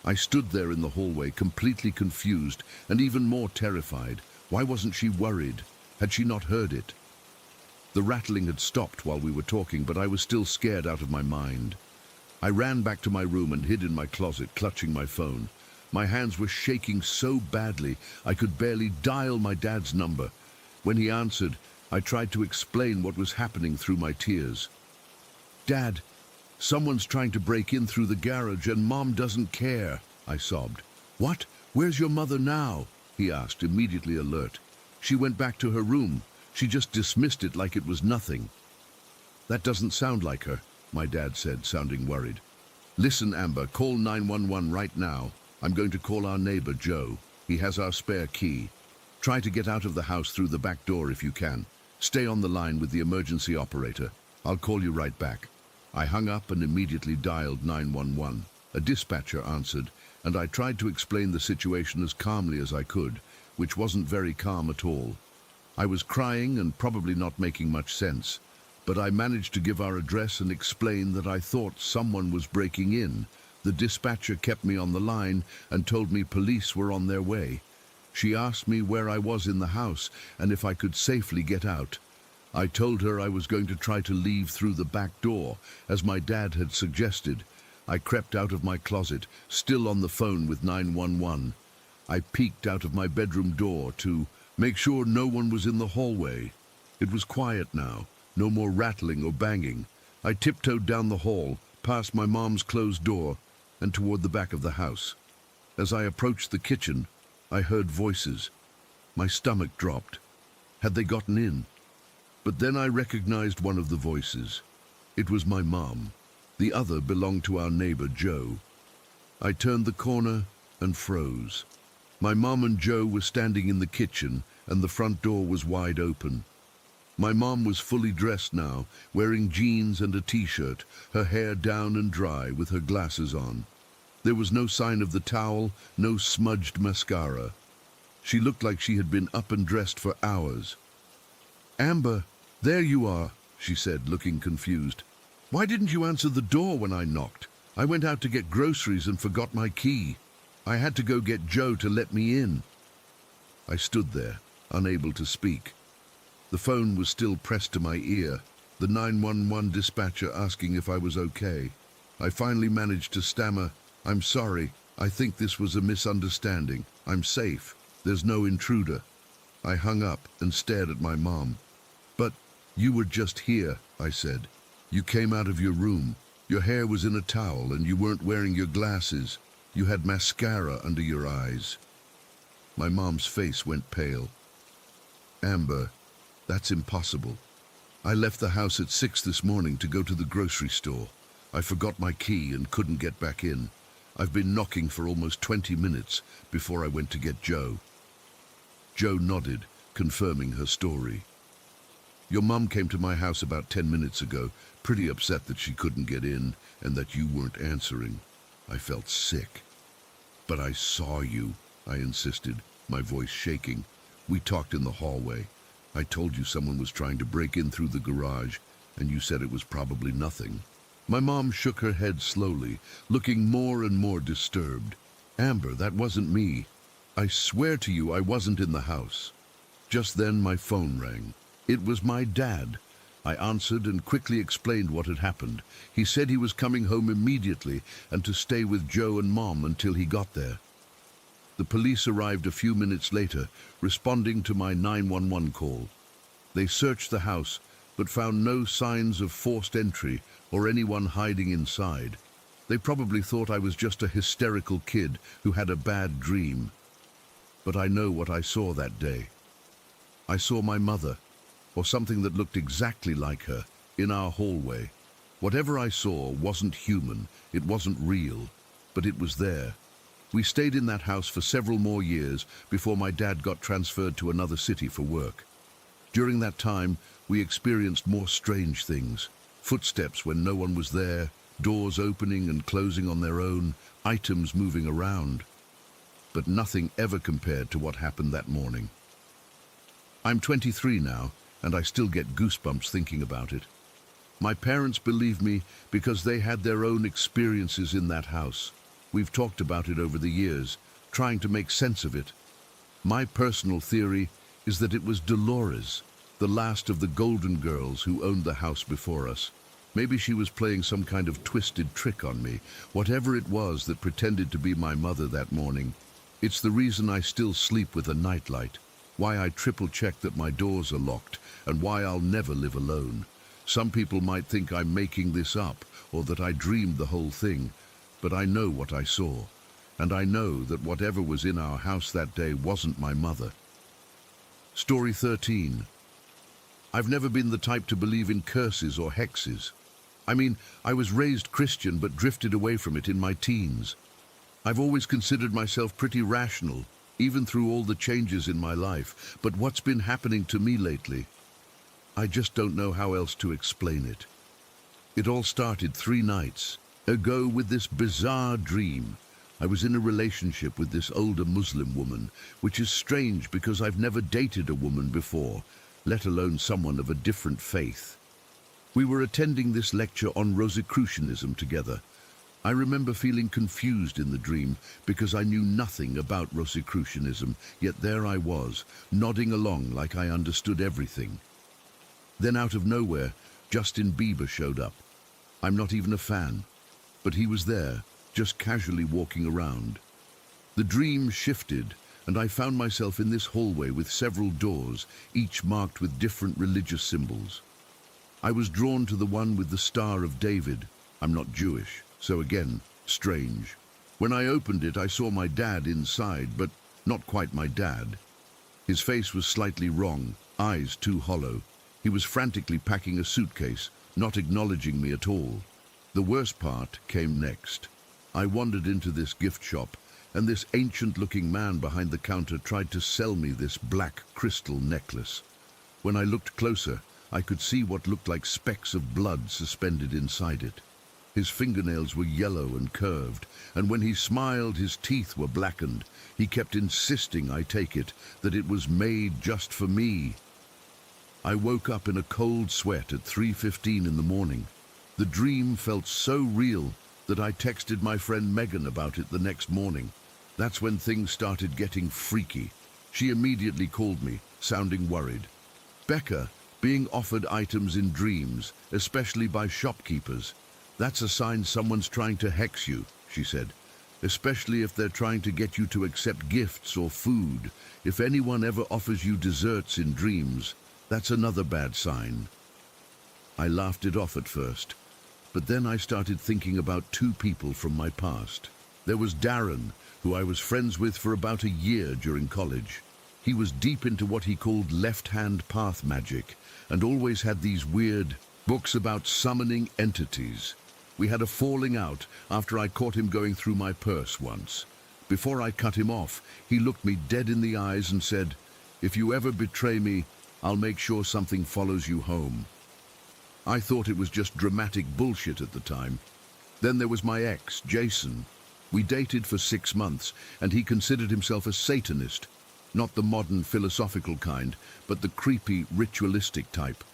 I stood there in the hallway, completely confused and even more terrified. Why wasn't she worried? Had she not heard it? The rattling had stopped while we were talking, but I was still scared out of my mind. I ran back to my room and hid in my closet, clutching my phone. My hands were shaking so badly I could barely dial my dad's number. When he answered, I tried to explain what was happening through my tears. "Dad, someone's trying to break in through the garage and Mom doesn't care," I sobbed. "What? Where's your mother now?" he asked, immediately alert. "She went back to her room. She just dismissed it like it was nothing." "That doesn't sound like her," my dad said, sounding worried. "Listen, Amber, call 911 right now. I'm going to call our neighbor, Joe. He has our spare key. Try to get out of the house through the back door if you can. Stay on the line with the emergency operator. I'll call you right back." I hung up and immediately dialed 911. A dispatcher answered, and I tried to explain the situation as calmly as I could, which wasn't very calm at all. I was crying and probably not making much sense, but I managed to give our address and explain that I thought someone was breaking in. The dispatcher kept me on the line and told me police were on their way. She asked me where I was in the house and if I could safely get out. I told her I was going to try to leave through the back door, as my dad had suggested. I crept out of my closet, still on the phone with 911. I peeked out of my bedroom door to make sure no one was in the hallway. It was quiet now, no more rattling or banging. I tiptoed down the hall, past my mom's closed door, and toward the back of the house. As I approached the kitchen, I heard voices. My stomach dropped. Had they gotten in? But then I recognized one of the voices. It was my mom. The other belonged to our neighbor, Joe. I turned the corner and froze. My mom and Joe were standing in the kitchen, and the front door was wide open. My mom was fully dressed now, wearing jeans and a t-shirt, her hair down and dry, with her glasses on. There was no sign of the towel, no smudged mascara. She looked like she had been up and dressed for hours. "Amber, there you are," she said, looking confused. "Why didn't you answer the door when I knocked? I went out to get groceries and forgot my key. I had to go get Joe to let me in." I stood there, unable to speak. The phone was still pressed to my ear, the 911 dispatcher asking if I was okay. I finally managed to stammer, "I'm sorry. I think this was a misunderstanding. I'm safe. There's no intruder." I hung up and stared at my mom. "But you were just here," I said. "You came out of your room. Your hair was in a towel and you weren't wearing your glasses. You had mascara under your eyes. My mom's face went pale. Amber, that's impossible. I left the house at 6 this morning to go to the grocery store. I forgot my key and couldn't get back in. I've been knocking for almost 20 minutes before I went to get Joe. Joe nodded, confirming her story. Your mum came to my house about 10 minutes ago, pretty upset that she couldn't get in and that you weren't answering. I felt sick. But I saw you, I insisted, my voice shaking. We talked in the hallway. I told you someone was trying to break in through the garage, and you said it was probably nothing. My mom shook her head slowly, looking more and more disturbed. Amber, that wasn't me. I swear to you I wasn't in the house. Just then my phone rang. It was my dad. I answered and quickly explained what had happened. He said he was coming home immediately and to stay with Joe and Mom until he got there. The police arrived a few minutes later, responding to my 911 call. They searched the house, but found no signs of forced entry or anyone hiding inside. They probably thought I was just a hysterical kid who had a bad dream. But I know what I saw that day. I saw my mother, or something that looked exactly like her, in our hallway. Whatever I saw wasn't human, it wasn't real, but it was there. We stayed in that house for several more years before my dad got transferred to another city for work. During that time, we experienced more strange things. Footsteps when no one was there, doors opening and closing on their own, items moving around. But nothing ever compared to what happened that morning. I'm 23 now, and I still get goosebumps thinking about it. My parents believe me because they had their own experiences in that house. We've talked about it over the years, trying to make sense of it. My personal theory is that it was Dolores, the last of the Golden Girls who owned the house before us. Maybe she was playing some kind of twisted trick on me, whatever it was that pretended to be my mother that morning. It's the reason I still sleep with a nightlight, why I triple-check that my doors are locked, and why I'll never live alone. Some people might think I'm making this up, or that I dreamed the whole thing, but I know what I saw, and I know that whatever was in our house that day wasn't my mother. Story 13. I've never been the type to believe in curses or hexes. I mean, I was raised Christian but drifted away from it in my teens. I've always considered myself pretty rational, even through all the changes in my life, but what's been happening to me lately, I just don't know how else to explain it. It all started 3 nights ago with this bizarre dream. I was in a relationship with this older Muslim woman, which is strange because I've never dated a woman before, let alone someone of a different faith. We were attending this lecture on Rosicrucianism together. I remember feeling confused in the dream because I knew nothing about Rosicrucianism, yet there I was, nodding along like I understood everything. Then out of nowhere, Justin Bieber showed up. I'm not even a fan, but he was there, just casually walking around. The dream shifted, and I found myself in this hallway with several doors, each marked with different religious symbols. I was drawn to the one with the Star of David. I'm not Jewish, so again, strange. When I opened it, I saw my dad inside, but not quite my dad. His face was slightly wrong, eyes too hollow. He was frantically packing a suitcase, not acknowledging me at all. The worst part came next. I wandered into this gift shop, and this ancient-looking man behind the counter tried to sell me this black crystal necklace. When I looked closer, I could see what looked like specks of blood suspended inside it. His fingernails were yellow and curved, and when he smiled, his teeth were blackened. He kept insisting, I take it, that it was made just for me. I woke up in a cold sweat at 3:15 in the morning. The dream felt so real that I texted my friend Megan about it the next morning. That's when things started getting freaky. She immediately called me, sounding worried. Becca, being offered items in dreams, especially by shopkeepers, that's a sign someone's trying to hex you, she said, especially if they're trying to get you to accept gifts or food. If anyone ever offers you desserts in dreams, that's another bad sign. I laughed it off at first, But then I started thinking about two people from my past. There was Darren, who I was friends with for about a year during college. He was deep into what he called left-hand path magic, and always had these weird books about summoning entities. We had a falling out after I caught him going through my purse once. Before I cut him off, he looked me dead in the eyes and said, "If you ever betray me, I'll make sure something follows you home." I thought it was just dramatic bullshit at the time. Then there was my ex, Jason. We dated for 6 months, and he considered himself a Satanist. Not the modern philosophical kind, but the creepy, ritualistic type.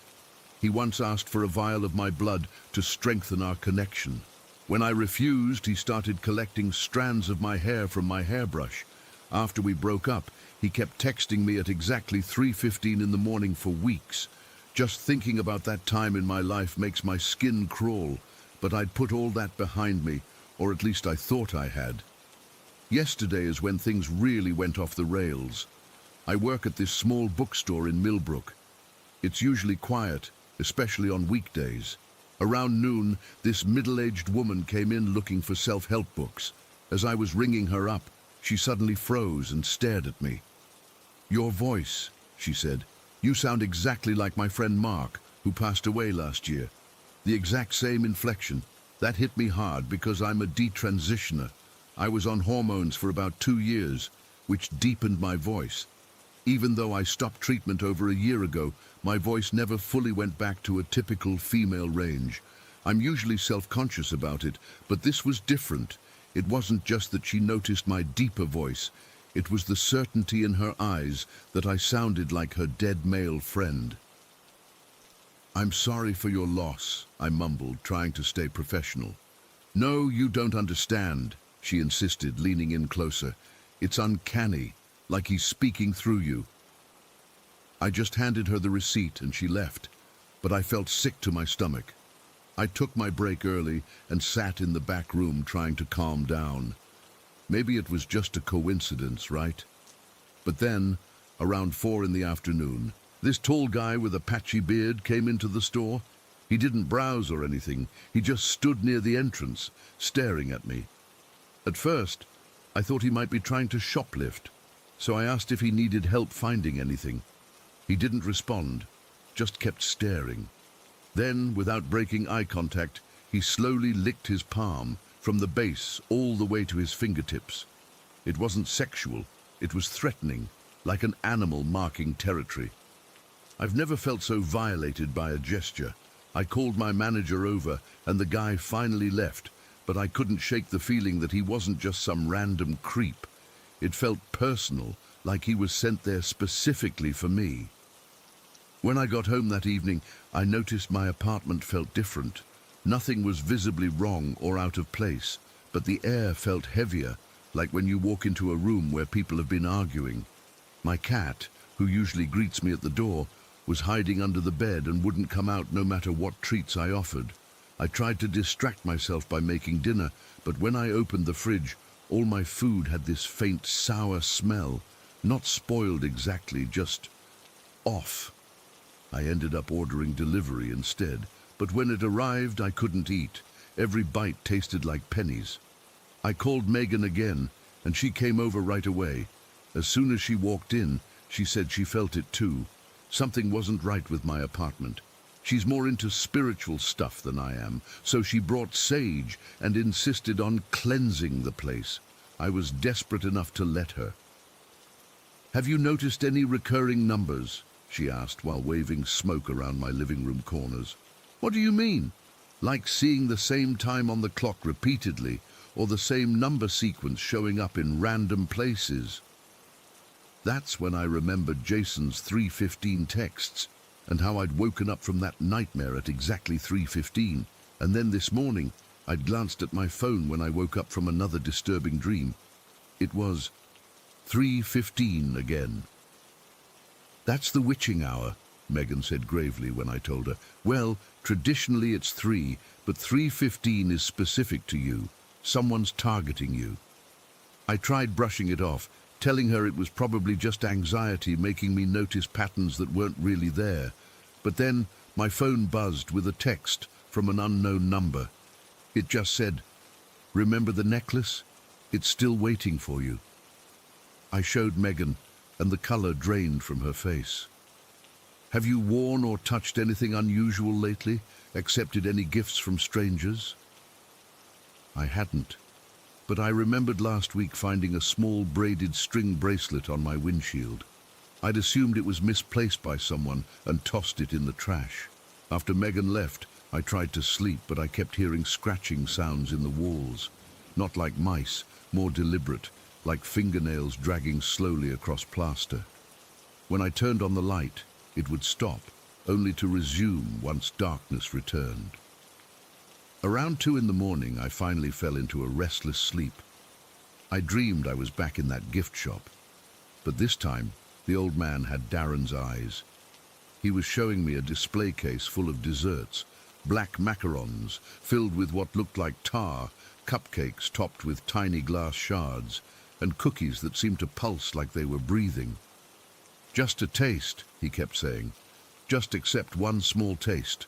He once asked for a vial of my blood to strengthen our connection. When I refused, he started collecting strands of my hair from my hairbrush. After we broke up, he kept texting me at exactly 3:15 in the morning for weeks. Just thinking about that time in my life makes my skin crawl, but I'd put all that behind me, or at least I thought I had. Yesterday is when things really went off the rails. I work at this small bookstore in Millbrook. It's usually quiet, especially on weekdays. Around noon, this middle-aged woman came in looking for self-help books. As I was ringing her up, she suddenly froze and stared at me. "Your voice," she said. "You sound exactly like my friend Mark, who passed away last year. The exact same inflection. That hit me hard because I'm a detransitioner. I was on hormones for about 2 years, which deepened my voice. Even though I stopped treatment over a year ago, my voice never fully went back to a typical female range. I'm usually self-conscious about it, but this was different. It wasn't just that she noticed my deeper voice. It was the certainty in her eyes that I sounded like her dead male friend. "I'm sorry for your loss," I mumbled, trying to stay professional. "No, you don't understand," she insisted, leaning in closer. "It's uncanny, like he's speaking through you." I just handed her the receipt and she left, but I felt sick to my stomach. I took my break early and sat in the back room trying to calm down. Maybe it was just a coincidence, right? But then, around 4 in the afternoon, this tall guy with a patchy beard came into the store. He didn't browse or anything. He just stood near the entrance, staring at me. At first, I thought he might be trying to shoplift, so I asked if he needed help finding anything. He didn't respond, just kept staring. Then, without breaking eye contact, he slowly licked his palm, from the base all the way to his fingertips. It wasn't sexual, it was threatening, like an animal marking territory. I've never felt so violated by a gesture. I called my manager over, and the guy finally left, but I couldn't shake the feeling that he wasn't just some random creep. It felt personal, like he was sent there specifically for me. When I got home that evening, I noticed my apartment felt different. Nothing was visibly wrong or out of place, but the air felt heavier, like when you walk into a room where people have been arguing. My cat, who usually greets me at the door, was hiding under the bed and wouldn't come out no matter what treats I offered. I tried to distract myself by making dinner, but when I opened the fridge, all my food had this faint sour smell. Not spoiled exactly, just off. I ended up ordering delivery instead, but when it arrived, I couldn't eat. Every bite tasted like pennies. I called Megan again, and she came over right away. As soon as she walked in, she said she felt it too. Something wasn't right with my apartment. She's more into spiritual stuff than I am, so she brought sage and insisted on cleansing the place. I was desperate enough to let her. "Have you noticed any recurring numbers?" she asked while waving smoke around my living room corners. "What do you mean?" "Like seeing the same time on the clock repeatedly, or the same number sequence showing up in random places." That's when I remembered Jason's 3:15 texts, and how I'd woken up from that nightmare at exactly 3:15, and then this morning I'd glanced at my phone when I woke up from another disturbing dream. It was 3:15 again. "That's the witching hour," Megan said gravely when I told her. "Well, traditionally it's 3, but 3:15 is specific to you. Someone's targeting you." I tried brushing it off, telling her it was probably just anxiety making me notice patterns that weren't really there. But then my phone buzzed with a text from an unknown number. It just said, "Remember the necklace? It's still waiting for you." I showed Megan, and the color drained from her face. "Have you worn or touched anything unusual lately? Accepted any gifts from strangers?" I hadn't, but I remembered last week finding a small braided string bracelet on my windshield. I'd assumed it was misplaced by someone and tossed it in the trash. After Megan left, I tried to sleep, but I kept hearing scratching sounds in the walls. Not like mice, more deliberate, like fingernails dragging slowly across plaster. When I turned on the light, it would stop, only to resume once darkness returned. Around 2 in the morning, I finally fell into a restless sleep. I dreamed I was back in that gift shop, but this time, the old man had Darren's eyes. He was showing me a display case full of desserts, black macarons filled with what looked like tar, cupcakes topped with tiny glass shards, and cookies that seemed to pulse like they were breathing. "Just a taste," he kept saying. "Just accept one small taste."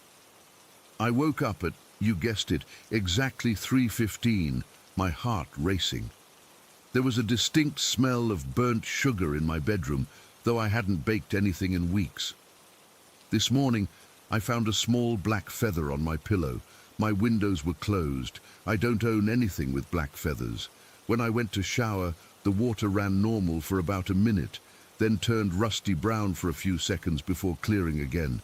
I woke up at, you guessed it, exactly 3:15, my heart racing. There was a distinct smell of burnt sugar in my bedroom, though I hadn't baked anything in weeks. This morning, I found a small black feather on my pillow. My windows were closed. I don't own anything with black feathers. When I went to shower, the water ran normal for about a minute, then turned rusty brown for a few seconds before clearing again.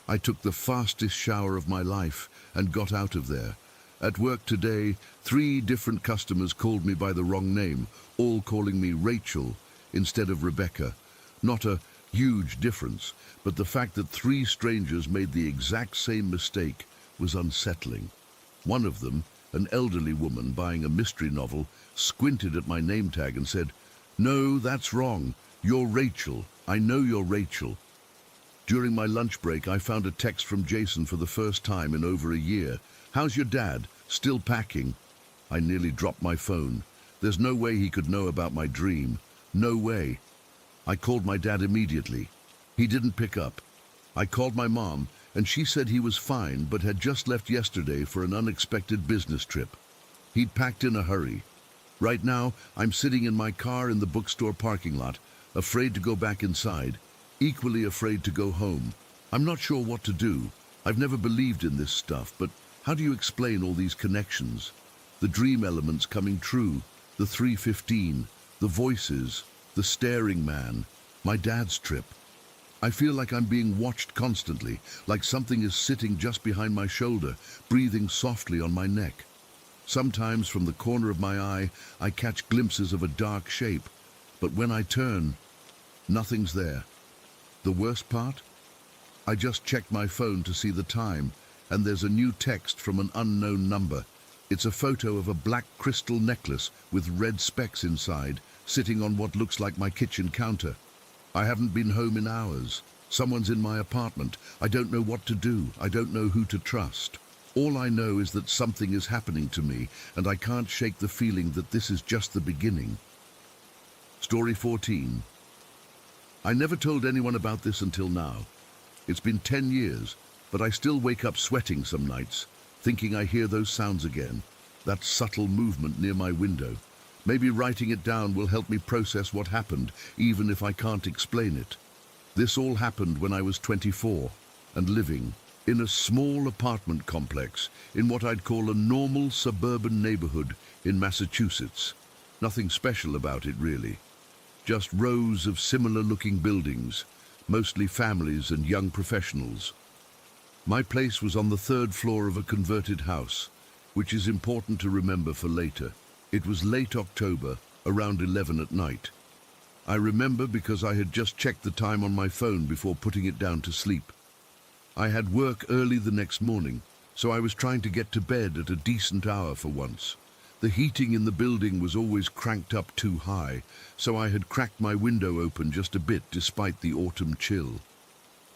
I took the fastest shower of my life and got out of there. At work today, 3 different customers called me by the wrong name, all calling me Rachel instead of Rebecca. Not a huge difference, but the fact that 3 strangers made the exact same mistake was unsettling. One of them, an elderly woman buying a mystery novel, squinted at my name tag and said, "No, that's wrong. You're Rachel. I know you're Rachel." During my lunch break, I found a text from Jason for the first time in over a year. "How's your dad? Still packing?" I nearly dropped my phone. There's no way he could know about my dream. No way. I called my dad immediately. He didn't pick up. I called my mom, and she said he was fine, but had just left yesterday for an unexpected business trip. He'd packed in a hurry. Right now, I'm sitting in my car in the bookstore parking lot, afraid to go back inside, equally afraid to go home. I'm not sure what to do. I've never believed in this stuff, but how do you explain all these connections? The dream elements coming true, the 3:15, the voices, the staring man, my dad's trip. I feel like I'm being watched constantly, like something is sitting just behind my shoulder, breathing softly on my neck. Sometimes from the corner of my eye, I catch glimpses of a dark shape, but when I turn, nothing's there. The worst part? I just checked my phone to see the time, and there's a new text from an unknown number. It's a photo of a black crystal necklace with red specks inside, sitting on what looks like my kitchen counter. I haven't been home in hours. Someone's in my apartment. I don't know what to do. I don't know who to trust. All I know is that something is happening to me, and I can't shake the feeling that this is just the beginning. Story 14. I never told anyone about this until now. It's been 10 years, but I still wake up sweating some nights, thinking I hear those sounds again, that subtle movement near my window. Maybe writing it down will help me process what happened, even if I can't explain it. This all happened when I was 24 and living in a small apartment complex in what I'd call a normal suburban neighborhood in Massachusetts. Nothing special about it, really. Just rows of similar-looking buildings, mostly families and young professionals. My place was on the 3rd floor of a converted house, which is important to remember for later. It was late October, around 11 at night. I remember because I had just checked the time on my phone before putting it down to sleep. I had work early the next morning, so I was trying to get to bed at a decent hour for once. The heating in the building was always cranked up too high, so I had cracked my window open just a bit despite the autumn chill.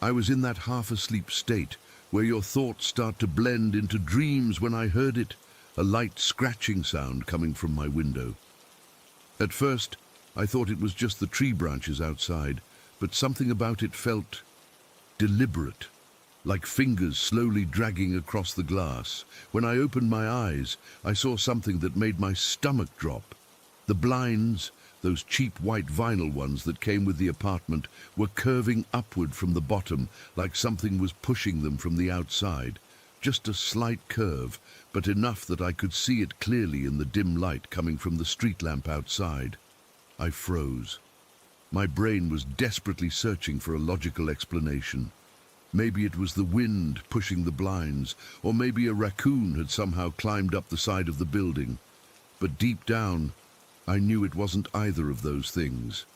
I was in that half-asleep state where your thoughts start to blend into dreams when I heard it, a light scratching sound coming from my window. At first, I thought it was just the tree branches outside, but something about it felt deliberate. like fingers slowly dragging across the glass. When I opened my eyes, I saw something that made my stomach drop. The blinds, those cheap white vinyl ones that came with the apartment, were curving upward from the bottom, like something was pushing them from the outside. Just a slight curve, but enough that I could see it clearly in the dim light coming from the street lamp outside. I froze. My brain was desperately searching for a logical explanation. Maybe it was the wind pushing the blinds, or maybe a raccoon had somehow climbed up the side of the building. But deep down, I knew it wasn't either of those things.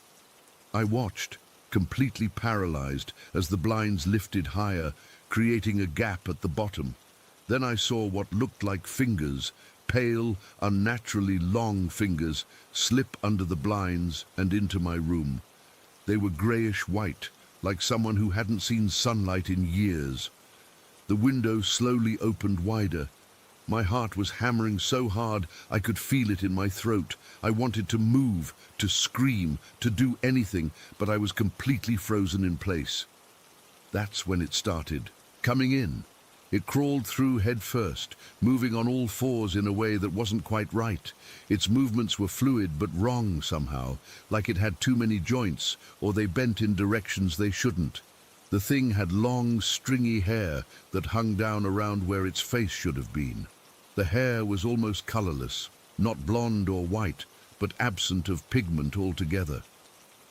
I watched, completely paralyzed, as the blinds lifted higher, creating a gap at the bottom. Then I saw what looked like fingers, pale, unnaturally long fingers, slip under the blinds and into my room. They were grayish-white, like someone who hadn't seen sunlight in years. The window slowly opened wider. My heart was hammering so hard I could feel it in my throat. I wanted to move, to scream, to do anything, but I was completely frozen in place. That's when it started, coming in. It crawled through head first, moving on all fours in a way that wasn't quite right. Its movements were fluid but wrong somehow, like it had too many joints, or they bent in directions they shouldn't. The thing had long, stringy hair that hung down around where its face should have been. The hair was almost colorless, not blonde or white, but absent of pigment altogether.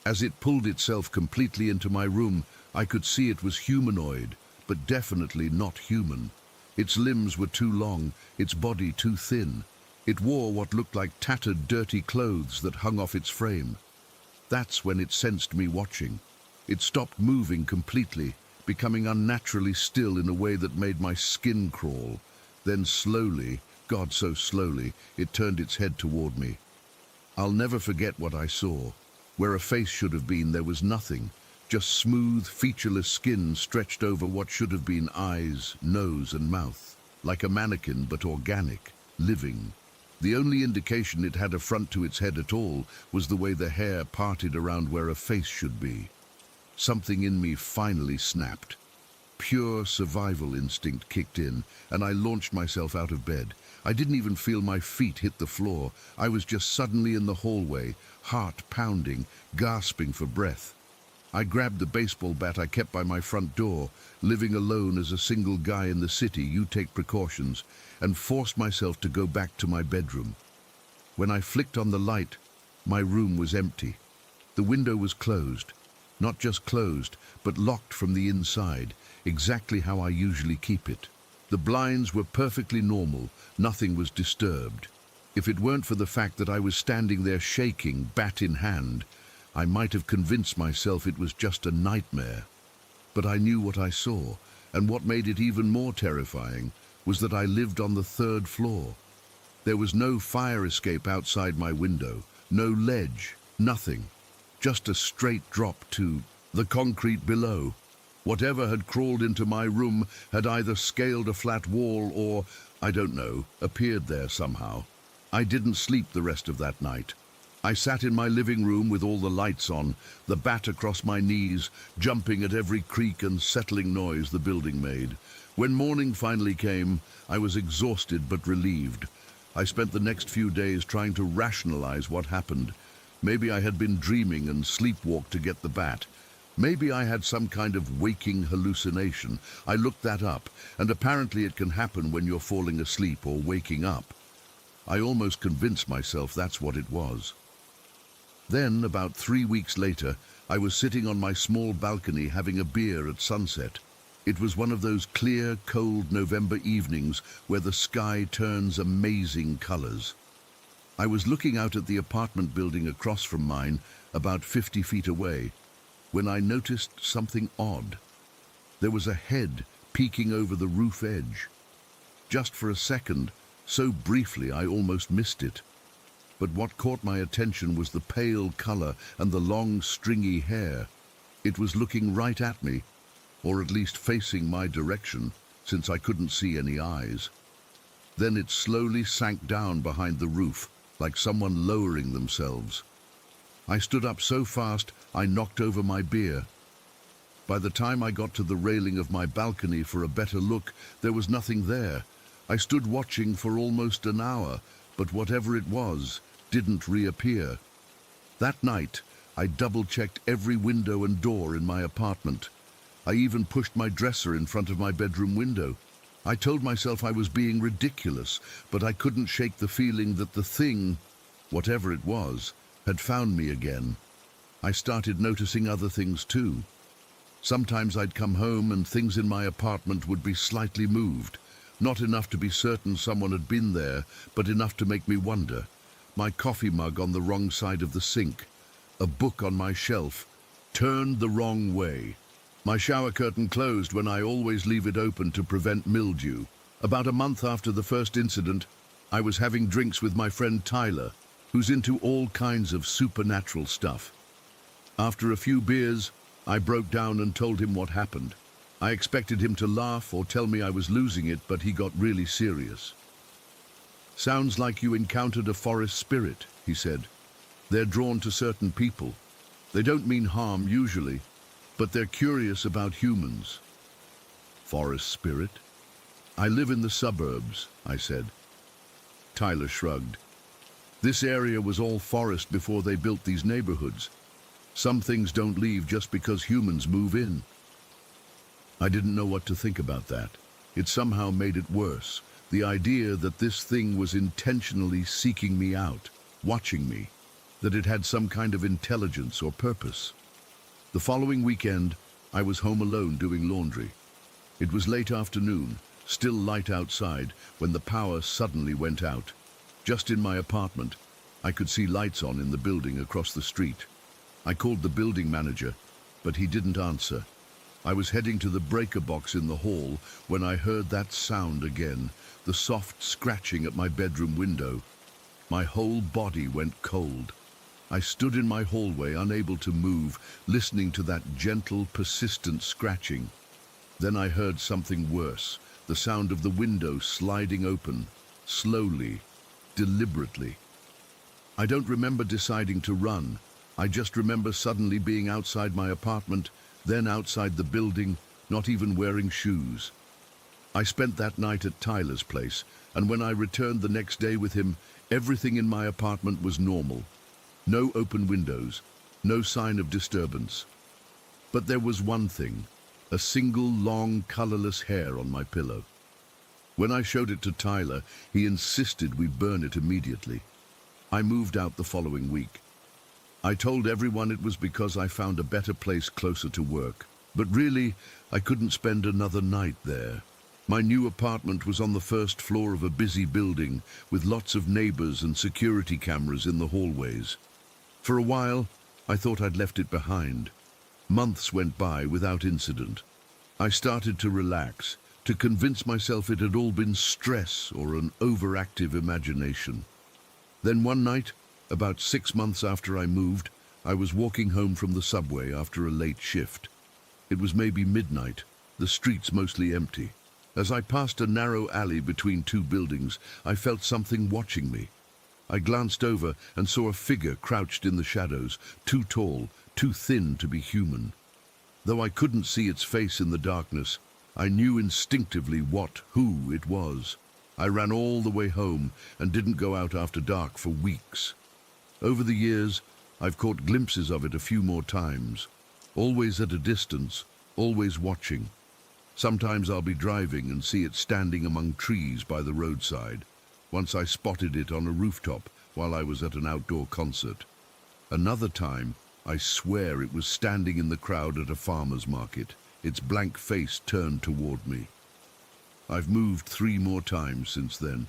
As it pulled itself completely into my room, I could see it was humanoid, but definitely not human. Its limbs were too long, its body too thin. It wore what looked like tattered, dirty clothes that hung off its frame. That's when it sensed me watching. It stopped moving completely, becoming unnaturally still in a way that made my skin crawl. Then slowly, God, so slowly, it turned its head toward me. I'll never forget what I saw. Where a face should have been, there was nothing. Just smooth, featureless skin stretched over what should have been eyes, nose, and mouth. Like a mannequin, but organic, living. The only indication it had a front to its head at all was the way the hair parted around where a face should be. Something in me finally snapped. Pure survival instinct kicked in, and I launched myself out of bed. I didn't even feel my feet hit the floor. I was just suddenly in the hallway, heart pounding, gasping for breath. I grabbed the baseball bat I kept by my front door, living alone as a single guy in the city, you take precautions, and forced myself to go back to my bedroom. When I flicked on the light, my room was empty. The window was closed. Not just closed, but locked from the inside, exactly how I usually keep it. The blinds were perfectly normal, nothing was disturbed. If it weren't for the fact that I was standing there shaking, bat in hand, I might have convinced myself it was just a nightmare. But I knew what I saw, and what made it even more terrifying was that I lived on the 3rd floor. There was no fire escape outside my window, no ledge, nothing. Just a straight drop to the concrete below. Whatever had crawled into my room had either scaled a flat wall or, I don't know, appeared there somehow. I didn't sleep the rest of that night. I sat in my living room with all the lights on, the bat across my knees, jumping at every creak and settling noise the building made. When morning finally came, I was exhausted but relieved. I spent the next few days trying to rationalize what happened. Maybe I had been dreaming and sleepwalked to get the bat. Maybe I had some kind of waking hallucination. I looked that up, and apparently it can happen when you're falling asleep or waking up. I almost convinced myself that's what it was. Then, about 3 weeks later, I was sitting on my small balcony having a beer at sunset. It was one of those clear, cold November evenings where the sky turns amazing colors. I was looking out at the apartment building across from mine, about 50 feet away, when I noticed something odd. There was a head peeking over the roof edge. Just for a second, so briefly I almost missed it. But what caught my attention was the pale color and the long, stringy hair. It was looking right at me, or at least facing my direction, since I couldn't see any eyes. Then it slowly sank down behind the roof, like someone lowering themselves. I stood up so fast, I knocked over my beer. By the time I got to the railing of my balcony for a better look, there was nothing there. I stood watching for almost an hour, but whatever it was didn't reappear. That night, I double-checked every window and door in my apartment. I even pushed my dresser in front of my bedroom window. I told myself I was being ridiculous, but I couldn't shake the feeling that the thing, whatever it was, had found me again. I started noticing other things too. Sometimes I'd come home and things in my apartment would be slightly moved. Not enough to be certain someone had been there, but enough to make me wonder. My coffee mug on the wrong side of the sink. A book on my shelf, turned the wrong way. My shower curtain closed when I always leave it open to prevent mildew. About a month after the first incident, I was having drinks with my friend Tyler, who's into all kinds of supernatural stuff. After a few beers, I broke down and told him what happened. I expected him to laugh or tell me I was losing it, but he got really serious. "Sounds like you encountered a forest spirit," he said. "They're drawn to certain people. They don't mean harm usually, but they're curious about humans." "Forest spirit?" "I live in the suburbs," I said. Tyler shrugged. "This area was all forest before they built these neighborhoods. Some things don't leave just because humans move in." I didn't know what to think about that. It somehow made it worse. The idea that this thing was intentionally seeking me out, watching me, that it had some kind of intelligence or purpose. The following weekend, I was home alone doing laundry. It was late afternoon, still light outside, when the power suddenly went out. Just in my apartment, I could see lights on in the building across the street. I called the building manager, but he didn't answer. I was heading to the breaker box in the hall when I heard that sound again, the soft scratching at my bedroom window. My whole body went cold. I stood in my hallway, unable to move, listening to that gentle, persistent scratching. Then I heard something worse, the sound of the window sliding open, slowly, deliberately. I don't remember deciding to run. I just remember suddenly being outside my apartment, then outside the building, not even wearing shoes. I spent that night at Tyler's place, and when I returned the next day with him, everything in my apartment was normal. No open windows, no sign of disturbance. But there was one thing, a single long, colorless hair on my pillow. When I showed it to Tyler, he insisted we burn it immediately. I moved out the following week. I told everyone it was because I found a better place closer to work. But really, I couldn't spend another night there. My new apartment was on the first floor of a busy building, with lots of neighbors and security cameras in the hallways. For a while, I thought I'd left it behind. Months went by without incident. I started to relax, to convince myself it had all been stress or an overactive imagination. Then one night, about 6 months after I moved, I was walking home from the subway after a late shift. It was maybe midnight, the streets mostly empty. As I passed a narrow alley between two buildings, I felt something watching me. I glanced over and saw a figure crouched in the shadows, too tall, too thin to be human. Though I couldn't see its face in the darkness, I knew instinctively who it was. I ran all the way home and didn't go out after dark for weeks. Over the years, I've caught glimpses of it a few more times, always at a distance, always watching. Sometimes I'll be driving and see it standing among trees by the roadside. Once I spotted it on a rooftop while I was at an outdoor concert. Another time, I swear it was standing in the crowd at a farmer's market, its blank face turned toward me. I've moved 3 more times since then.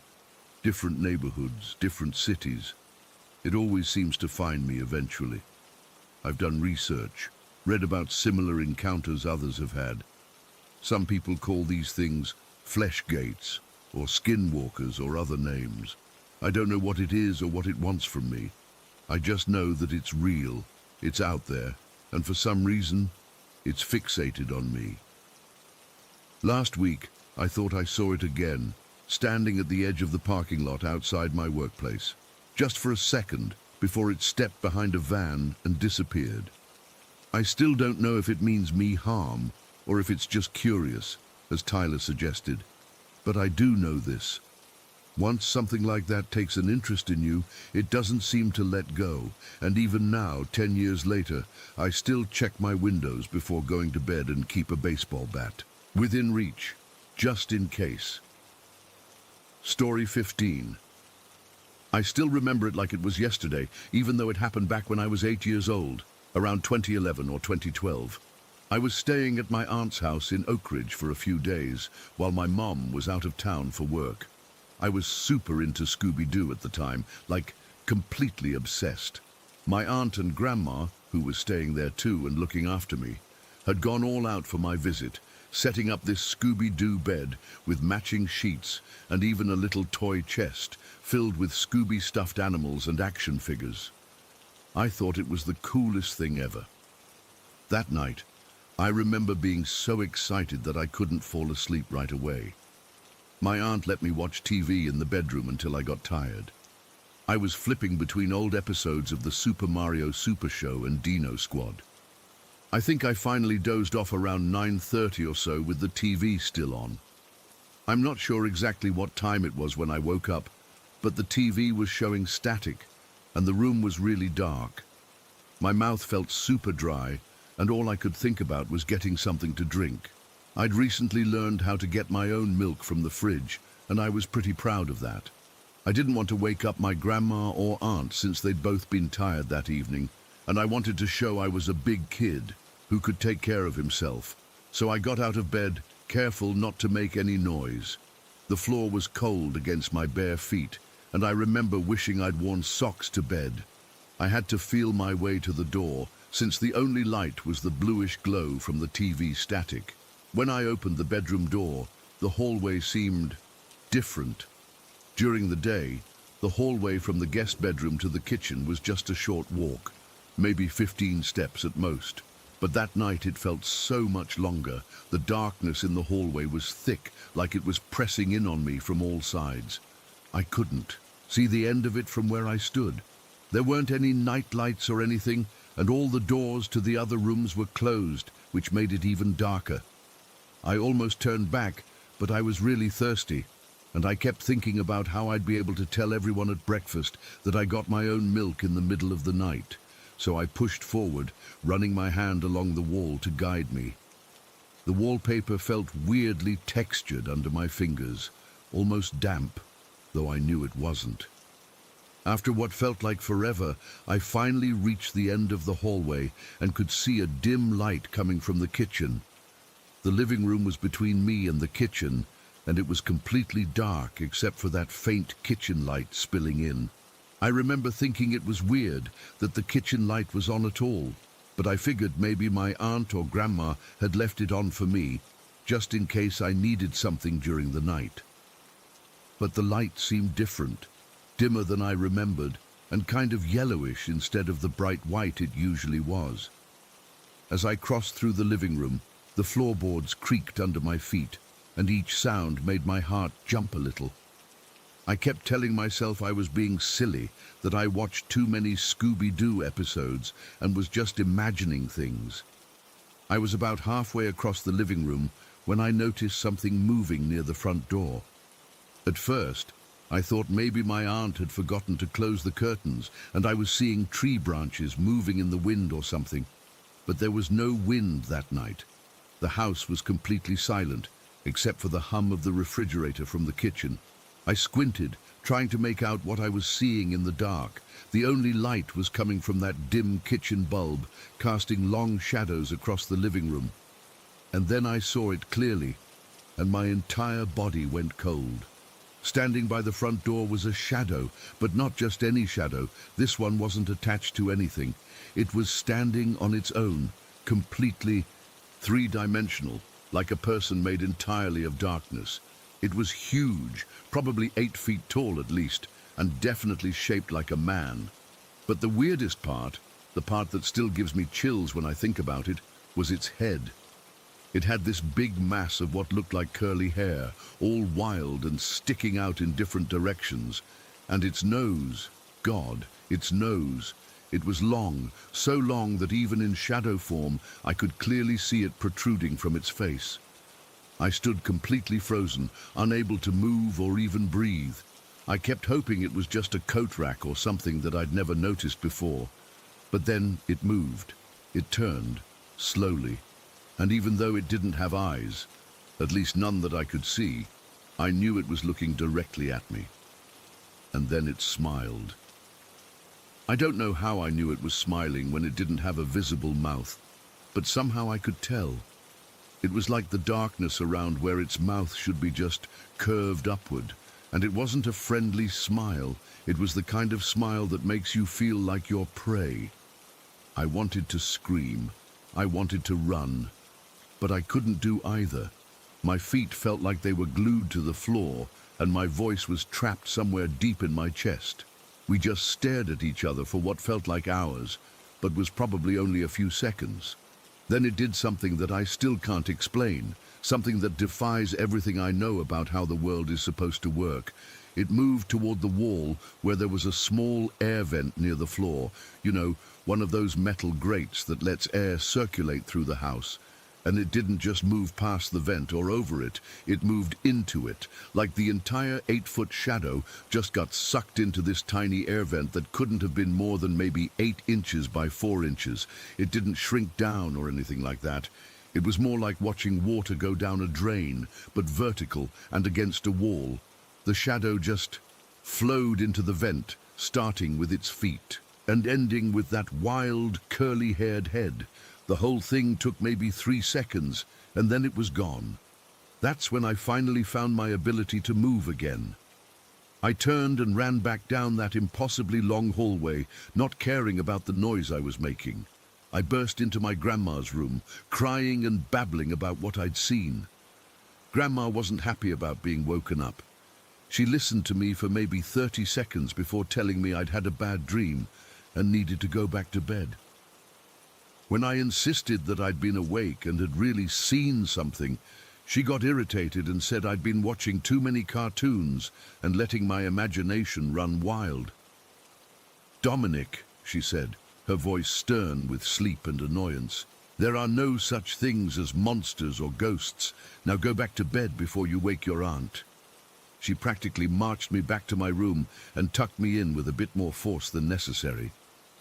Different neighborhoods, different cities. It always seems to find me eventually. I've done research, read about similar encounters others have had. Some people call these things flesh gates, or skinwalkers, or other names. I don't know what it is or what it wants from me. I just know that it's real, it's out there, and for some reason, it's fixated on me. Last week, I thought I saw it again, standing at the edge of the parking lot outside my workplace. Just for a second, before it stepped behind a van and disappeared. I still don't know if it means me harm or if it's just curious, as Tyler suggested. But I do know this. Once something like that takes an interest in you, it doesn't seem to let go. And even now, 10 years later, I still check my windows before going to bed and keep a baseball bat within reach, just in case. Story 15. I still remember it like it was yesterday, even though it happened back when I was 8 years old, around 2011 or 2012. I was staying at my aunt's house in Oak Ridge for a few days, while my mom was out of town for work. I was super into Scooby-Doo at the time, like completely obsessed. My aunt and grandma, who was staying there too and looking after me, had gone all out for my visit, setting up this Scooby-Doo bed with matching sheets and even a little toy chest filled with Scooby stuffed animals and action figures. I thought it was the coolest thing ever. That night, I remember being so excited that I couldn't fall asleep right away. My aunt let me watch TV in the bedroom until I got tired. I was flipping between old episodes of the Super Mario Super Show and Dino Squad. I think I finally dozed off around 9:30 or so with the TV still on. I'm not sure exactly what time it was when I woke up, but the TV was showing static and the room was really dark. My mouth felt super dry and all I could think about was getting something to drink. I'd recently learned how to get my own milk from the fridge, and I was pretty proud of that. I didn't want to wake up my grandma or aunt since they'd both been tired that evening, and I wanted to show I was a big kid who could take care of himself. So I got out of bed, careful not to make any noise. The floor was cold against my bare feet, and I remember wishing I'd worn socks to bed. I had to feel my way to the door, since the only light was the bluish glow from the TV static. When I opened the bedroom door, the hallway seemed different. During the day, the hallway from the guest bedroom to the kitchen was just a short walk, maybe 15 steps at most. But that night it felt so much longer. The darkness in the hallway was thick, like it was pressing in on me from all sides. I couldn't see the end of it from where I stood. There weren't any night lights or anything, and all the doors to the other rooms were closed, which made it even darker. I almost turned back, but I was really thirsty, and I kept thinking about how I'd be able to tell everyone at breakfast that I got my own milk in the middle of the night. So I pushed forward, running my hand along the wall to guide me. The wallpaper felt weirdly textured under my fingers, almost damp, though I knew it wasn't. After what felt like forever, I finally reached the end of the hallway and could see a dim light coming from the kitchen. The living room was between me and the kitchen, and it was completely dark except for that faint kitchen light spilling in. I remember thinking it was weird that the kitchen light was on at all, but I figured maybe my aunt or grandma had left it on for me, just in case I needed something during the night. But the light seemed different, dimmer than I remembered, and kind of yellowish instead of the bright white it usually was. As I crossed through the living room, the floorboards creaked under my feet, and each sound made my heart jump a little. I kept telling myself I was being silly, that I watched too many Scooby-Doo episodes and was just imagining things. I was about halfway across the living room when I noticed something moving near the front door. At first, I thought maybe my aunt had forgotten to close the curtains and I was seeing tree branches moving in the wind or something. But there was no wind that night. The house was completely silent, except for the hum of the refrigerator from the kitchen. I squinted, trying to make out what I was seeing in the dark. The only light was coming from that dim kitchen bulb, casting long shadows across the living room. And then I saw it clearly, and my entire body went cold. Standing by the front door was a shadow, but not just any shadow. This one wasn't attached to anything. It was standing on its own, completely three-dimensional, like a person made entirely of darkness. It was huge, probably 8 feet tall at least, and definitely shaped like a man. But the weirdest part, the part that still gives me chills when I think about it, was its head. It had this big mass of what looked like curly hair, all wild and sticking out in different directions. And its nose, God, its nose, It was long, so long that even in shadow form I could clearly see it protruding from its face. I stood completely frozen, unable to move or even breathe. I kept hoping it was just a coat rack or something that I'd never noticed before. But then it moved. It turned, slowly. And even though it didn't have eyes, at least none that I could see, I knew it was looking directly at me. And then it smiled. I don't know how I knew it was smiling when it didn't have a visible mouth, but somehow I could tell. It was like the darkness around where its mouth should be just curved upward. And it wasn't a friendly smile. It was the kind of smile that makes you feel like you're prey. I wanted to scream. I wanted to run. But I couldn't do either. My feet felt like they were glued to the floor, and my voice was trapped somewhere deep in my chest. We just stared at each other for what felt like hours, but was probably only a few seconds. Then it did something that I still can't explain. Something that defies everything I know about how the world is supposed to work. It moved toward the wall where there was a small air vent near the floor. You know, one of those metal grates that lets air circulate through the house. And it didn't just move past the vent or over it, it moved into it, like the entire 8-foot shadow just got sucked into this tiny air vent that couldn't have been more than maybe 8 inches by 4 inches. It didn't shrink down or anything like that. It was more like watching water go down a drain, but vertical and against a wall. The shadow just flowed into the vent, starting with its feet and ending with that wild, curly-haired head. The whole thing took maybe 3 seconds, and then it was gone. That's when I finally found my ability to move again. I turned and ran back down that impossibly long hallway, not caring about the noise I was making. I burst into my grandma's room, crying and babbling about what I'd seen. Grandma wasn't happy about being woken up. She listened to me for maybe 30 seconds before telling me I'd had a bad dream and needed to go back to bed. When I insisted that I'd been awake and had really seen something, she got irritated and said I'd been watching too many cartoons and letting my imagination run wild. "Dominic," she said, her voice stern with sleep and annoyance, "there are no such things as monsters or ghosts. Now go back to bed before you wake your aunt." She practically marched me back to my room and tucked me in with a bit more force than necessary.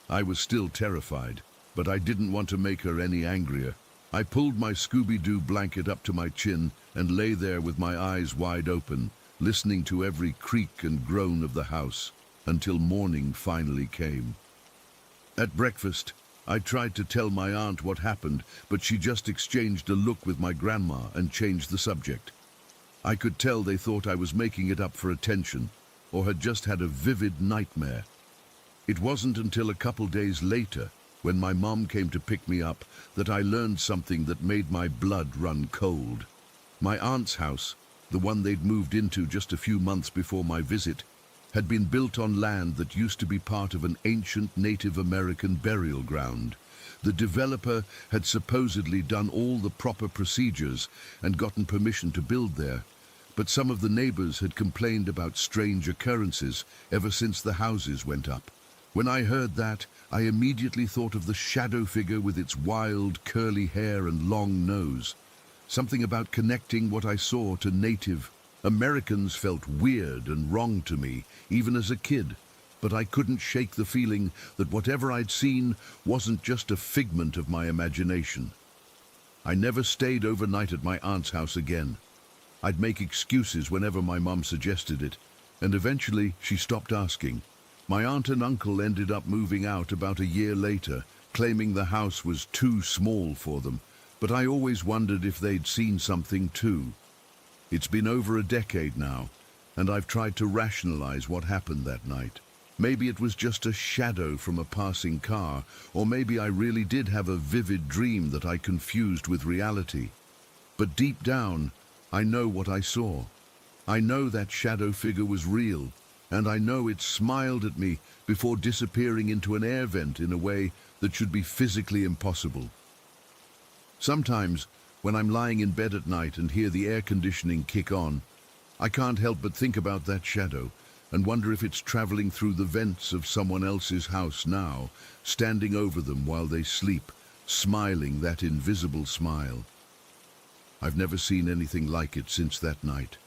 I was still terrified, but I didn't want to make her any angrier. I pulled my Scooby-Doo blanket up to my chin and lay there with my eyes wide open, listening to every creak and groan of the house, until morning finally came. At breakfast, I tried to tell my aunt what happened, but she just exchanged a look with my grandma and changed the subject. I could tell they thought I was making it up for attention, or had just had a vivid nightmare. It wasn't until a couple days later, when my mom came to pick me up, that I learned something that made my blood run cold. My aunt's house, the one they'd moved into just a few months before my visit, had been built on land that used to be part of an ancient Native American burial ground. The developer had supposedly done all the proper procedures and gotten permission to build there, but some of the neighbors had complained about strange occurrences ever since the houses went up. When I heard that, I immediately thought of the shadow figure with its wild, curly hair and long nose. Something about connecting what I saw to Native Americans felt weird and wrong to me, even as a kid, but I couldn't shake the feeling that whatever I'd seen wasn't just a figment of my imagination. I never stayed overnight at my aunt's house again. I'd make excuses whenever my mom suggested it, and eventually she stopped asking. My aunt and uncle ended up moving out about a year later, claiming the house was too small for them, but I always wondered if they'd seen something too. It's been over a decade now, and I've tried to rationalize what happened that night. Maybe it was just a shadow from a passing car, or maybe I really did have a vivid dream that I confused with reality. But deep down, I know what I saw. I know that shadow figure was real, and I know it smiled at me before disappearing into an air vent in a way that should be physically impossible. Sometimes, when I'm lying in bed at night and hear the air conditioning kick on, I can't help but think about that shadow and wonder if it's traveling through the vents of someone else's house now, standing over them while they sleep, smiling that invisible smile. I've never seen anything like it since that night,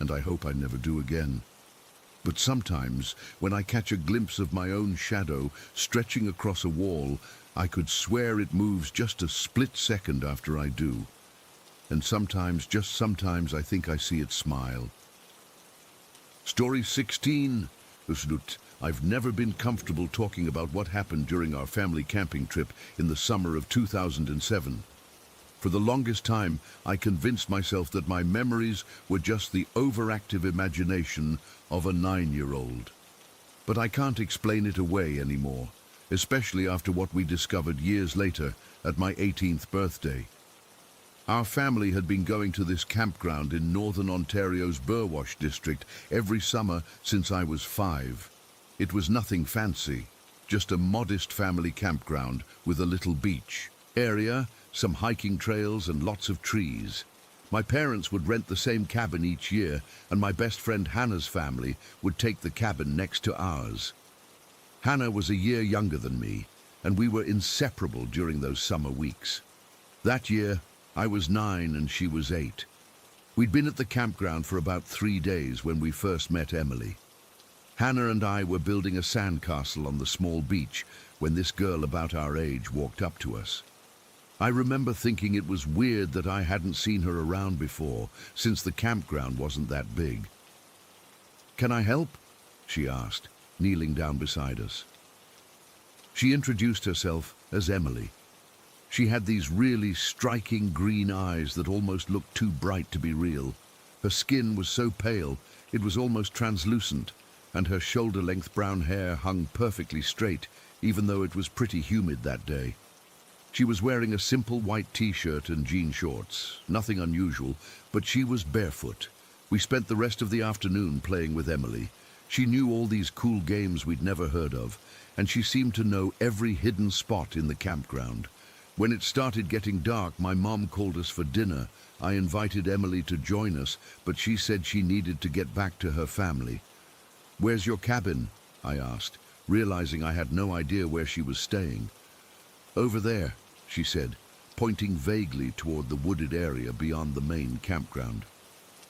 and I hope I never do again. But sometimes, when I catch a glimpse of my own shadow stretching across a wall, I could swear it moves just a split second after I do. And sometimes, just sometimes, I think I see it smile. Story 16. I've never been comfortable talking about what happened during our family camping trip in the summer of 2007. For the longest time, I convinced myself that my memories were just the overactive imagination of a 9-year-old. But I can't explain it away anymore, especially after what we discovered years later at my 18th birthday. Our family had been going to this campground in northern Ontario's Burwash district every summer since I was 5. It was nothing fancy, just a modest family campground with a little beach area, some hiking trails and lots of trees. My parents would rent the same cabin each year, and my best friend Hannah's family would take the cabin next to ours. Hannah was a year younger than me, and we were inseparable during those summer weeks. That year, I was 9 and she was 8. We'd been at the campground for about 3 days when we first met Emily. Hannah and I were building a sandcastle on the small beach when this girl about our age walked up to us. I remember thinking it was weird that I hadn't seen her around before, since the campground wasn't that big. "Can I help?" she asked, kneeling down beside us. She introduced herself as Emily. She had these really striking green eyes that almost looked too bright to be real. Her skin was so pale, it was almost translucent, and her shoulder-length brown hair hung perfectly straight, even though it was pretty humid that day. She was wearing a simple white t-shirt and jean shorts, nothing unusual, but she was barefoot. We spent the rest of the afternoon playing with Emily. She knew all these cool games we'd never heard of, and she seemed to know every hidden spot in the campground. When it started getting dark, my mom called us for dinner. I invited Emily to join us, but she said she needed to get back to her family. "Where's your cabin?" I asked, realizing I had no idea where she was staying. "Over there," she said, pointing vaguely toward the wooded area beyond the main campground,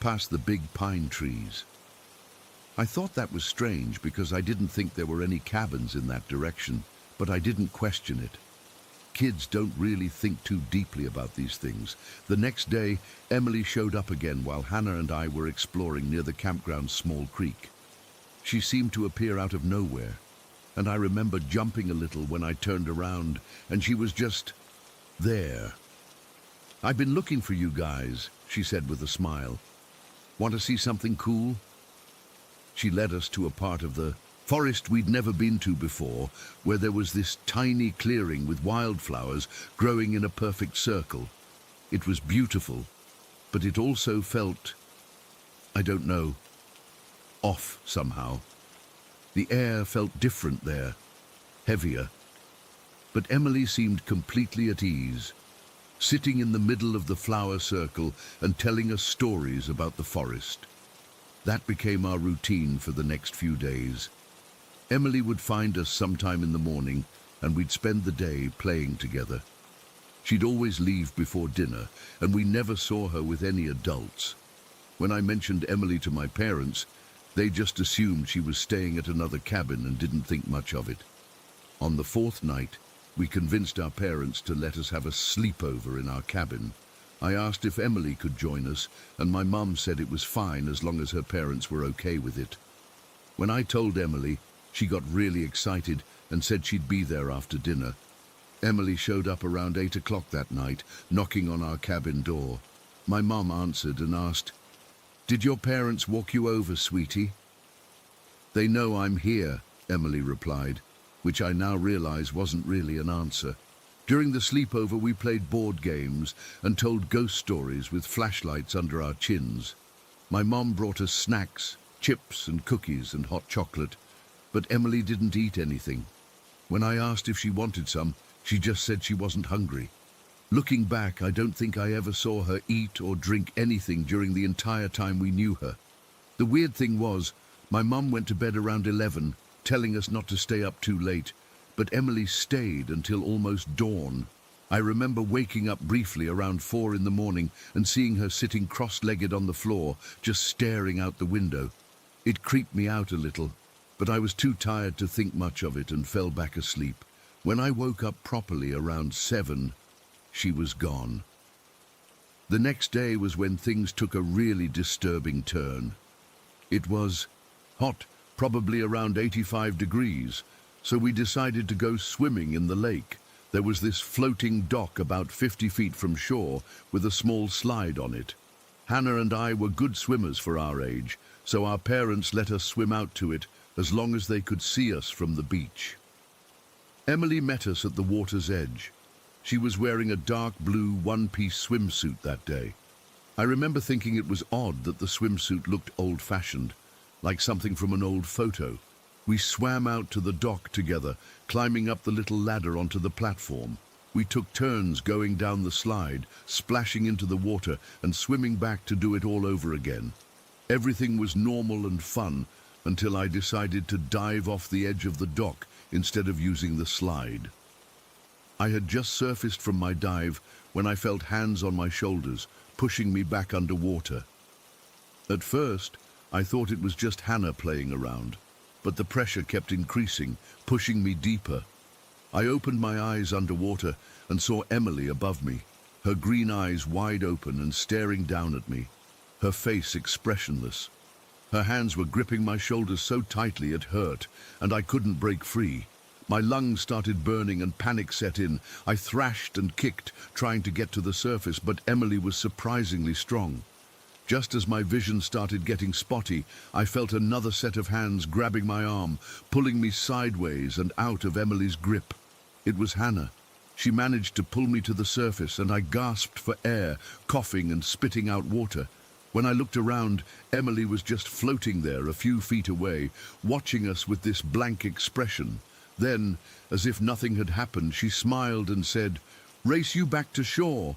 past the big pine trees. I thought that was strange because I didn't think there were any cabins in that direction, but I didn't question it. Kids don't really think too deeply about these things. The next day, Emily showed up again while Hannah and I were exploring near the campground's small creek. She seemed to appear out of nowhere, and I remember jumping a little when I turned around, and she was just there. "I've been looking for you guys," she said with a smile. "Want to see something cool?" She led us to a part of the forest we'd never been to before, where there was this tiny clearing with wildflowers growing in a perfect circle. It was beautiful, but it also felt, I don't know, off somehow. The air felt different there, heavier. But Emily seemed completely at ease, sitting in the middle of the flower circle and telling us stories about the forest. That became our routine for the next few days. Emily would find us sometime in the morning, and we'd spend the day playing together. She'd always leave before dinner, and we never saw her with any adults. When I mentioned Emily to my parents, they just assumed she was staying at another cabin and didn't think much of it. On the 4th night, we convinced our parents to let us have a sleepover in our cabin. I asked if Emily could join us, and my mum said it was fine as long as her parents were okay with it. When I told Emily, she got really excited and said she'd be there after dinner. Emily showed up around 8 o'clock that night, knocking on our cabin door. My mum answered and asked, "Did your parents walk you over, sweetie?" "They know I'm here," Emily replied, which I now realize wasn't really an answer. During the sleepover, we played board games and told ghost stories with flashlights under our chins. My mom brought us snacks, chips and cookies and hot chocolate, but Emily didn't eat anything. When I asked if she wanted some, she just said she wasn't hungry. Looking back, I don't think I ever saw her eat or drink anything during the entire time we knew her. The weird thing was, My mum went to bed around 11, telling us not to stay up too late, but Emily stayed until almost dawn. I remember waking up briefly around 4 in the morning and seeing her sitting cross-legged on the floor, just staring out the window. It creeped me out a little, but I was too tired to think much of it and fell back asleep. When I woke up properly around 7, she was gone. The next day was when things took a really disturbing turn. It was hot, probably around 85 degrees, so we decided to go swimming in the lake. There was this floating dock about 50 feet from shore with a small slide on it. Hannah and I were good swimmers for our age, so our parents let us swim out to it as long as they could see us from the beach. Emily met us at the water's edge. She was wearing a dark blue one-piece swimsuit that day. I remember thinking it was odd that the swimsuit looked old-fashioned, like something from an old photo. We swam out to the dock together, climbing up the little ladder onto the platform. We took turns going down the slide, splashing into the water and swimming back to do it all over again. Everything was normal and fun until I decided to dive off the edge of the dock instead of using the slide. I had just surfaced from my dive when I felt hands on my shoulders, pushing me back underwater. At first, I thought it was just Hannah playing around, but the pressure kept increasing, pushing me deeper. I opened my eyes underwater and saw Emily above me, her green eyes wide open and staring down at me, her face expressionless. Her hands were gripping my shoulders so tightly it hurt, and I couldn't break free. My lungs started burning and panic set in. I thrashed and kicked, trying to get to the surface, but Emily was surprisingly strong. Just as my vision started getting spotty, I felt another set of hands grabbing my arm, pulling me sideways and out of Emily's grip. It was Hannah. She managed to pull me to the surface, and I gasped for air, coughing and spitting out water. When I looked around, Emily was just floating there a few feet away, watching us with this blank expression. Then, as if nothing had happened, she smiled and said, "Race you back to shore."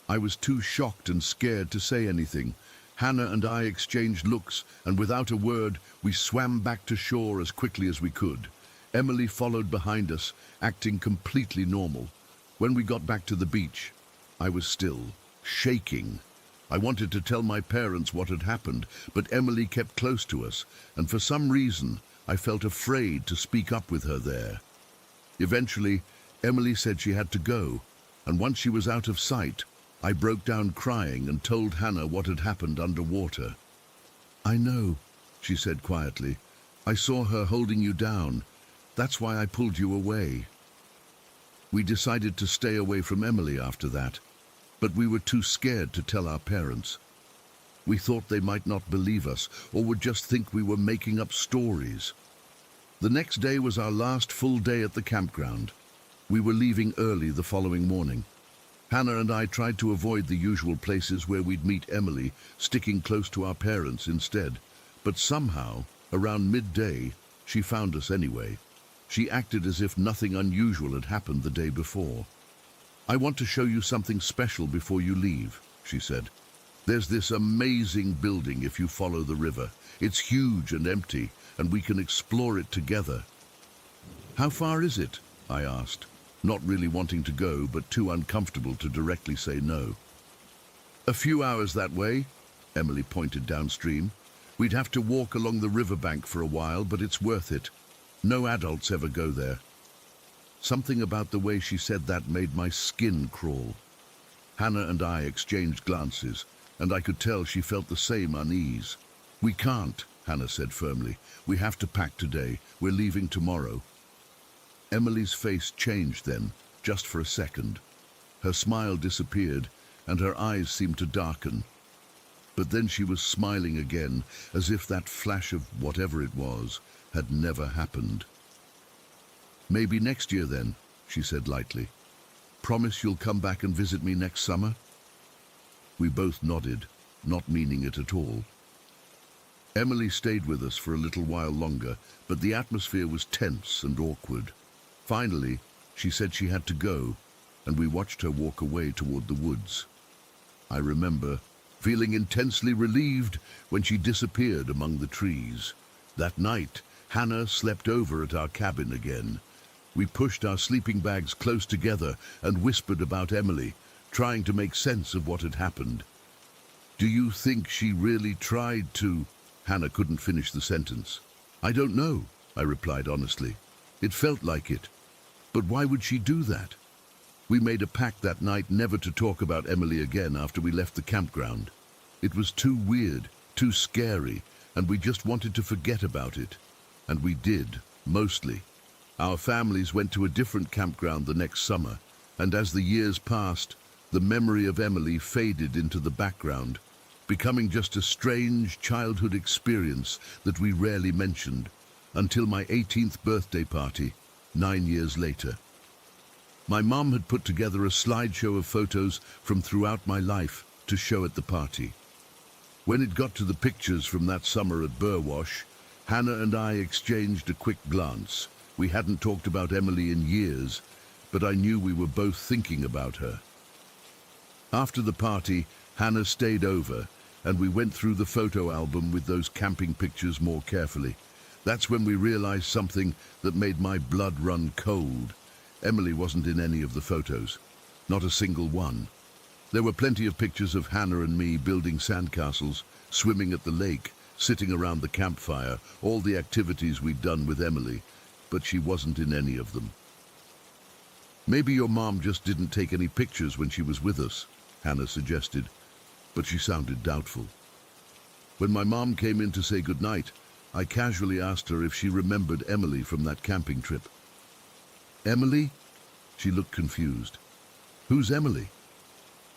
I was too shocked and scared to say anything. Hannah and I exchanged looks, and without a word, we swam back to shore as quickly as we could. Emily followed behind us, acting completely normal. When we got back to the beach, I was still shaking. I wanted to tell my parents what had happened, but Emily kept close to us, and for some reason, I felt afraid to speak up with her there. Eventually, Emily said she had to go, and once she was out of sight, I broke down crying and told Hannah what had happened underwater. "I know," she said quietly. "I saw her holding you down. That's why I pulled you away." We decided to stay away from Emily after that, but we were too scared to tell our parents. We thought they might not believe us or would just think we were making up stories. The next day was our last full day at the campground. We were leaving early the following morning. Hannah and I tried to avoid the usual places where we'd meet Emily, sticking close to our parents instead. But somehow, around midday, she found us anyway. She acted as if nothing unusual had happened the day before. "I want to show you something special before you leave," she said. "There's this amazing building if you follow the river. It's huge and empty, and we can explore it together." "How far is it?" I asked, not really wanting to go, but too uncomfortable to directly say no. "A few hours that way," Emily pointed downstream. "We'd have to walk along the riverbank for a while, but it's worth it. No adults ever go there." Something about the way she said that made my skin crawl. Hannah and I exchanged glances, and I could tell she felt the same unease. "We can't," Hannah said firmly. "We have to pack today. We're leaving tomorrow." Emily's face changed then, just for a second. Her smile disappeared, and her eyes seemed to darken. But then she was smiling again, as if that flash of whatever it was had never happened. "Maybe next year then," she said lightly. "Promise you'll come back and visit me next summer?" We both nodded, not meaning it at all. Emily stayed with us for a little while longer, but the atmosphere was tense and awkward. Finally, she said she had to go, and we watched her walk away toward the woods. I remember feeling intensely relieved when she disappeared among the trees. That night, Hannah slept over at our cabin again. We pushed our sleeping bags close together and whispered about Emily, trying to make sense of what had happened. "Do you think she really tried to—" Hannah couldn't finish the sentence. "I don't know," I replied honestly. "It felt like it. But why would she do that?" We made a pact that night never to talk about Emily again after we left the campground. It was too weird, too scary, and we just wanted to forget about it. And we did, mostly. Our families went to a different campground the next summer, and as the years passed, the memory of Emily faded into the background, becoming just a strange childhood experience that we rarely mentioned, until my 18th birthday party, 9 years later. My mom had put together a slideshow of photos from throughout my life to show at the party. When it got to the pictures from that summer at Burwash, Hannah and I exchanged a quick glance. We hadn't talked about Emily in years, but I knew we were both thinking about her. After the party, Hannah stayed over, and we went through the photo album with those camping pictures more carefully. That's when we realized something that made my blood run cold. Emily wasn't in any of the photos, not a single one. There were plenty of pictures of Hannah and me building sandcastles, swimming at the lake, sitting around the campfire, all the activities we'd done with Emily, but she wasn't in any of them. "Maybe your mom just didn't take any pictures when she was with us," Hannah suggested, but she sounded doubtful. When my mom came in to say goodnight, I casually asked her if she remembered Emily from that camping trip. "Emily?" She looked confused. "Who's Emily?"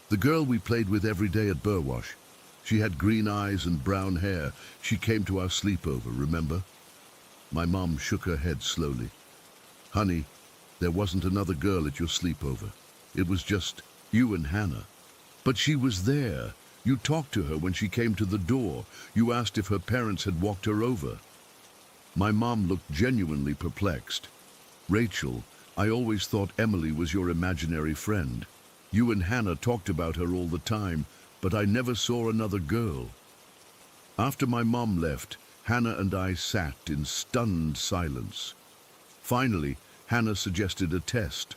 "The girl we played with every day at Burwash. She had green eyes and brown hair. She came to our sleepover, remember?" My mom shook her head slowly. "Honey, there wasn't another girl at your sleepover. It was just you and Hannah." "But she was there. You talked to her when she came to the door. You asked if her parents had walked her over." My mom looked genuinely perplexed. "Rachel, I always thought Emily was your imaginary friend. You and Hannah talked about her all the time, but I never saw another girl." After my mom left, Hannah and I sat in stunned silence. Finally, Hannah suggested a test.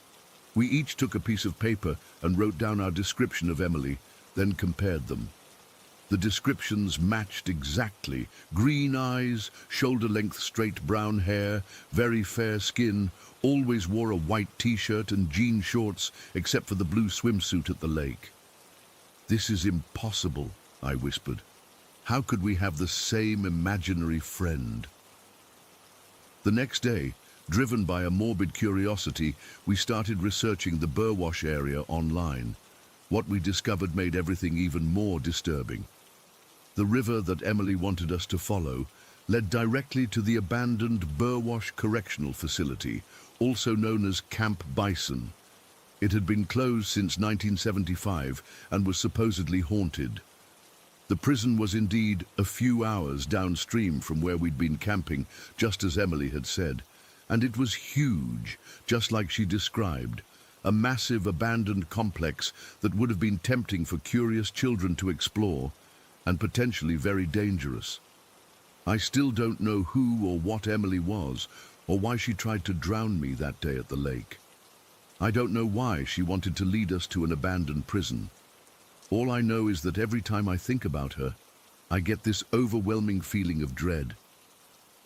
We each took a piece of paper and wrote down our description of Emily, then compared them. The descriptions matched exactly. Green eyes, shoulder-length straight brown hair, very fair skin, always wore a white t-shirt and jean shorts except for the blue swimsuit at the lake. "This is impossible," I whispered. "How could we have the same imaginary friend?" The next day, driven by a morbid curiosity, we started researching the Burwash area online. What we discovered made everything even more disturbing. The river that Emily wanted us to follow led directly to the abandoned Burwash Correctional Facility, also known as Camp Bison. It had been closed since 1975 and was supposedly haunted. The prison was indeed a few hours downstream from where we'd been camping, just as Emily had said. And it was huge, just like she described. A massive abandoned complex that would have been tempting for curious children to explore, and potentially very dangerous. I still don't know who or what Emily was, or why she tried to drown me that day at the lake. I don't know why she wanted to lead us to an abandoned prison. All I know is that every time I think about her, I get this overwhelming feeling of dread.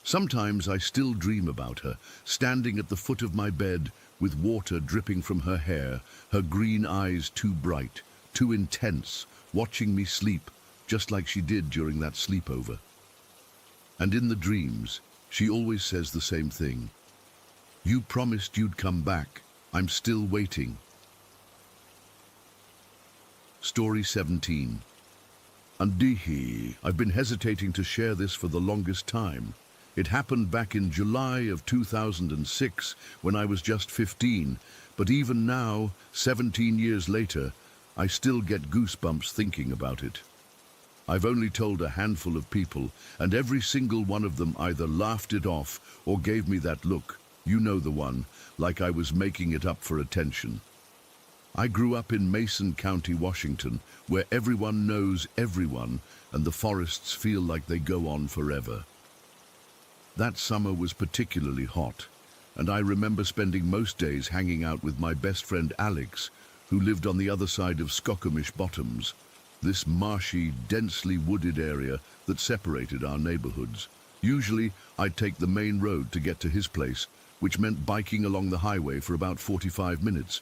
Sometimes I still dream about her, standing at the foot of my bed with water dripping from her hair, her green eyes too bright, too intense, watching me sleep, just like she did during that sleepover. And in the dreams, she always says the same thing. "You promised you'd come back. I'm still waiting." Story 17. Andihi. I've been hesitating to share this for the longest time. It happened back in July of 2006 when I was just 15, but even now, 17 years later, I still get goosebumps thinking about it. I've only told a handful of people, and every single one of them either laughed it off or gave me that look, you know the one, like I was making it up for attention. I grew up in Mason County, Washington, where everyone knows everyone, and the forests feel like they go on forever. That summer was particularly hot, and I remember spending most days hanging out with my best friend Alex, who lived on the other side of Skokomish Bottoms, this marshy, densely wooded area that separated our neighborhoods. Usually, I'd take the main road to get to his place, which meant biking along the highway for about 45 minutes.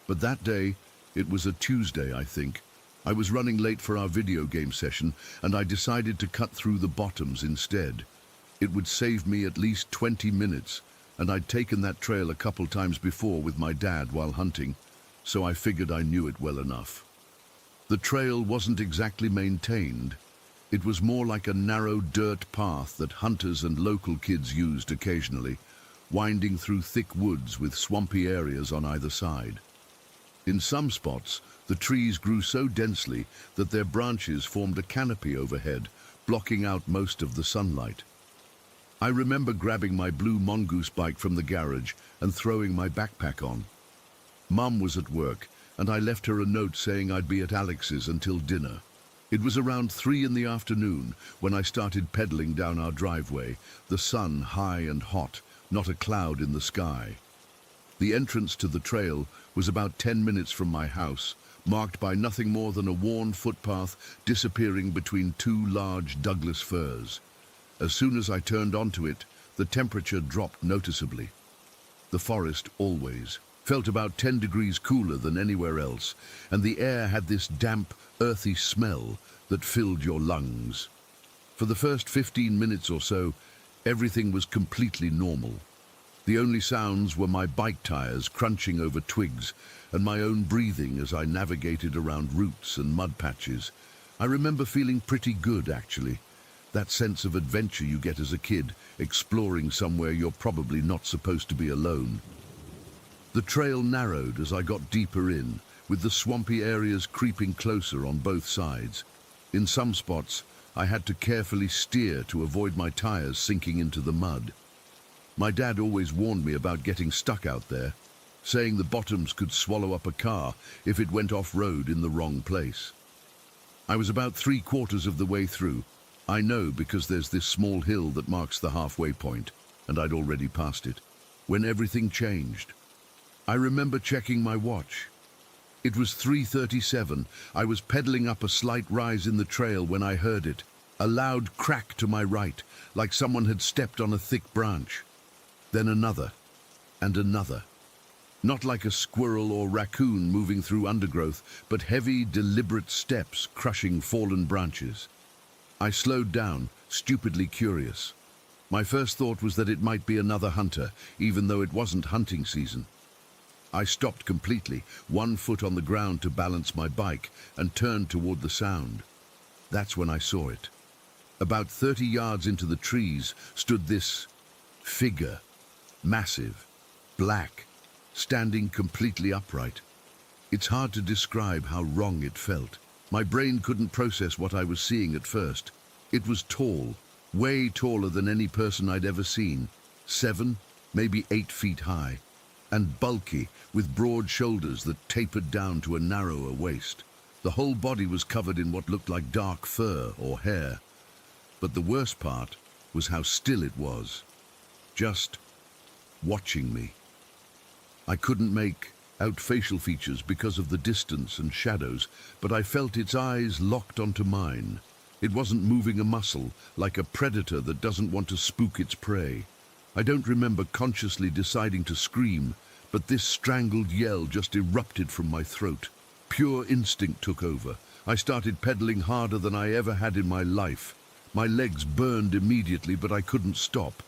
But that day, it was a Tuesday, I think. I was running late for our video game session, and I decided to cut through the bottoms instead. It would save me at least 20 minutes, and I'd taken that trail a couple times before with my dad while hunting, so I figured I knew it well enough. The trail wasn't exactly maintained. It was more like a narrow dirt path that hunters and local kids used occasionally, winding through thick woods with swampy areas on either side. In some spots, the trees grew so densely that their branches formed a canopy overhead, blocking out most of the sunlight. I remember grabbing my blue mongoose bike from the garage and throwing my backpack on. Mum was at work, and I left her a note saying I'd be at Alex's until dinner. It was around 3 in the afternoon when I started pedaling down our driveway, the sun high and hot, not a cloud in the sky. The entrance to the trail was about 10 minutes from my house, marked by nothing more than a worn footpath disappearing between two large Douglas firs. As soon as I turned onto it, the temperature dropped noticeably. The forest always felt about 10 degrees cooler than anywhere else, and the air had this damp, earthy smell that filled your lungs. For the first 15 minutes or so, everything was completely normal. The only sounds were my bike tires crunching over twigs and my own breathing as I navigated around roots and mud patches. I remember feeling pretty good, actually. That sense of adventure you get as a kid, exploring somewhere you're probably not supposed to be alone. The trail narrowed as I got deeper in, with the swampy areas creeping closer on both sides. In some spots, I had to carefully steer to avoid my tires sinking into the mud. My dad always warned me about getting stuck out there, saying the bottoms could swallow up a car if it went off-road in the wrong place. I was about 3/4 of the way through. I know because there's this small hill that marks the halfway point, and I'd already passed it, when everything changed. I remember checking my watch. It was 3:37. I was pedaling up a slight rise in the trail when I heard it, a loud crack to my right, like someone had stepped on a thick branch. Then another, and another. Not like a squirrel or raccoon moving through undergrowth, but heavy, deliberate steps crushing fallen branches. I slowed down, stupidly curious. My first thought was that it might be another hunter, even though it wasn't hunting season. I stopped completely, 1 foot on the ground to balance my bike, and turned toward the sound. That's when I saw it. About 30 yards into the trees stood this figure, massive, black, standing completely upright. It's hard to describe how wrong it felt. My brain couldn't process what I was seeing at first. It was tall, way taller than any person I'd ever seen, 7, maybe 8 feet high, and bulky, with broad shoulders that tapered down to a narrower waist. The whole body was covered in what looked like dark fur or hair. But the worst part was how still it was, just watching me. I couldn't make out facial features because of the distance and shadows, but I felt its eyes locked onto mine. It wasn't moving a muscle, like a predator that doesn't want to spook its prey. I don't remember consciously deciding to scream, but this strangled yell just erupted from my throat. Pure instinct took over. I started pedaling harder than I ever had in my life. My legs burned immediately, but I couldn't stop.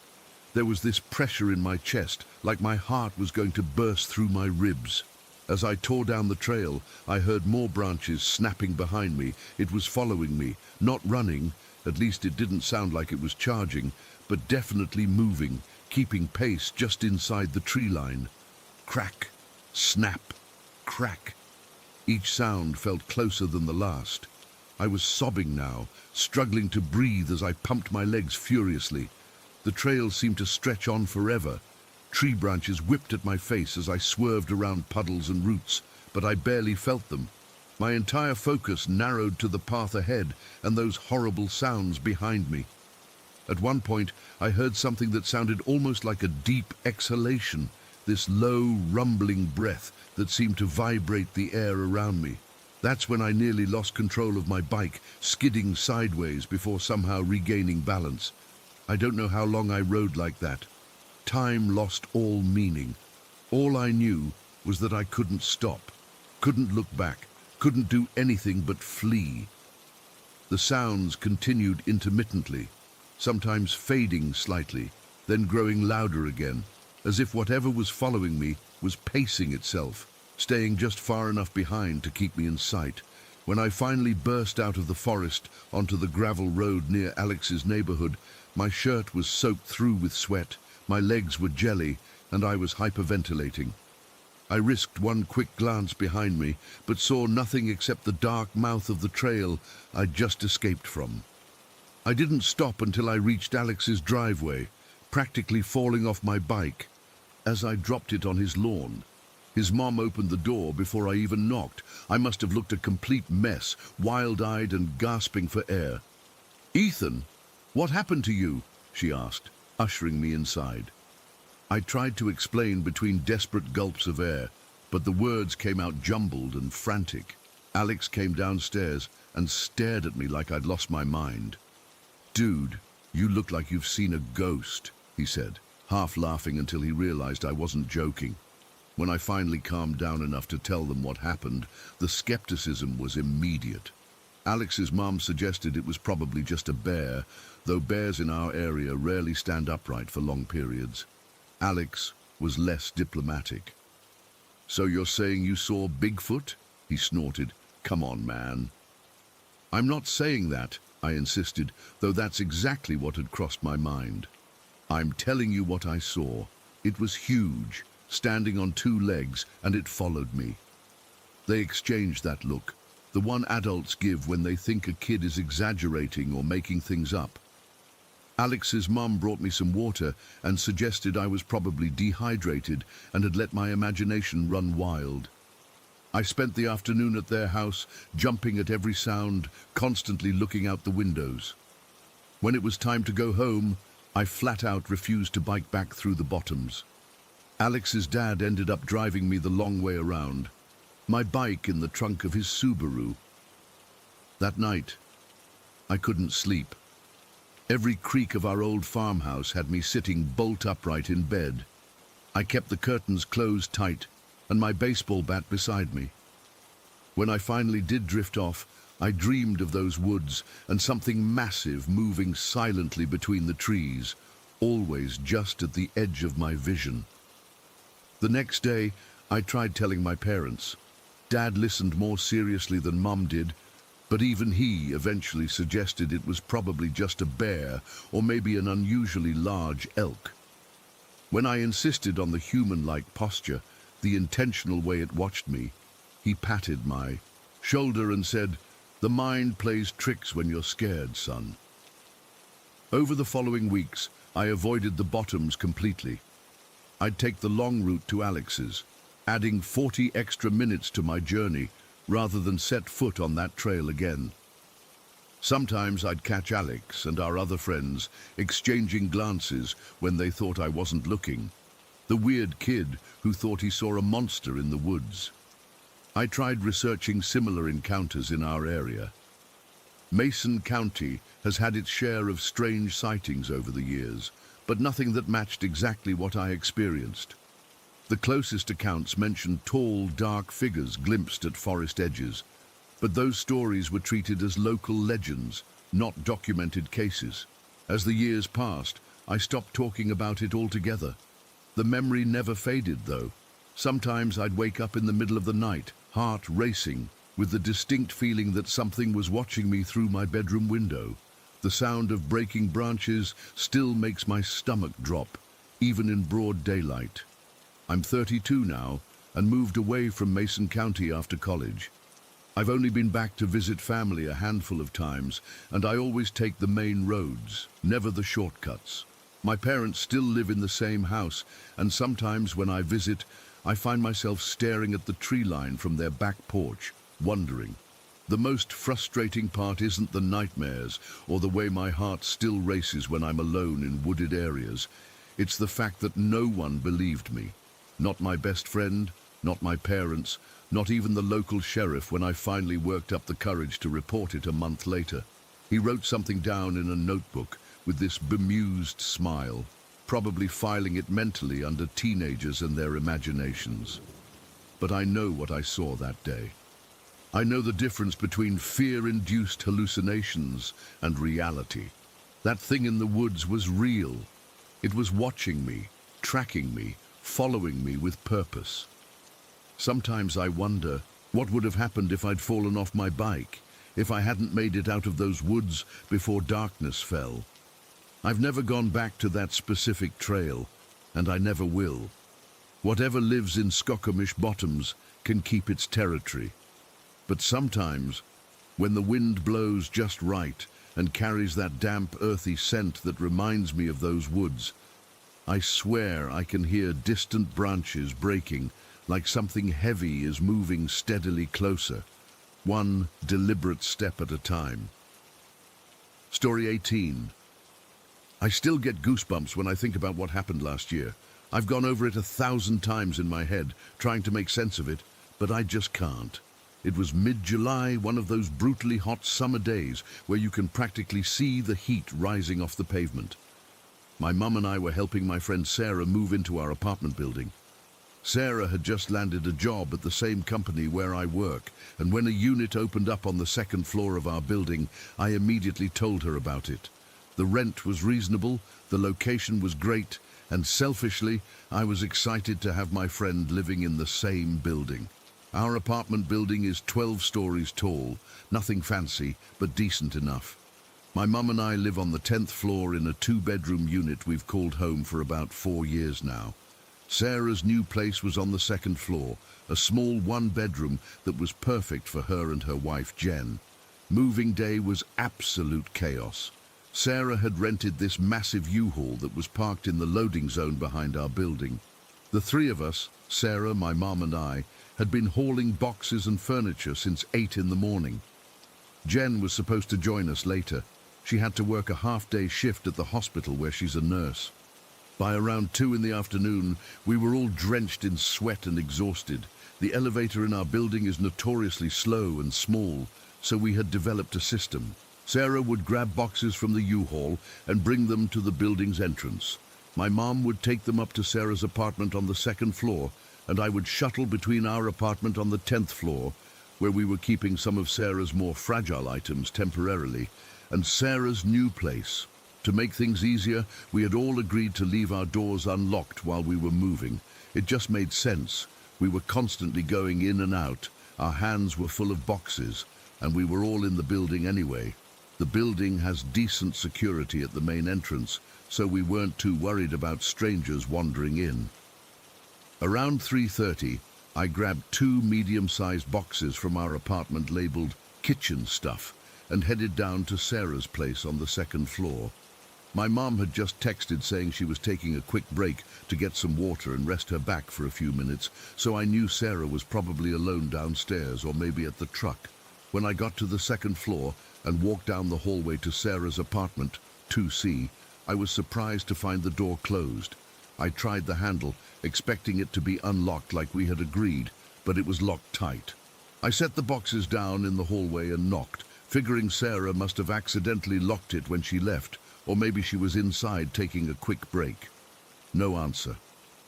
There was this pressure in my chest, like my heart was going to burst through my ribs. As I tore down the trail, I heard more branches snapping behind me. It was following me, not running, at least it didn't sound like it was charging, but definitely moving, keeping pace just inside the tree line. Crack, snap, crack. Each sound felt closer than the last. I was sobbing now, struggling to breathe as I pumped my legs furiously. The trail seemed to stretch on forever. Tree branches whipped at my face as I swerved around puddles and roots, but I barely felt them. My entire focus narrowed to the path ahead and those horrible sounds behind me. At one point, I heard something that sounded almost like a deep exhalation, this low, rumbling breath that seemed to vibrate the air around me. That's when I nearly lost control of my bike, skidding sideways before somehow regaining balance. I don't know how long I rode like that. Time lost all meaning. All I knew was that I couldn't stop, couldn't look back, couldn't do anything but flee. The sounds continued intermittently, sometimes fading slightly, then growing louder again, as if whatever was following me was pacing itself, staying just far enough behind to keep me in sight. When I finally burst out of the forest onto the gravel road near Alex's neighborhood, my shirt was soaked through with sweat, my legs were jelly, and I was hyperventilating. I risked one quick glance behind me, but saw nothing except the dark mouth of the trail I'd just escaped from. I didn't stop until I reached Alex's driveway, practically falling off my bike. As I dropped it on his lawn, his mom opened the door before I even knocked. I must have looked a complete mess, wild-eyed and gasping for air. "Ethan, what happened to you?" she asked, ushering me inside. I tried to explain between desperate gulps of air, but the words came out jumbled and frantic. Alex came downstairs and stared at me like I'd lost my mind. "Dude, you look like you've seen a ghost," he said, half laughing until he realized I wasn't joking. When I finally calmed down enough to tell them what happened, the skepticism was immediate. Alex's mom suggested it was probably just a bear, though bears in our area rarely stand upright for long periods. Alex was less diplomatic. "So you're saying you saw Bigfoot?" he snorted. "Come on, man." "I'm not saying that," I insisted, though that's exactly what had crossed my mind. "I'm telling you what I saw. It was huge, standing on two legs, and it followed me." They exchanged that look, the one adults give when they think a kid is exaggerating or making things up. Alex's mum brought me some water and suggested I was probably dehydrated and had let my imagination run wild. I spent the afternoon at their house, jumping at every sound, constantly looking out the windows. When it was time to go home, I flat out refused to bike back through the bottoms. Alex's dad ended up driving me the long way around, my bike in the trunk of his Subaru. That night, I couldn't sleep. Every creak of our old farmhouse had me sitting bolt upright in bed. I kept the curtains closed tight and my baseball bat beside me. When I finally did drift off, I dreamed of those woods and something massive moving silently between the trees, always just at the edge of my vision. The next day, I tried telling my parents. Dad listened more seriously than Mum did, but even he eventually suggested it was probably just a bear or maybe an unusually large elk. When I insisted on the human-like posture, the intentional way it watched me, he patted my shoulder and said, "The mind plays tricks when you're scared, son." Over the following weeks, I avoided the bottoms completely. I'd take the long route to Alex's, adding 40 extra minutes to my journey, rather than set foot on that trail again. Sometimes I'd catch Alex and our other friends exchanging glances when they thought I wasn't looking. The weird kid who thought he saw a monster in the woods. I tried researching similar encounters in our area. Mason County has had its share of strange sightings over the years, but nothing that matched exactly what I experienced. The closest accounts mentioned tall, dark figures glimpsed at forest edges, but those stories were treated as local legends, not documented cases. As the years passed, I stopped talking about it altogether. The memory never faded, though. Sometimes I'd wake up in the middle of the night, heart racing, with the distinct feeling that something was watching me through my bedroom window. The sound of breaking branches still makes my stomach drop, even in broad daylight. I'm 32 now and moved away from Mason County after college. I've only been back to visit family a handful of times, and I always take the main roads, never the shortcuts. My parents still live in the same house, and sometimes when I visit, I find myself staring at the tree line from their back porch, wondering, The most frustrating part isn't the nightmares or the way my heart still races when I'm alone in wooded areas. It's the fact that no one believed me. Not my best friend, not my parents, not even the local sheriff when I finally worked up the courage to report it a month later. He wrote something down in a notebook with this bemused smile, probably filing it mentally under teenagers and their imaginations. But I know what I saw that day. I know the difference between fear-induced hallucinations and reality. That thing in the woods was real. It was watching me, tracking me, following me with purpose. Sometimes I wonder what would have happened if I'd fallen off my bike, if I hadn't made it out of those woods before darkness fell. I've never gone back to that specific trail, and I never will. Whatever lives in Skokomish bottoms can keep its territory. But sometimes, when the wind blows just right and carries that damp, earthy scent that reminds me of those woods, I swear I can hear distant branches breaking, like something heavy is moving steadily closer, one deliberate step at a time. Story 18. I still get goosebumps when I think about what happened last year. I've gone over it 1,000 times in my head, trying to make sense of it, but I just can't. It was mid-July, one of those brutally hot summer days where you can practically see the heat rising off the pavement. My mum and I were helping my friend Sarah move into our apartment building. Sarah had just landed a job at the same company where I work, and when a unit opened up on the second floor of our building, I immediately told her about it. The rent was reasonable, the location was great, and selfishly, I was excited to have my friend living in the same building. Our apartment building is 12 stories tall, nothing fancy, but decent enough. My mum and I live on the 10th floor in a 2-bedroom unit we've called home for about 4 years now. Sarah's new place was on the 2nd floor, a small 1-bedroom that was perfect for her and her wife Jen. Moving day was absolute chaos. Sarah had rented this massive U-Haul that was parked in the loading zone behind our building. The three of us, Sarah, my mum and I, had been hauling boxes and furniture since 8 in the morning. Jen was supposed to join us later. She had to work a half-day shift at the hospital where she's a nurse. By around 2 in the afternoon, we were all drenched in sweat and exhausted. The elevator in our building is notoriously slow and small, so we had developed a system. Sarah would grab boxes from the U-Haul and bring them to the building's entrance. My mom would take them up to Sarah's apartment on the 2nd floor, and I would shuttle between our apartment on the 10th floor, where we were keeping some of Sarah's more fragile items temporarily, and Sarah's new place. To make things easier, we had all agreed to leave our doors unlocked while we were moving. It just made sense. We were constantly going in and out. Our hands were full of boxes, and we were all in the building anyway. The building has decent security at the main entrance, so we weren't too worried about strangers wandering in. Around 3:30, I grabbed 2 medium-sized boxes from our apartment labeled kitchen stuff and headed down to Sarah's place on the 2nd floor. My mom had just texted saying she was taking a quick break to get some water and rest her back for a few minutes, so I knew Sarah was probably alone downstairs or maybe at the truck. When I got to the 2nd floor and walked down the hallway to Sarah's apartment, 2C, I was surprised to find the door closed. I tried the handle, expecting it to be unlocked like we had agreed, but it was locked tight. I set the boxes down in the hallway and knocked, figuring Sarah must have accidentally locked it when she left, or maybe she was inside taking a quick break. No answer.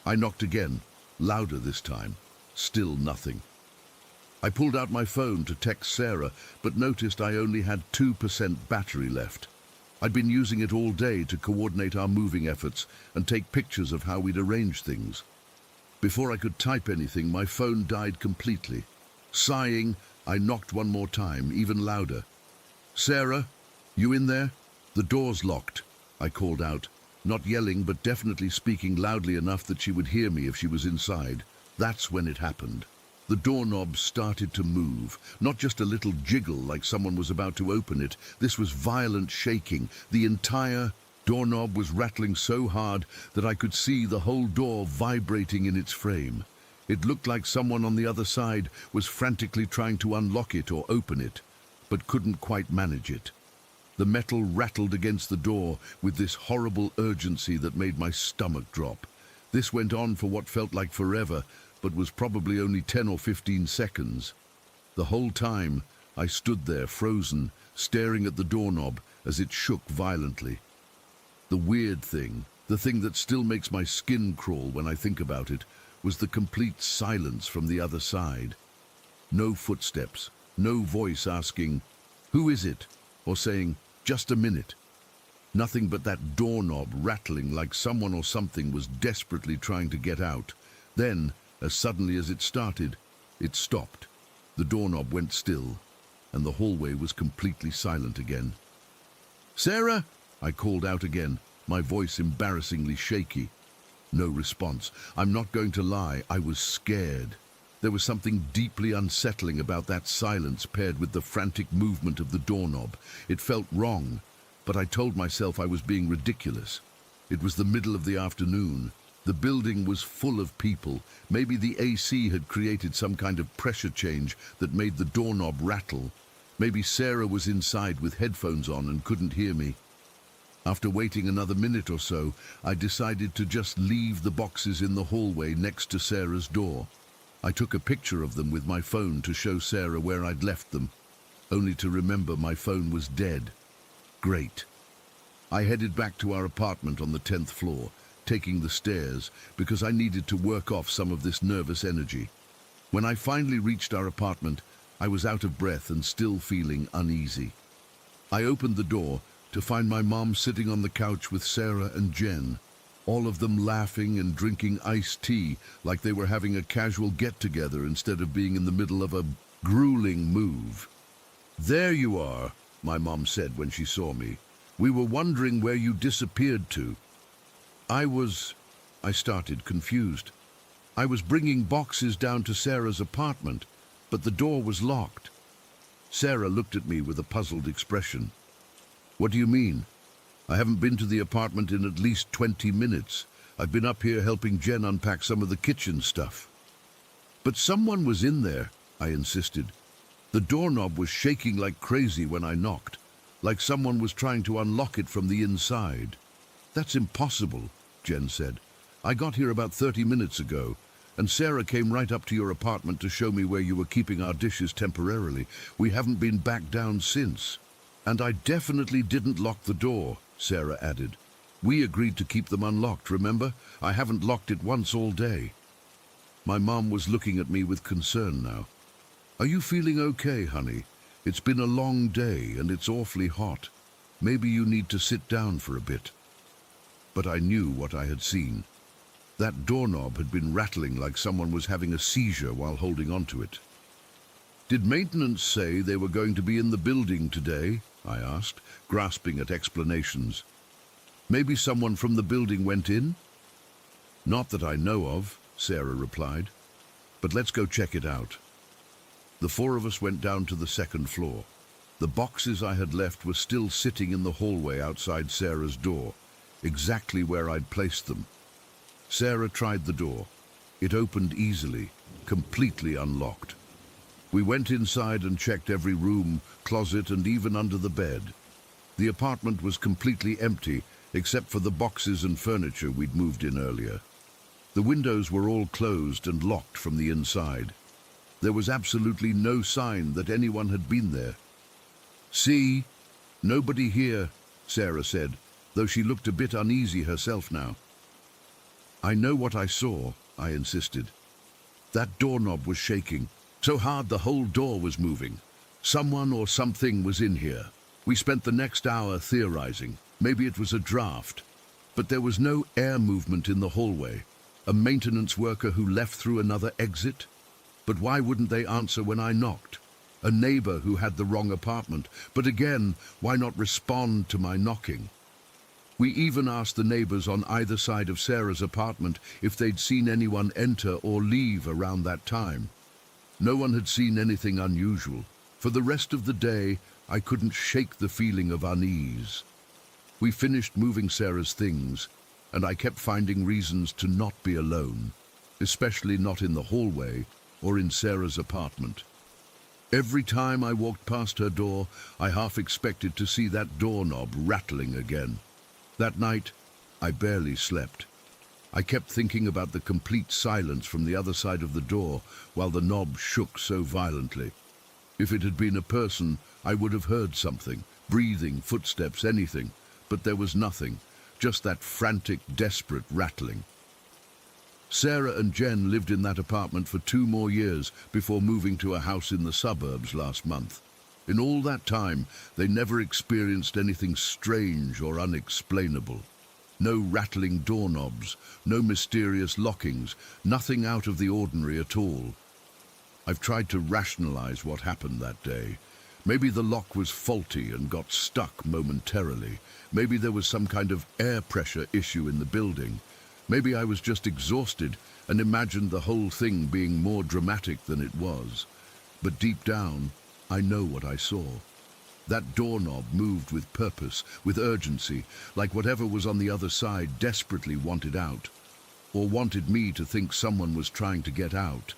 I knocked again, louder this time. Still nothing. I pulled out my phone to text Sarah, but noticed I only had 2% battery left. I'd been using it all day to coordinate our moving efforts and take pictures of how we'd arrange things. Before I could type anything, my phone died completely. Sighing, I knocked one more time, even louder. "Sarah, you in there?" "The door's locked," I called out, not yelling but definitely speaking loudly enough that she would hear me if she was inside. That's when it happened. The doorknob started to move, not just a little jiggle like someone was about to open it. This was violent shaking. The entire doorknob was rattling so hard that I could see the whole door vibrating in its frame. It looked like someone on the other side was frantically trying to unlock it or open it. but couldn't quite manage it. The metal rattled against the door with this horrible urgency that made my stomach drop. This went on for what felt like forever, but was probably only 10 or 15 seconds. The whole time, I stood there frozen, staring at the doorknob as it shook violently. The weird thing, the thing that still makes my skin crawl when I think about it, was the complete silence from the other side. No footsteps, no voice asking, "Who is it?" or saying, "Just a minute." Nothing but that doorknob rattling like someone or something was desperately trying to get out. Then, as suddenly as it started, it stopped. The doorknob went still, and the hallway was completely silent again. "Sarah!" I called out again, my voice embarrassingly shaky. No response. I'm not going to lie, I was scared. There was something deeply unsettling about that silence paired with the frantic movement of the doorknob. It felt wrong, but I told myself I was being ridiculous. It was the middle of the afternoon. The building was full of people. Maybe the AC had created some kind of pressure change that made the doorknob rattle. Maybe Sarah was inside with headphones on and couldn't hear me. After waiting another minute or so, I decided to just leave the boxes in the hallway next to Sarah's door. I took a picture of them with my phone to show Sarah where I'd left them, only to remember my phone was dead. Great. I headed back to our apartment on the 10th floor, taking the stairs because I needed to work off some of this nervous energy. When I finally reached our apartment, I was out of breath and still feeling uneasy. I opened the door to find my mom sitting on the couch with Sarah and Jen, all of them laughing and drinking iced tea like they were having a casual get-together instead of being in the middle of a grueling move. "There you are," my mom said when she saw me. "We were wondering where you disappeared to." I started, confused. "I was bringing boxes down to Sarah's apartment, but the door was locked." Sarah looked at me with a puzzled expression. "What do you mean? I haven't been to the apartment in at least 20 minutes. I've been up here helping Jen unpack some of the kitchen stuff." "But someone was in there," I insisted. "The doorknob was shaking like crazy when I knocked, like someone was trying to unlock it from the inside." "That's impossible," Jen said. "I got here about 30 minutes ago, and Sarah came right up to your apartment to show me where you were keeping our dishes temporarily. We haven't been back down since." "And I definitely didn't lock the door," Sarah added. "We agreed to keep them unlocked, remember? I haven't locked it once all day." My mom was looking at me with concern now. "Are you feeling okay, honey? It's been a long day and it's awfully hot. Maybe you need to sit down for a bit." But I knew what I had seen. That doorknob had been rattling like someone was having a seizure while holding onto it. "Did maintenance say they were going to be in the building today?" I asked, grasping at explanations. "Maybe someone from the building went in?" "Not that I know of," Sarah replied. "But let's go check it out." The four of us went down to the second floor. The boxes I had left were still sitting in the hallway outside Sarah's door, exactly where I'd placed them. Sarah tried the door. It opened easily, completely unlocked. We went inside and checked every room, closet, and even under the bed. The apartment was completely empty, except for the boxes and furniture we'd moved in earlier. The windows were all closed and locked from the inside. There was absolutely no sign that anyone had been there. "See? Nobody here," Sarah said, though she looked a bit uneasy herself now. "I know what I saw," I insisted. "That doorknob was shaking. So hard the whole door was moving. Someone or something was in here. We spent the next hour theorizing. Maybe it was a draft. But there was no air movement in the hallway. A maintenance worker who left through another exit? But why wouldn't they answer when I knocked? A neighbor who had the wrong apartment. But again, why not respond to my knocking? We even asked the neighbors on either side of Sarah's apartment if they'd seen anyone enter or leave around that time. No one had seen anything unusual. For the rest of the day, I couldn't shake the feeling of unease. We finished moving Sarah's things, and I kept finding reasons to not be alone, especially not in the hallway or in Sarah's apartment. Every time I walked past her door, I half expected to see that doorknob rattling again. That night, I barely slept. I kept thinking about the complete silence from the other side of the door while the knob shook so violently. If it had been a person, I would have heard something, breathing, footsteps, anything, but there was nothing, just that frantic, desperate rattling. Sarah and Jen lived in that apartment for 2 more years before moving to a house in the suburbs last month. In all that time, they never experienced anything strange or unexplainable. No rattling doorknobs, no mysterious lockings, nothing out of the ordinary at all. I've tried to rationalize what happened that day. Maybe the lock was faulty and got stuck momentarily. Maybe there was some kind of air pressure issue in the building. Maybe I was just exhausted and imagined the whole thing being more dramatic than it was. But deep down, I know what I saw. That doorknob moved with purpose, with urgency, like whatever was on the other side desperately wanted out, or wanted me to think someone was trying to get out.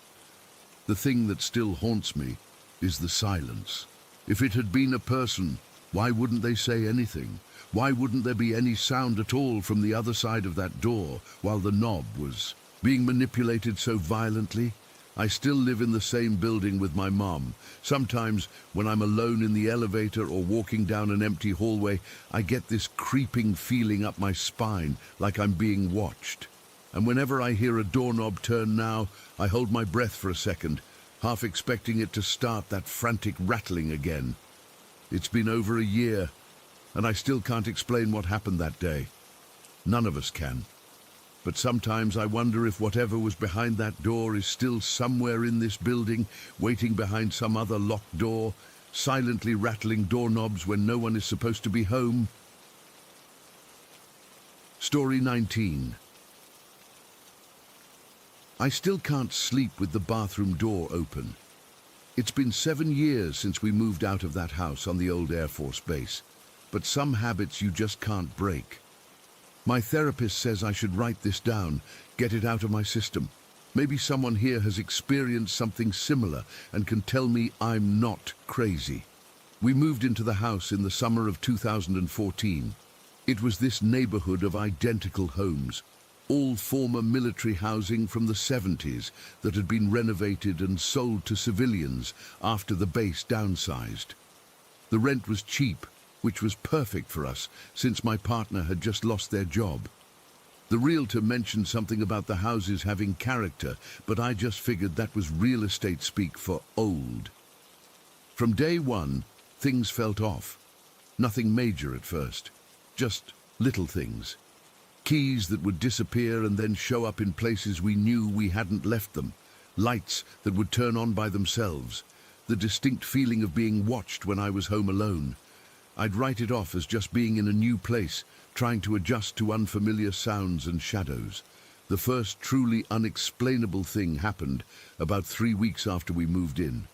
The thing that still haunts me is the silence. If it had been a person, why wouldn't they say anything? Why wouldn't there be any sound at all from the other side of that door while the knob was being manipulated so violently? I still live in the same building with my mom. Sometimes when I'm alone in the elevator or walking down an empty hallway, I get this creeping feeling up my spine like I'm being watched. And whenever I hear a doorknob turn now, I hold my breath for a second, half expecting it to start that frantic rattling again. It's been over a year, and I still can't explain what happened that day. None of us can. But sometimes I wonder if whatever was behind that door is still somewhere in this building, waiting behind some other locked door, silently rattling doorknobs when no one is supposed to be home. Story 19. I still can't sleep with the bathroom door open. It's been 7 years since we moved out of that house on the old Air Force base, but some habits you just can't break. My therapist says I should write this down, get it out of my system. Maybe someone here has experienced something similar and can tell me I'm not crazy. We moved into the house in the summer of 2014. It was this neighborhood of identical homes, all former military housing from the 70s that had been renovated and sold to civilians after the base downsized. The rent was cheap, which was perfect for us since my partner had just lost their job. The realtor mentioned something about the houses having character, but I just figured that was real estate speak for old. From day one, things felt off. Nothing major at first, just little things. Keys that would disappear and then show up in places we knew we hadn't left them. Lights that would turn on by themselves. The distinct feeling of being watched when I was home alone. I'd write it off as just being in a new place, trying to adjust to unfamiliar sounds and shadows. The first truly unexplainable thing happened about 3 weeks after we moved in.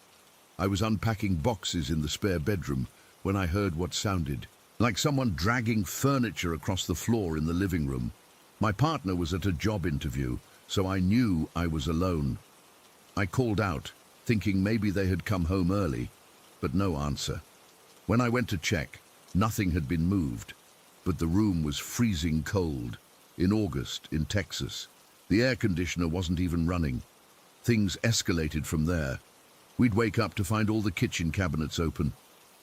I was unpacking boxes in the spare bedroom when I heard what sounded like someone dragging furniture across the floor in the living room. My partner was at a job interview, so I knew I was alone. I called out, thinking maybe they had come home early, but no answer. When I went to check, nothing had been moved, but the room was freezing cold. In August, in Texas, the air conditioner wasn't even running. Things escalated from there. We'd wake up to find all the kitchen cabinets open.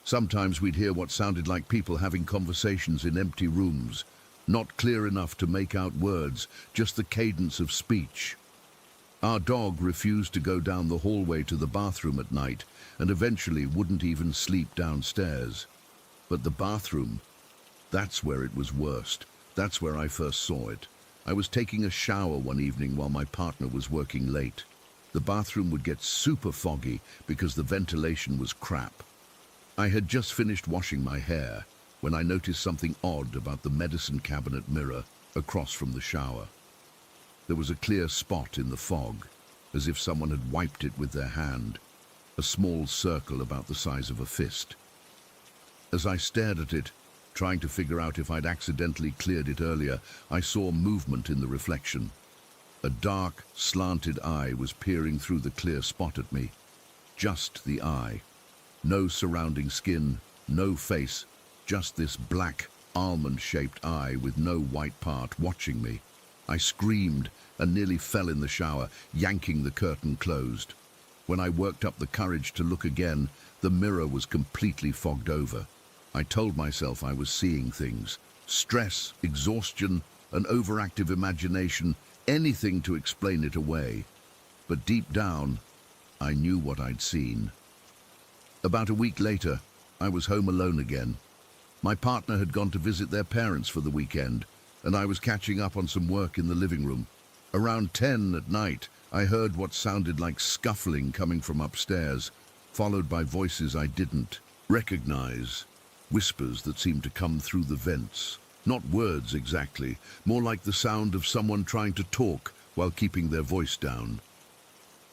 Sometimes we'd hear what sounded like people having conversations in empty rooms, not clear enough to make out words, just the cadence of speech. Our dog refused to go down the hallway to the bathroom at night and eventually wouldn't even sleep downstairs. But the bathroom, that's where it was worst. That's where I first saw it. I was taking a shower one evening while my partner was working late. The bathroom would get super foggy because the ventilation was crap. I had just finished washing my hair when I noticed something odd about the medicine cabinet mirror across from the shower. There was a clear spot in the fog, as if someone had wiped it with their hand, a small circle about the size of a fist. As I stared at it, trying to figure out if I'd accidentally cleared it earlier, I saw movement in the reflection. A dark, slanted eye was peering through the clear spot at me. just the eye. No surrounding skin, no face, just this black, almond-shaped eye with no white part watching me. I screamed and nearly fell in the shower, yanking the curtain closed. When I worked up the courage to look again, the mirror was completely fogged over. I told myself I was seeing things. Stress, exhaustion, an overactive imagination, anything to explain it away. But deep down, I knew what I'd seen. About a week later, I was home alone again. My partner had gone to visit their parents for the weekend, and I was catching up on some work in the living room. Around 10 at night, I heard what sounded like scuffling coming from upstairs, followed by voices I didn't recognize, whispers that seemed to come through the vents. Not words exactly, more like the sound of someone trying to talk while keeping their voice down.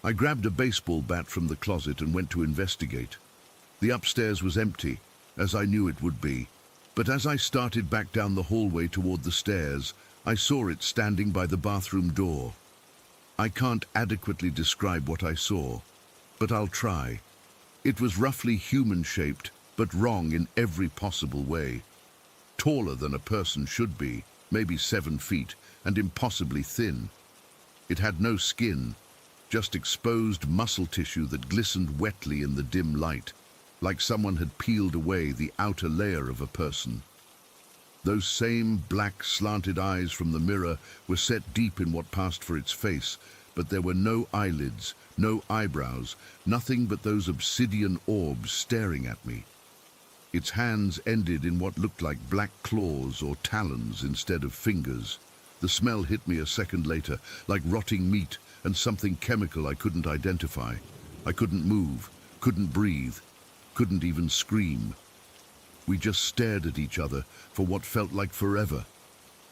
I grabbed a baseball bat from the closet and went to investigate. The upstairs was empty, as I knew it would be, but as I started back down the hallway toward the stairs, I saw it standing by the bathroom door. I can't adequately describe what I saw, but I'll try. It was roughly human-shaped, but wrong in every possible way. Taller than a person should be, maybe 7 feet, and impossibly thin. It had no skin, just exposed muscle tissue that glistened wetly in the dim light, like someone had peeled away the outer layer of a person. Those same black, slanted eyes from the mirror were set deep in what passed for its face, but there were no eyelids, no eyebrows, nothing but those obsidian orbs staring at me. Its hands ended in what looked like black claws or talons instead of fingers. The smell hit me a second later, like rotting meat and something chemical I couldn't identify. I couldn't move, couldn't breathe, couldn't even scream. We just stared at each other for what felt like forever,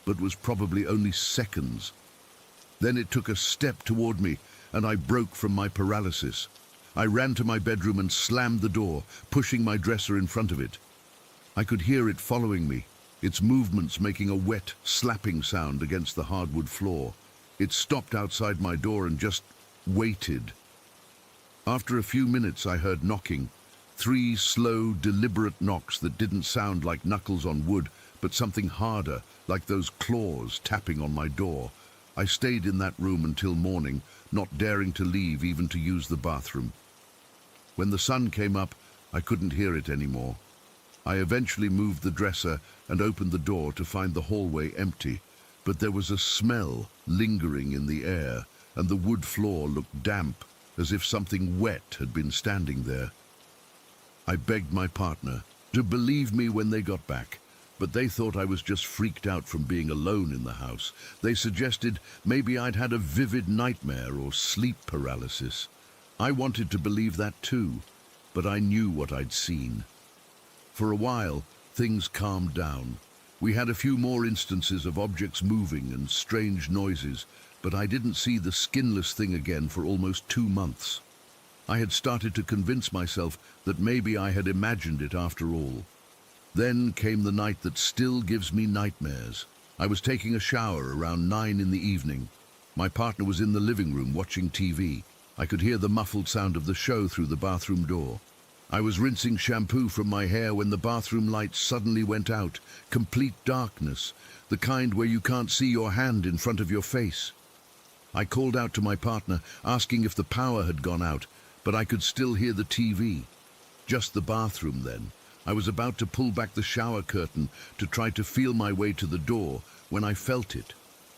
but was probably only seconds. Then it took a step toward me, and I broke from my paralysis. I ran to my bedroom and slammed the door, pushing my dresser in front of it. I could hear it following me, its movements making a wet, slapping sound against the hardwood floor. It stopped outside my door and just waited. After a few minutes, I heard knocking. 3 slow, deliberate knocks that didn't sound like knuckles on wood, but something harder, like those claws tapping on my door. I stayed in that room until morning, not daring to leave even to use the bathroom. When the sun came up, I couldn't hear it anymore. I eventually moved the dresser and opened the door to find the hallway empty, but there was a smell lingering in the air, and the wood floor looked damp, as if something wet had been standing there. I begged my partner to believe me when they got back, but they thought I was just freaked out from being alone in the house. They suggested maybe I'd had a vivid nightmare or sleep paralysis. I wanted to believe that too, but I knew what I'd seen. For a while, things calmed down. We had a few more instances of objects moving and strange noises, but I didn't see the skinless thing again for almost 2 months. I had started to convince myself that maybe I had imagined it after all. Then came the night that still gives me nightmares. I was taking a shower around 9 in the evening. My partner was in the living room watching TV. I could hear the muffled sound of the show through the bathroom door. I was rinsing shampoo from my hair when the bathroom light suddenly went out. Complete darkness, the kind where you can't see your hand in front of your face. I called out to my partner, asking if the power had gone out, but I could still hear the TV. Just the bathroom then. I was about to pull back the shower curtain to try to feel my way to the door when I felt it.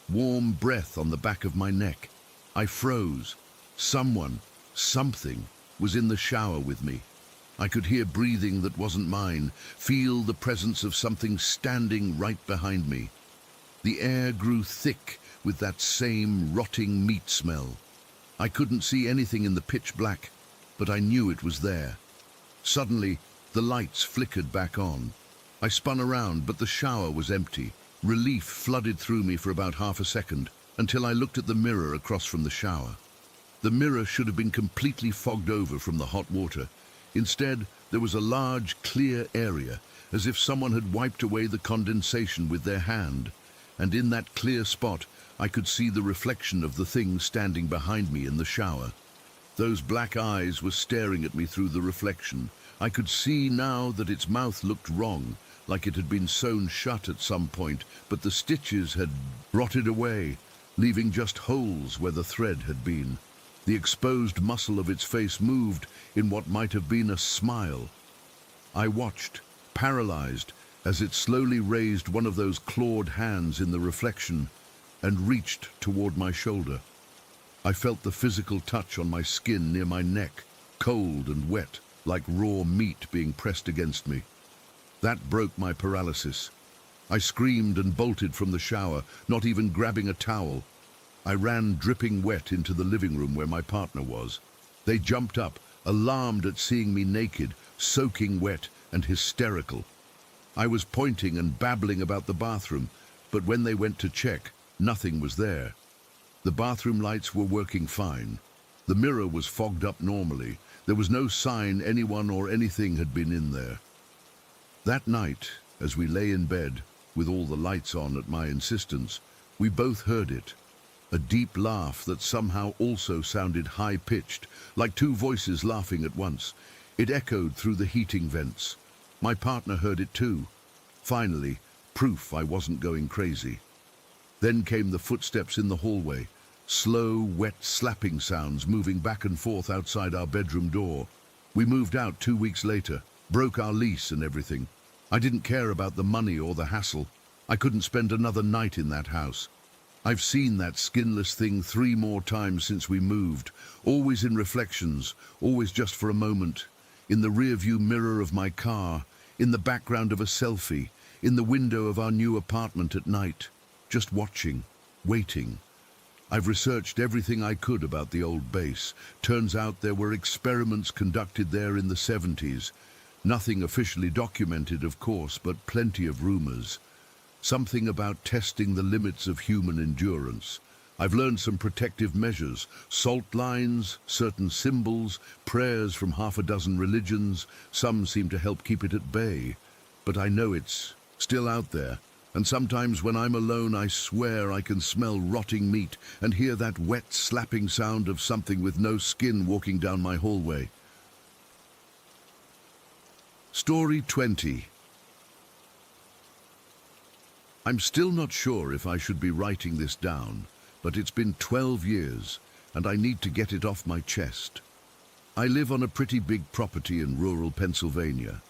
Warm breath on the back of my neck. I froze. Someone, something, was in the shower with me. I could hear breathing that wasn't mine, feel the presence of something standing right behind me. The air grew thick with that same rotting meat smell. I couldn't see anything in the pitch black, but I knew it was there. Suddenly, the lights flickered back on. I spun around, but the shower was empty. Relief flooded through me for about half a second, until I looked at the mirror across from the shower. The mirror should have been completely fogged over from the hot water. Instead, there was a large, clear area, as if someone had wiped away the condensation with their hand. And in that clear spot, I could see the reflection of the thing standing behind me in the shower. Those black eyes were staring at me through the reflection. I could see now that its mouth looked wrong, like it had been sewn shut at some point, but the stitches had rotted away, leaving just holes where the thread had been. The exposed muscle of its face moved in what might have been a smile. I watched, paralyzed, as it slowly raised one of those clawed hands in the reflection and reached toward my shoulder. I felt the physical touch on my skin near my neck, cold and wet, like raw meat being pressed against me. That broke my paralysis. I screamed and bolted from the shower, not even grabbing a towel. I ran dripping wet into the living room where my partner was. They jumped up, alarmed at seeing me naked, soaking wet and hysterical. I was pointing and babbling about the bathroom, but when they went to check, nothing was there. The bathroom lights were working fine. The mirror was fogged up normally. There was no sign anyone or anything had been in there. That night, as we lay in bed, with all the lights on at my insistence, we both heard it. A deep laugh that somehow also sounded high-pitched, like two voices laughing at once. It echoed through the heating vents. My partner heard it too. Finally, proof I wasn't going crazy. Then came the footsteps in the hallway, slow, wet slapping sounds moving back and forth outside our bedroom door. We moved out 2 weeks later, broke our lease and everything. I didn't care about the money or the hassle. I couldn't spend another night in that house. I've seen that skinless thing 3 more times since we moved, always in reflections, always just for a moment, in the rearview mirror of my car, in the background of a selfie, in the window of our new apartment at night, just watching, waiting. I've researched everything I could about the old base. Turns out there were experiments conducted there in the 70s. Nothing officially documented, of course, but plenty of rumors. Something about testing the limits of human endurance. I've learned some protective measures, salt lines, certain symbols, prayers from 6 religions. Some seem to help keep it at bay. But I know it's still out there. And sometimes when I'm alone, I swear I can smell rotting meat and hear that wet slapping sound of something with no skin walking down my hallway. Story 20. I'm still not sure if I should be writing this down, but it's been 12 years and I need to get it off my chest. I live on a pretty big property in rural Pennsylvania,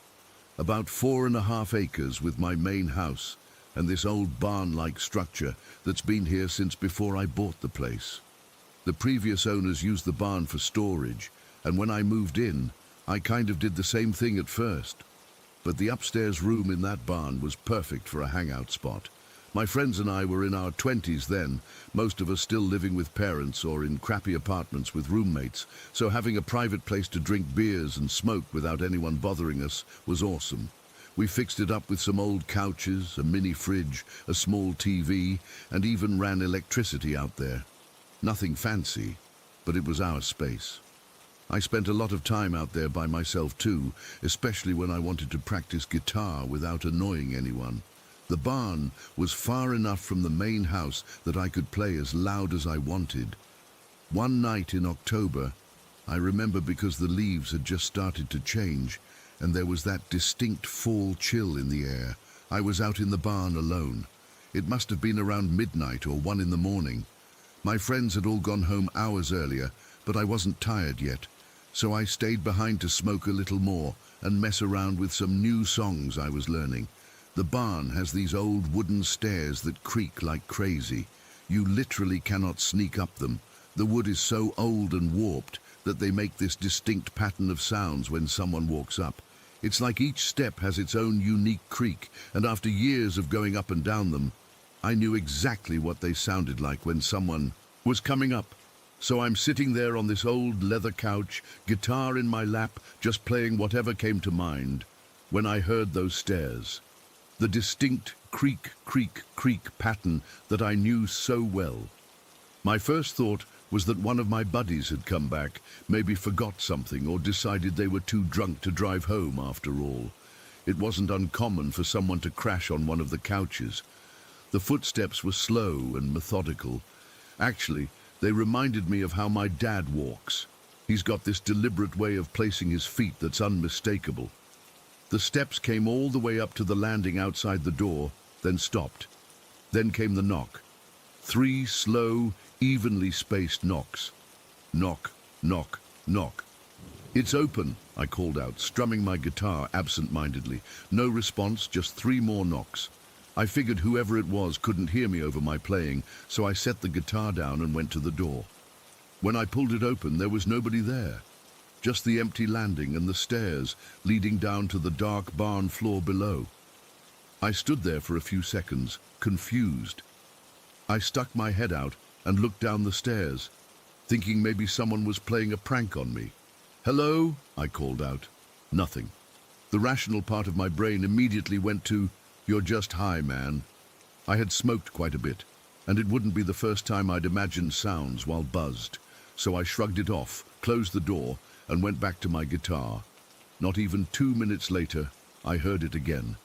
about 4.5 acres with my main house and this old barn-like structure that's been here since before I bought the place. The previous owners used the barn for storage, and when I moved in, I kind of did the same thing at first. But the upstairs room in that barn was perfect for a hangout spot. My friends and I were in our 20s then, most of us still living with parents or in crappy apartments with roommates, so having a private place to drink beers and smoke without anyone bothering us was awesome. We fixed it up with some old couches, a mini fridge, a small TV, and even ran electricity out there. Nothing fancy, but it was our space. I spent a lot of time out there by myself too, especially when I wanted to practice guitar without annoying anyone. The barn was far enough from the main house that I could play as loud as I wanted. One night in October, I remember because the leaves had just started to change, and there was that distinct fall chill in the air. I was out in the barn alone. It must have been around midnight or 1 in the morning. My friends had all gone home hours earlier, but I wasn't tired yet, so I stayed behind to smoke a little more and mess around with some new songs I was learning. The barn has these old wooden stairs that creak like crazy. You literally cannot sneak up them. The wood is so old and warped that they make this distinct pattern of sounds when someone walks up. It's like each step has its own unique creak, and after years of going up and down them, I knew exactly what they sounded like when someone was coming up. So I'm sitting there on this old leather couch, guitar in my lap, just playing whatever came to mind, when I heard those stairs. The distinct creak, creak, creak pattern that I knew so well. My first thought was that one of my buddies had come back, maybe forgot something or decided they were too drunk to drive home after all. It wasn't uncommon for someone to crash on one of the couches. The footsteps were slow and methodical. Actually, they reminded me of how my dad walks. He's got this deliberate way of placing his feet that's unmistakable. The steps came all the way up to the landing outside the door, then stopped. Then came the knock. 3 slow, evenly spaced knocks. Knock, knock, knock. "It's open," I called out, strumming my guitar absent-mindedly. No response, just 3 more knocks. I figured whoever it was couldn't hear me over my playing, so I set the guitar down and went to the door. When I pulled it open, there was nobody there. Just the empty landing and the stairs leading down to the dark barn floor below. I stood there for a few seconds, confused. I stuck my head out and looked down the stairs, thinking maybe someone was playing a prank on me. "Hello?" I called out. Nothing. The rational part of my brain immediately went to, "You're just high, man." I had smoked quite a bit, and it wouldn't be the first time I'd imagined sounds while buzzed, so I shrugged it off, closed the door, and went back to my guitar. Not even 2 minutes later, I heard it again.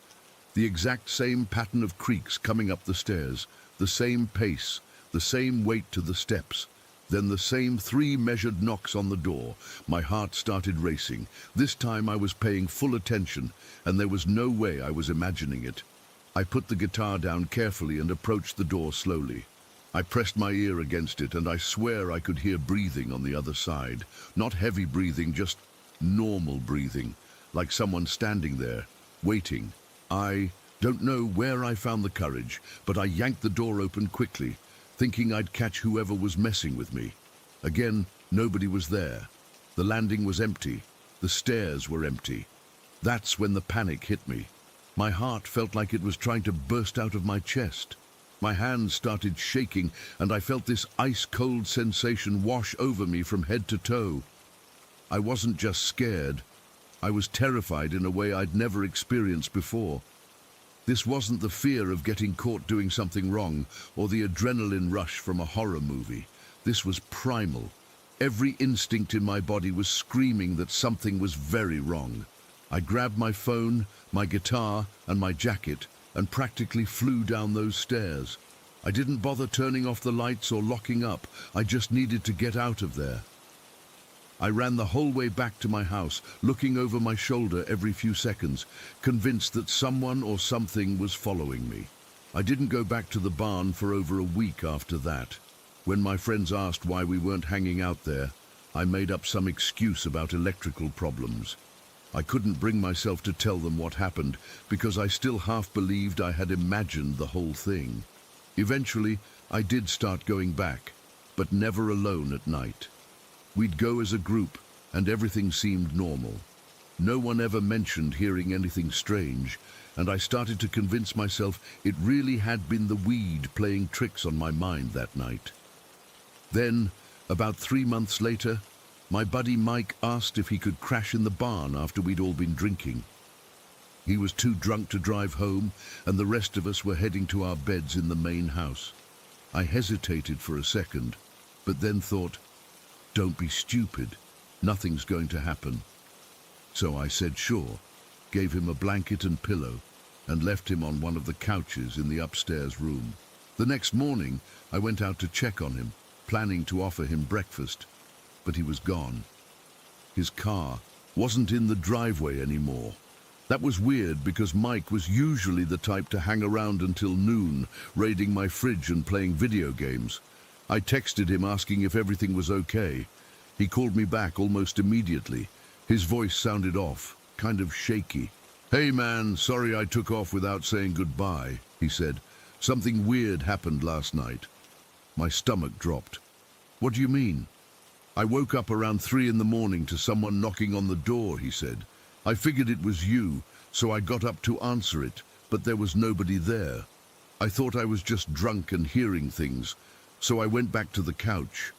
The exact same pattern of creaks coming up the stairs, the same pace, the same weight to the steps, then the same 3 measured knocks on the door. My heart started racing. This time I was paying full attention, and there was no way I was imagining it. I put the guitar down carefully and approached the door slowly. I pressed my ear against it, and I swear I could hear breathing on the other side. Not heavy breathing, just normal breathing, like someone standing there, waiting. I don't know where I found the courage, but I yanked the door open quickly, thinking I'd catch whoever was messing with me. Again, nobody was there. The landing was empty. The stairs were empty. That's when the panic hit me. My heart felt like it was trying to burst out of my chest. My hands started shaking, and I felt this ice-cold sensation wash over me from head to toe. I wasn't just scared. I was terrified in a way I'd never experienced before. This wasn't the fear of getting caught doing something wrong or the adrenaline rush from a horror movie. This was primal. Every instinct in my body was screaming that something was very wrong. I grabbed my phone, my guitar, and my jacket and practically flew down those stairs. I didn't bother turning off the lights or locking up. I just needed to get out of there. I ran the whole way back to my house, looking over my shoulder every few seconds, convinced that someone or something was following me. I didn't go back to the barn for over a week after that. When my friends asked why we weren't hanging out there, I made up some excuse about electrical problems. I couldn't bring myself to tell them what happened because I still half believed I had imagined the whole thing. Eventually, I did start going back, but never alone at night. We'd go as a group, and everything seemed normal. No one ever mentioned hearing anything strange, and I started to convince myself it really had been the weed playing tricks on my mind that night. Then, about 3 months later, my buddy Mike asked if he could crash in the barn after we'd all been drinking. He was too drunk to drive home, and the rest of us were heading to our beds in the main house. I hesitated for a second, but then thought, "Don't be stupid. Nothing's going to happen." So I said sure, gave him a blanket and pillow, and left him on one of the couches in the upstairs room. The next morning, I went out to check on him, planning to offer him breakfast, but he was gone. His car wasn't in the driveway anymore. That was weird because Mike was usually the type to hang around until noon, raiding my fridge and playing video games. I texted him asking if everything was okay. He called me back almost immediately. His voice sounded off, kind of shaky. "Hey man, sorry I took off without saying goodbye," he said. "Something weird happened last night." My stomach dropped. "What do you mean?" "I woke up around 3 in the morning to someone knocking on the door," he said. "I figured it was you, so I got up to answer it, but there was nobody there. I thought I was just drunk and hearing things, so I went back to the couch.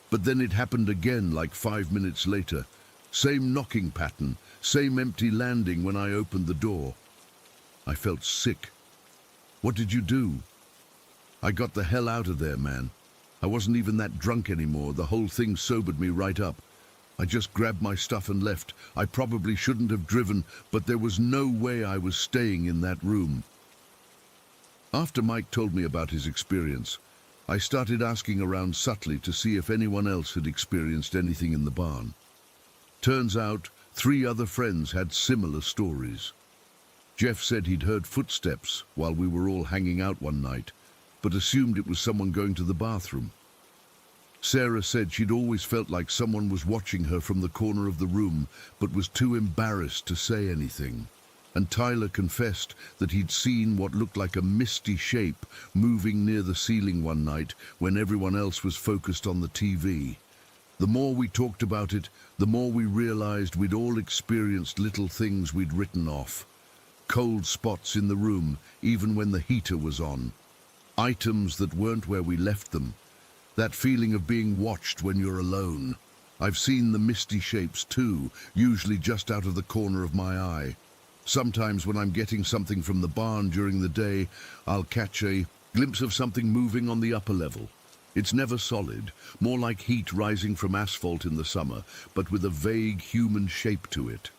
But then it happened again like 5 minutes later. Same knocking pattern, same empty landing when I opened the door." I felt sick. "What did you do?" "I got the hell out of there, man. I wasn't even that drunk anymore. The whole thing sobered me right up. I just grabbed my stuff and left. I probably shouldn't have driven, but there was no way I was staying in that room." After Mike told me about his experience, I started asking around subtly to see if anyone else had experienced anything in the barn. Turns out 3 other friends had similar stories. Jeff said he'd heard footsteps while we were all hanging out one night, but assumed it was someone going to the bathroom. Sarah said she'd always felt like someone was watching her from the corner of the room, but was too embarrassed to say anything. And Tyler confessed that he'd seen what looked like a misty shape moving near the ceiling one night when everyone else was focused on the TV. The more we talked about it, the more we realized we'd all experienced little things we'd written off. Cold spots in the room, even when the heater was on. Items that weren't where we left them. That feeling of being watched when you're alone. I've seen the misty shapes too, usually just out of the corner of my eye. Sometimes when I'm getting something from the barn during the day, I'll catch a glimpse of something moving on the upper level. It's never solid, more like heat rising from asphalt in the summer, but with a vague human shape to it.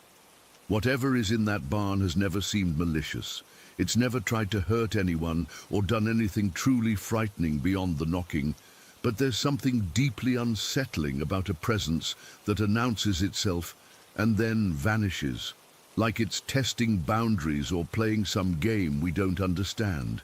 Whatever is in that barn has never seemed malicious. It's never tried to hurt anyone or done anything truly frightening beyond the knocking. But there's something deeply unsettling about a presence that announces itself and then vanishes, like it's testing boundaries or playing some game we don't understand.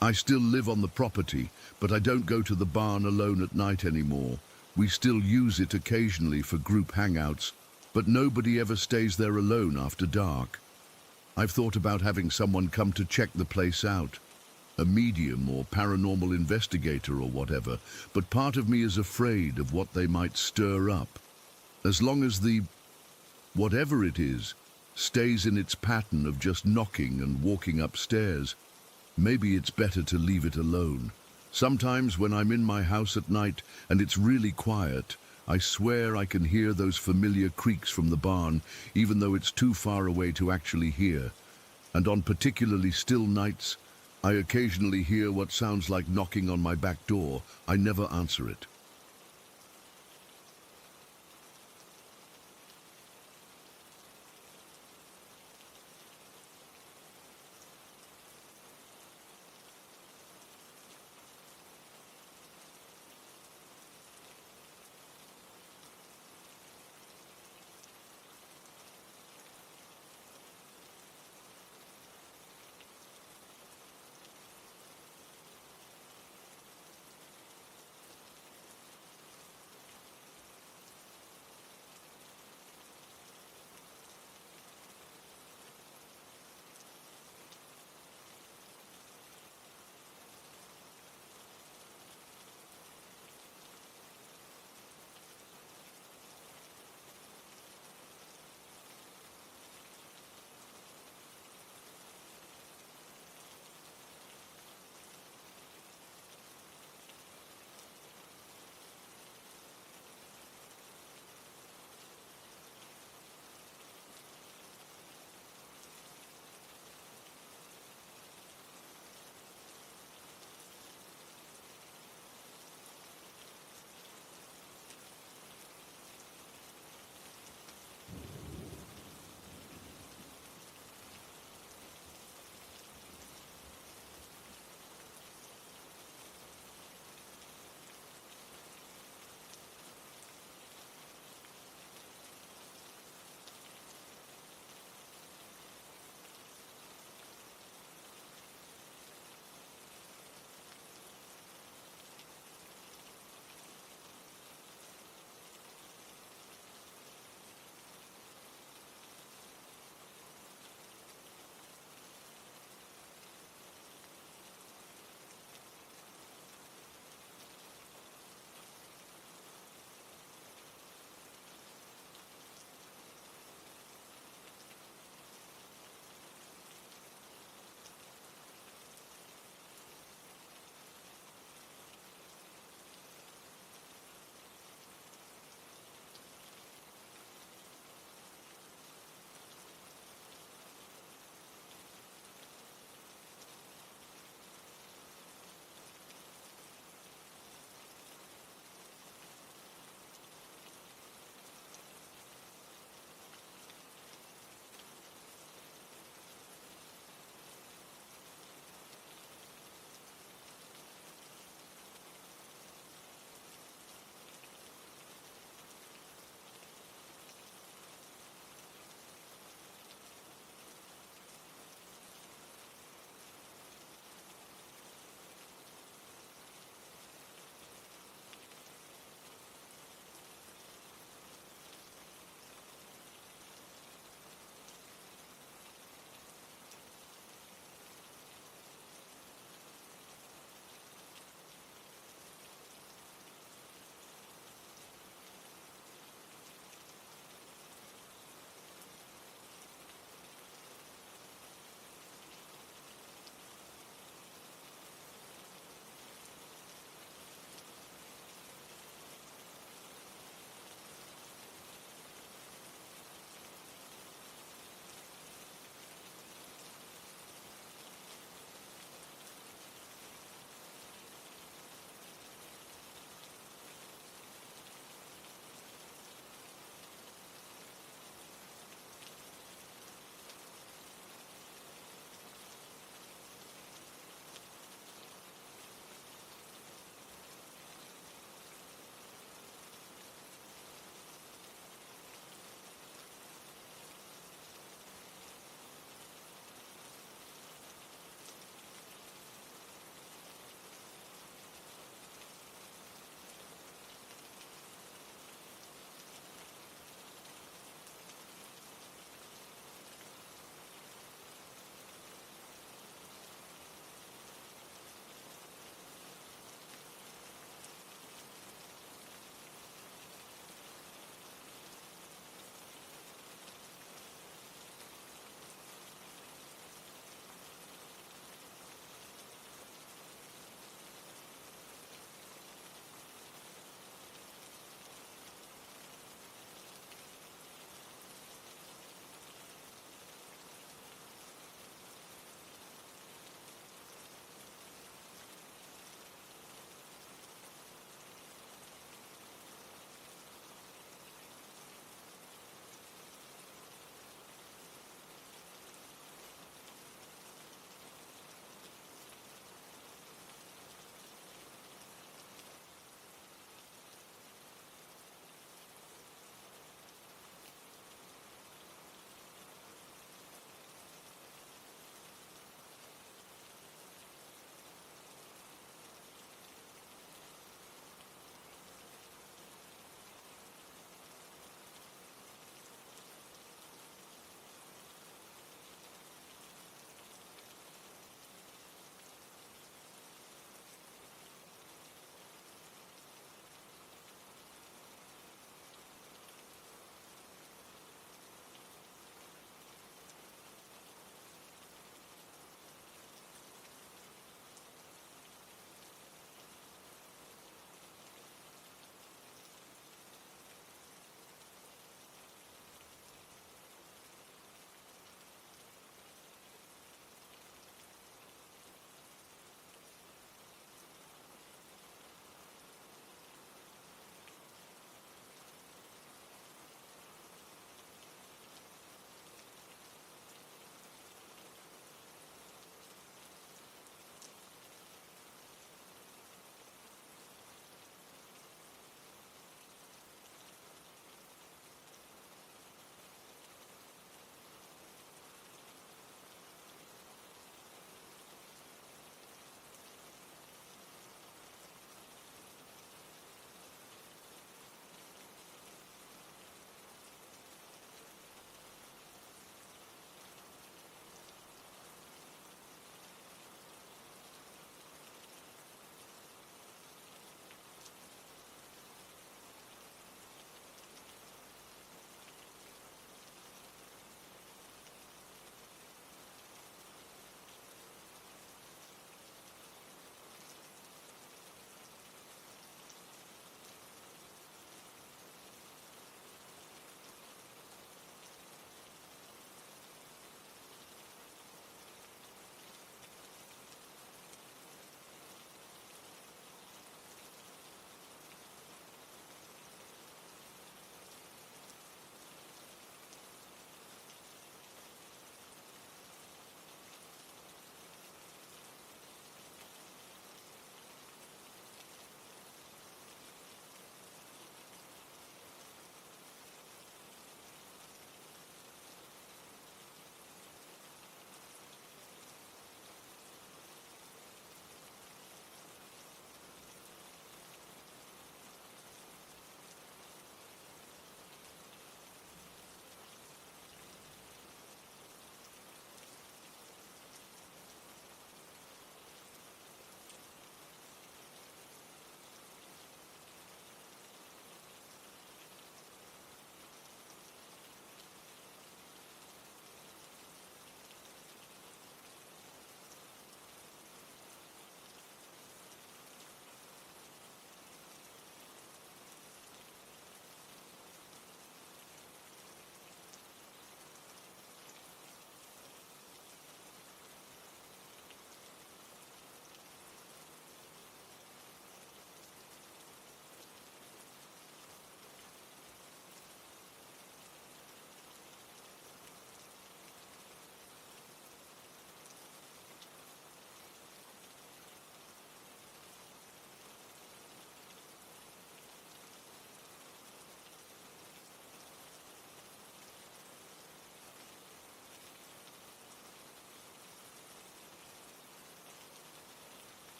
I still live on the property, but I don't go to the barn alone at night anymore. We still use it occasionally for group hangouts, but nobody ever stays there alone after dark. I've thought about having someone come to check the place out. A medium or paranormal investigator or whatever, but part of me is afraid of what they might stir up. As long as the whatever it is stays in its pattern of just knocking and walking upstairs, maybe it's better to leave it alone. Sometimes when I'm in my house at night and it's really quiet, I swear I can hear those familiar creaks from the barn, even though it's too far away to actually hear. And on particularly still nights, I occasionally hear what sounds like knocking on my back door. I never answer it.